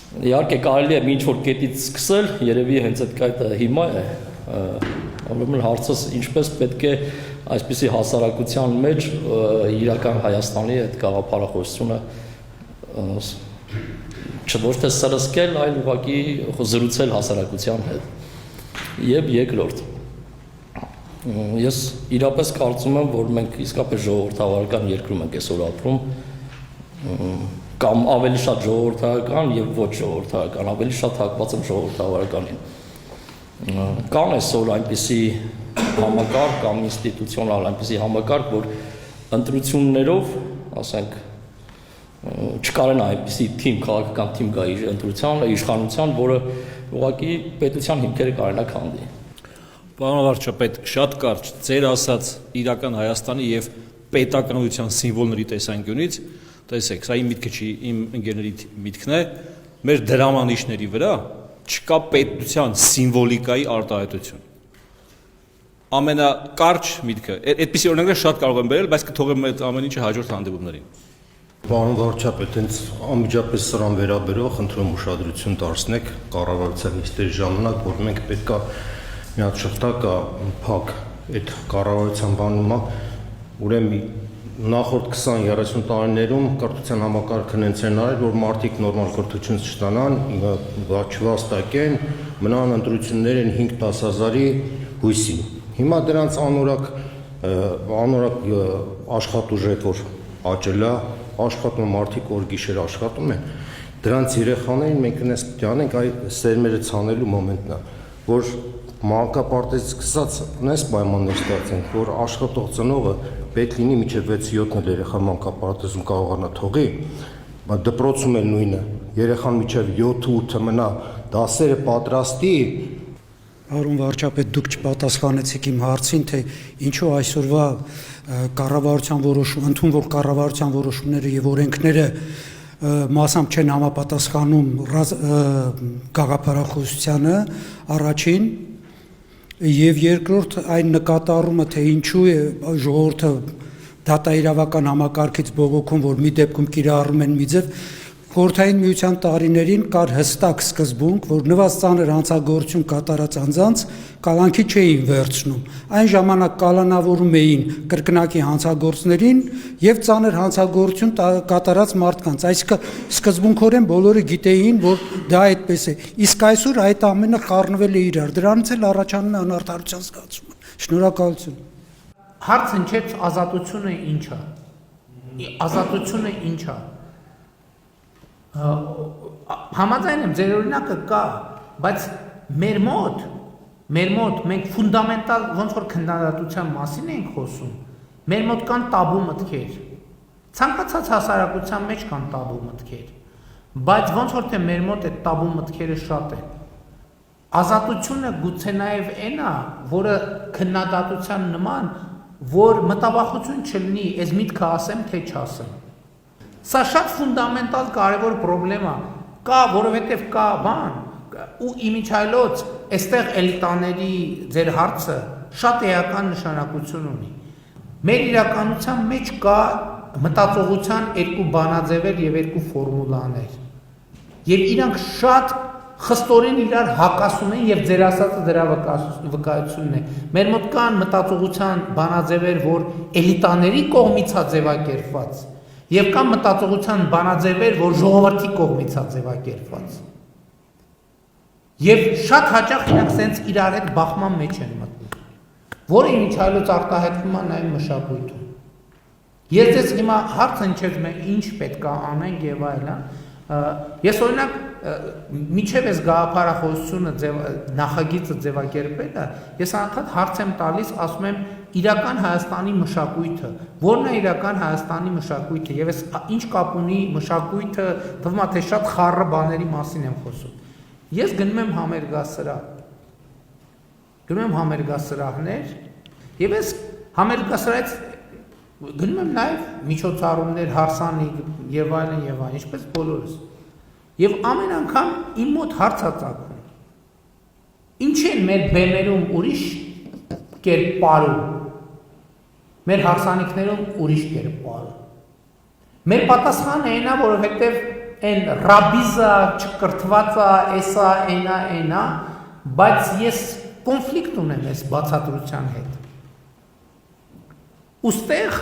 Իհարկե կարելի է ինչ որ կետից սկսել, երևի հենց այդ կետը հիմա է, ուրեմն հարցս ինչպես պետք է այսպիսի հասարակության մեջ իրական Հայաստանի այդ գաղափարախոսությունը ոչ թե սրսկել, այլ ուղղակի զրուցել հասարակության հետ։ Եվ երկրորդ, ես իրապես կարծում եմ, որ մենք իսկապես ժողովրդավարական երկրում ենք այսօր ապրում, կամ ավելի շատ ժողովրդական եւ ոչ ժողովրդական, ավելի շատ հակված եմ ժողովրդավարականին։ Կան այսօր այնպիսի համակարգ կամ ինստիտուցիոնալ այնպիսի համակարգ, որ ընտրություններով, ասենք, չկարեն այնպիսի թիմ, քաղաքական թիմ գա ընտրության, իշխանության, որը ուղղակի պետության հիմքերը կարենա քանդի։ Պարոն վարչապետ, շատ կարճ ձեր ասած իրական Հայաստանի եւ պետականության սիմվոլների տեսանկյունից, տեսեք, սա իմ միտքը չի, իմ ընկերների միտքն է, մեր դրամանիշների վրա չկա պետության սիմվոլիկայի արտահայտություն։ Ամենակարճ միտքը, այդպիսի օրինակներ շատ կարող եմ բերել, բայց կթողեմ այդ ամեն ինչը հաջորդ հանդիպումներին։ Պարոն վարչապետ, հենց անմիջապես սրան վերաբերող խնդրում ուշադրություն դարձնեք կառավարության նիստերի ժամանակ, որ մենք պետքա մի հատ շղթա փակ այդ կառավարության բանում է, ուրեմն նախորդ 20-30 տարիներում կրթության համակարգն հենց են արել, որ մարդիկ նորմալ կրթություն չստանան, չվաստակեն, մնան ընտրություններ են 5-10 հազարի հույսին։ Հիմա դրանց անորակ աշխատուժ է, որ աճել է, աշխատում մարդիկ օր գիշեր աշխատում են, դրանց երեխաներին մենք նես պետք է անենք այ սերմերը ցանելու մոմենտն է, որ մանկապարտեզից սկսած նես պայմաններ ստացենք, որ աշխատող ծնողը պետք լինի մինչև 6-7 երեխա մանկապարտեզում կարողանա թողի, բայց դպրոցում էլ նույնը, երեխան մինչև 7-8 մնա դասերը պատրաստի։ Պարոն վարչապետ, դուք չպատասխանեցիք իմ հարցին, թե ինչու այսօրվա կառավարության ընդունվող կառավարության որոշումները եւ օրենքները մասամբ չեն համապատասխանում գաղափարախոսությանը, առաջին, եւ երկրորդ այն նկատառումը, թե ինչու է ժողովուրդը դատաիրավական համակարգից բողոքում, որ մի դեպքում կիրառում են մի ձև, Խորհրդային Միության տարիներին կար հստակ սկզբունք, որ նվազ ծանր հանցագործություն կատարած անձանց կալանքի չէին վերցնում։ Այն ժամանակ կալանավորում էին կրկնակի հանցագործներին եւ ծանր հանցագործություն կատարած մարդկանց։ Այսինքն սկզբունքորեն բոլորը գիտեին, որ դա այդպես է։ Իսկ այսօր այդ ամենը խառնվել է իրար։ Դրանից էլ առաջանում է անարդարության զգացումը։ Շնորհակալություն։ Հարցը չէ ազատությունը ինչ է։ Ազատությունը ինչ է։ Համաձայն եմ, ձեր օրինակը կա, բայց մեր մոտ մենք ֆունդամենտալ ոնց որ քննադատության մասին ենք խոսում, մեր մոտ կան տաբու մտքեր, ցանկացած հասարակության մեջ կան տաբու մտքեր, բայց ոնց որ թե մեր մոտ այդ տաբու մտքերը շատ են։ Ազատությունը գուցե նաև այն է, որը քննադատության նման, որ մտավախություն չլինի, այս միտքը ասեմ, թե չասեմ։ Սա շատ ֆունդամենտալ կարևոր պրոբլեմ է, կա, որովհետև կա բան, ու իմիջայլոց, այստեղ էլիտաների ձեր հարցը շատ էական նշանակություն ունի։ Մեր իրականության մեջ կա մտածողության երկու բանաձևեր եւ երկու ֆորմուլաներ։ Եվ իրանք շատ խստորեն իրար հակասում են եւ ձեր ասածը դրա վկայությունն է։ Մեր մոտ կան մտածողության բանաձևեր, որ էլիտաների կողմից է ձևակերպված, եւ կան մտածողության բանաձևեր, որ ժողովրդի կողմից է ձևակերպված։ Եվ շատ հաճախ իրանք սենց իրար հետ բախման մեջ են մտնում, որը իմիջայլոց արտահայտվում է նաեւ մշակույթում։ Ես ձեզ հիմա հարց հնչեց մենք ինչ պետք է անենք եւ այլն, ես օրինակ միջև այս գաղափարախոսությունը նախագիծը ձևակերպելը, ես անդադ հարց եմ տալիս, ասում եմ իրական Հայաստանի մշակույթը, որն է իրական Հայաստանի մշակույթը, եւ ես ինչ կապ ունի մշակույթը, թվում է թե շատ խառը բաների մասին եմ խոսում։ Ես գնում եմ համերգասրահներ, եւ ես համերգասրահից գնում եմ նաեւ միջոցառումներ, հարսանիք եւ այլն, ինչպես բոլորս։ Եվ ամեն անգամ իմ մոտ հարց է ծագում. ինչ են մեր բեմերում ուրիշ կերպարում, մեր հարսանիքներում ուրիշ կերպարում։ Մեր պատասխանը այն է, որովհետև այն ռաբիզա չկրթվածա, էսա, այնա, բայց ես կոնֆլիկտ ունեմ այս բացատրության հետ։ Ուստեղ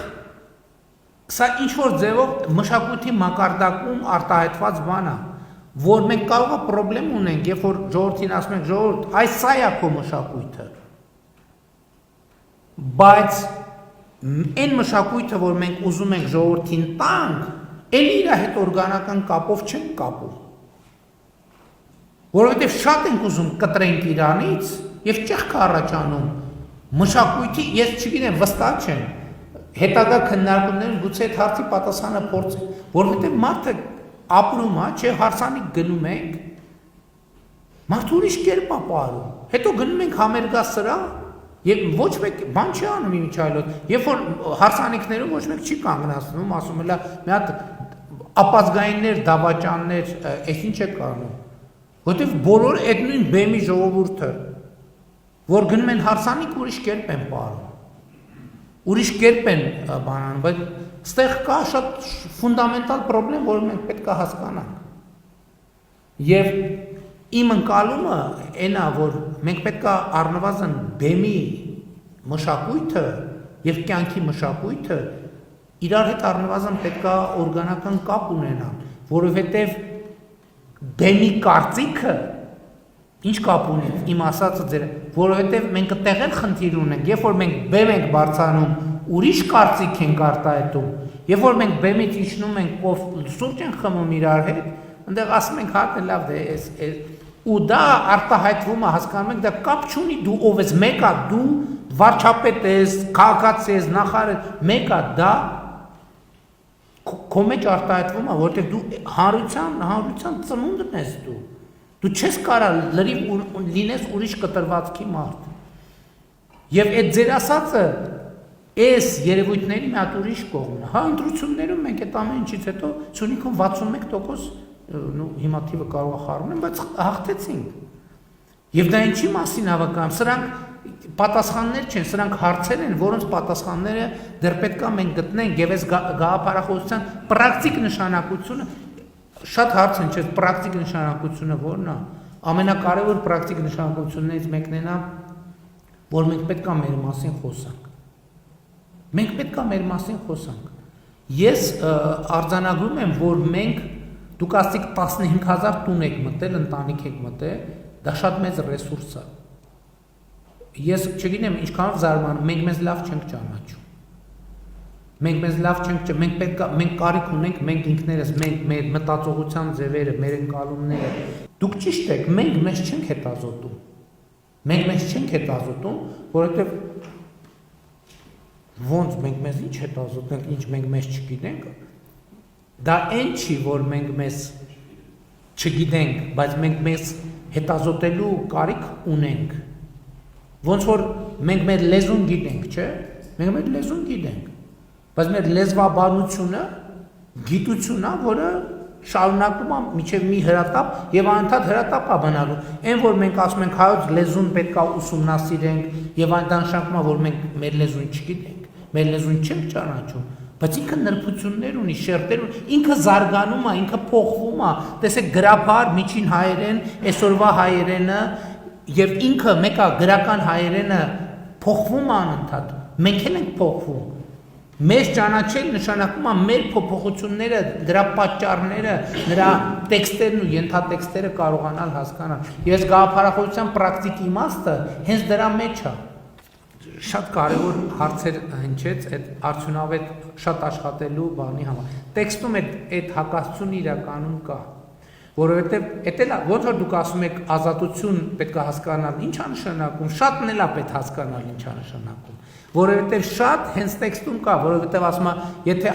սա ինչ-որ ձևով մշակույթի մակարդակում արտահայտված բան է, որ մենք կարող է պրոբլեմ ունենք, երբ որ ժողովրդին ասում ենք ժողովուրդ, այս սա է քո մշակույթը։ Բայց այն մշակույթը, որ մենք ուզում ենք ժողովրդին տանք, էլ իր հետ օրգանական կապով չենք կապում։ Որովհետև շատ ենք ուզում կտրենք Իրանից եւ ճեղք առաջանում մշակույթի, ես չգիտեմ, վստահ չեմ, հետագա քննարկումներում գուցե այդ հարցի պատասխանը փորձենք, որովհետև մարդը ապրում է, չէ, հարսանիք գնում ենք, մարդը ուրիշ կերպ է ապրում, հետո գնում ենք համերգա սրա, եւ ոչ մեկ բան չի անում իմիջայլոց, երբ որ հարսանիքներում ոչ մեկ չի կանգնացնում, ասում էլա մի հատ ապազգայիններ, դավաճաններ, այս ինչ է կանում, որտեվ բոլոր այդ նույն բեմի ժողովուրդը, որ գնում են հարսանիք, ուրիշ կերպ են ապրում, ուրիշ կերպ են բանանում, բայց ստեղ կա շատ ֆունդամենտալ պրոբլեմ, որը մենք պետք է հասկանանք։ Եվ իմ ընկալումը այնա, որ մենք պետք է առնվազն բեմի մշակույթը եւ կյանքի մշակույթը իրար հետ առնվազն պետք է օրգանական կապ ունենան, որովհետեւ բեմի կարծիքը ինչ կապ ունի, իմ ասածը ձեր, որովհետեւ մենք այդտեղ էլ խնդիր ունենք, երբ որ մենք բեմ ենք բարձանում, ուրիշ կարծիք ենք արտահայտում, երբ որ մենք բեմից իջնում ենք, ով սուրճ ենք խմում իրար հետ, այնտեղ ասում ենք, հա, լավ դե, ու դա արտահայտվում է, հասկանում ենք, դա կապ չունի, դու ով ես, մեկա, դու վարչապետ ես, քաղաքացի ես, նախարար, մեկա, դա քո մեջ արտահայտվում է, որտեղ դու հանրության ծնունդն ես դու։ Դու չես կարող լրիվ լինես ուրիշ կտրվածքի մարդ։ Եւ այդ ձեր ասածը այս երևույթների մի հատ ուրիշ կողմն է։ Հա, ընտրություններում մենք այդ ամեն ինչից հետո Սյունիքում 61% հիմա թիվը կարող է խառնել, բայց հաղթեցինք։ Եվ դա ինչի մասին հավաքական։ Սրանք պատասխաններ չեն, սրանք հարցեր են, որոնց պատասխանները դեռ պետք է մենք գտնենք եւ այս գաղափարախոսության պրակտիկ նշանակությունը շատ հարց են, չէ՞, պրակտիկ նշանակությունը ո՞րն է։ Ամենակարևոր պրակտիկ նշանակություններից մեկն է, որ մենք պետք է մեր մասին խոսանք։ Մենք պետք է մեր մասին խոսանք։ Ես արձանագրում եմ, որ մենք դուք ասիք 15000 տուն եք մտել, ընտանիք եք մտել, դա շատ մեծ ռեսուրս է։ Ես չգիտեմ ինչքանով զարմանում, մենք մեզ լավ չենք ճանաչում։ Մենք մեզ լավ չենք, մենք կարիք ունենք, մենք ինքներս, մենք մեր մտածողության ձևերը, մեր ընկալումները։ Դուք ճիշտ եք, մենք մեզ չենք հետազոտում։ Մենք մեզ չենք հետազոտում, որովհետև ոնց մենք մեզ ինչ հետազոտենք, ինչ մենք մեզ չգիտենք։ Դա այն չի, որ մենք մեզ չգիտենք, բայց մենք մեզ հետազոտելու կարիք ունենք։ Ոնց որ մենք մեր լեզուն գիտենք, չէ՞։ Մենք մեր լեզուն գիտենք։ Բայց մեր լեզվաբանությունը գիտությունն է, որը շարունակում է միջև մի հրատապ եւ անընդհատ հրատապ է բնալու։ Այն որ մենք ասում ենք հայոց լեզուն պետք է ուսումնասիրենք եւ այն նշանակում է, որ մենք մեր լեզուն չգիտենք, մեր լեզուն չենք ճանաչում, բայց ինքը նրբություններ ունի, շերտեր ունի, ինքը զարգանում է, ինքը փոխվում է։ Տեսեք գրաբար միջին հայերեն, այսօրվա հայերենը եւ ինքը մեկա գրական հայերենը փոխվում է անընդհատ։ Մենք էլ ենք փոխվում։ Մեզ ճանաչել նշանակում է մեր փոփոխությունները, դրա պատճառները, նրա տեքստերն ու ենթատեքստերը կարողանալ հասկանալ։ Ես գաղափարախոսության պրակտիկ իմաստը հենց դրա մեջ է։ Շատ կարևոր հարցեր հնչեց այդ արդյունավետ շատ աշխատելու բանի համար։ Տեքստում այդ հակասությունը իրականում կա, որովհետև էդ էլ ոնց որ դուք ասում եք ազատություն պետք է հասկանալ, ինչ է նշանակում, շատն էլ է պետք հասկանալ ինչ է նշանակում, որովհետև շատ հենց տեքստում կա, որովհետև ասում է, եթե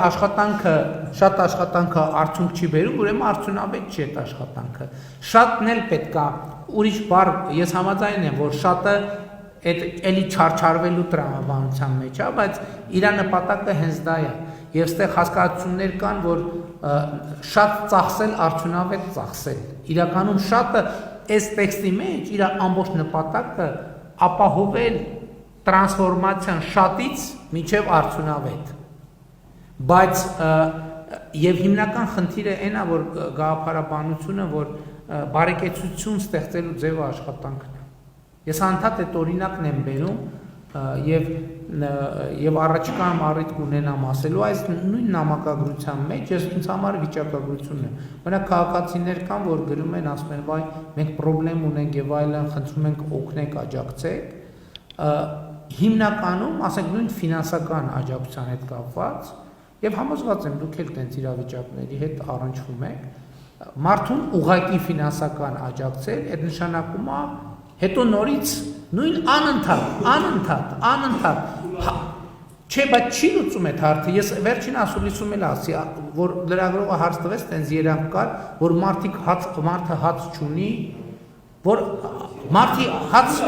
շատ աշխատանքը արդյունք չի բերում, ուրեմն արդյունավետ չի այդ աշխատանքը։ Շատն էլ պետք է ուրիշ բառ, ես համաձայն եմ, որ շատը այդ էլի չարչարվելու տրամաբանության մեջ է, բայց իր նպատակը հենց դա է։ Եվ ստեղ հասկացություններ կան, որ շատ ծախսել արդյունավետ ծախսել։ Իրականում շատը այս տեքստի մեջ իր ամբողջ նպատակը ապահովել տրանսֆորմացիան շատից մինչև արդյունավետ։ Բայց եւ հիմնական խնդիրը այն է, որ գաղափարաբանությունը, որ բարեկեցություն ստեղծելու ձևը աշխատանքն է։ Ես անդադ այդ օրինակն եմ բերում եւ առաջիկայում առիթ կունենամ ասելու այս նույն նամակագրության մեջ ես ինձ համար վիճակագրությունն է։ Օրինակ քաղաքացիներ կան, որ գրում են, ասում են, վայ, մենք խնդրեմ ունենք եւ այլն, խնդրում ենք օգնեք, աջակցեք։ Հիմնականում, ասենք, նույն ֆինանսական աջակցության հետ կապված եւ համոզված եմ դուք էլ տենց իրավիճակների հետ առնչվում եք, մարդուն ուղղակի ֆինանսական աջակցել, այդ նշանակում է հետո նորից նույն անընդհատ չէ, բայց չի լուծում այդ հարցը։ Ես վերջին ասուլիսում էլ ասի, որ լրագրողը հարց տվեց, տենց երանգ կար, որ մարդը հաց չունի, որ մարդի հաց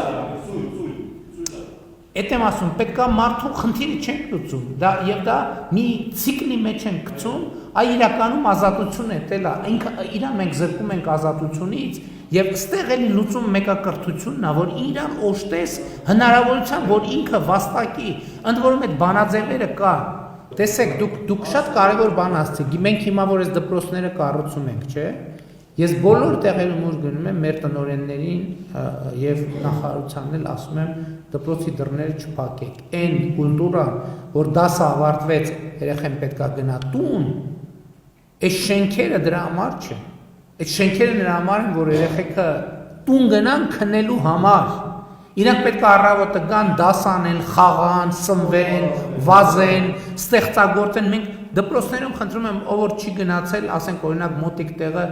Այդ եմ ասում, պետք է մարդու խնդիրը չենք լուծում, եւ դա մի ցիկլի մեջ ենք գցում, այ իրականում ազատություն է, տելա, իրան մենք զրկում ենք ազատությունից, եւ ստեղ էլի լուծում մեկակրթությունն է, որ իրան օժտես հնարավորությամբ, որ ինքը վաստակի, ընդ որում այդ բանաձևերը կա։ Տեսեք, դուք շատ կարևոր բան ասացիք, մենք հիմա որ այս դպրոցները կառուցում ենք, չէ՞։ Ես բոլոր տեղերում որ գնում եմ մեր տնօրեններին եւ նախարարությանն էլ ասում եմ դպրոցի դռները չփակեք։ Այն կուլտուրան, որ դասը ավարտվեց, երեխեն պետքա գնա տուն, այս շենքերը դրա համար չեն։ Այդ շենքերը նրա համար են, որ երեխեքը տուն գնան քնելու համար։ Իրանք պետք է առավոտը գան, դաս անեն, խաղան, սնվեն, վազեն, ստեղծագործեն։ Մենք դպրոցներում խնդրում եմ, ով որ չի գնացել, ասենք օրինակ մոտիկ տեղը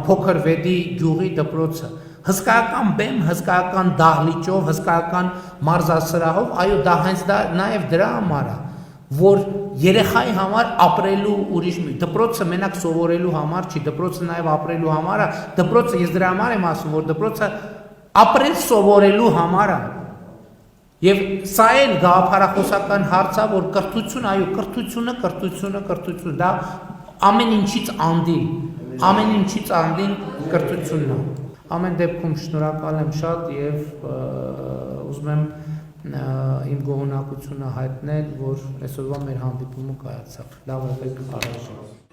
փոքր Վեդի գյուղի դպրոցը։ Հսկայական բեմ, հսկայական դահլիճով, հսկայական մարզասրահով, այո, դա հենց դա նաև դրա համար է, որ երեխայի համար ապրելու ուրիշ դպրոցը մենակ սովորելու համար չի, դպրոցը նաև ապրելու համար է, դպրոցը ես դրա համար եմ ասում, որ դպրոցը ապրել սովորելու համար է։ Եվ սա էլ գաղափարախոսական հարց է, որ կրթություն, այո, կրթությունը, դա ամեն ինչից անդին կրթությունն է։ Ամեն դեպքում շնորհակալ եմ շատ եւ ուզում եմ իմ գոհունակությունը հայտնել, որ այսօրվա մեր հանդիպումը կայացավ։ Լավ եղեք, առաջ։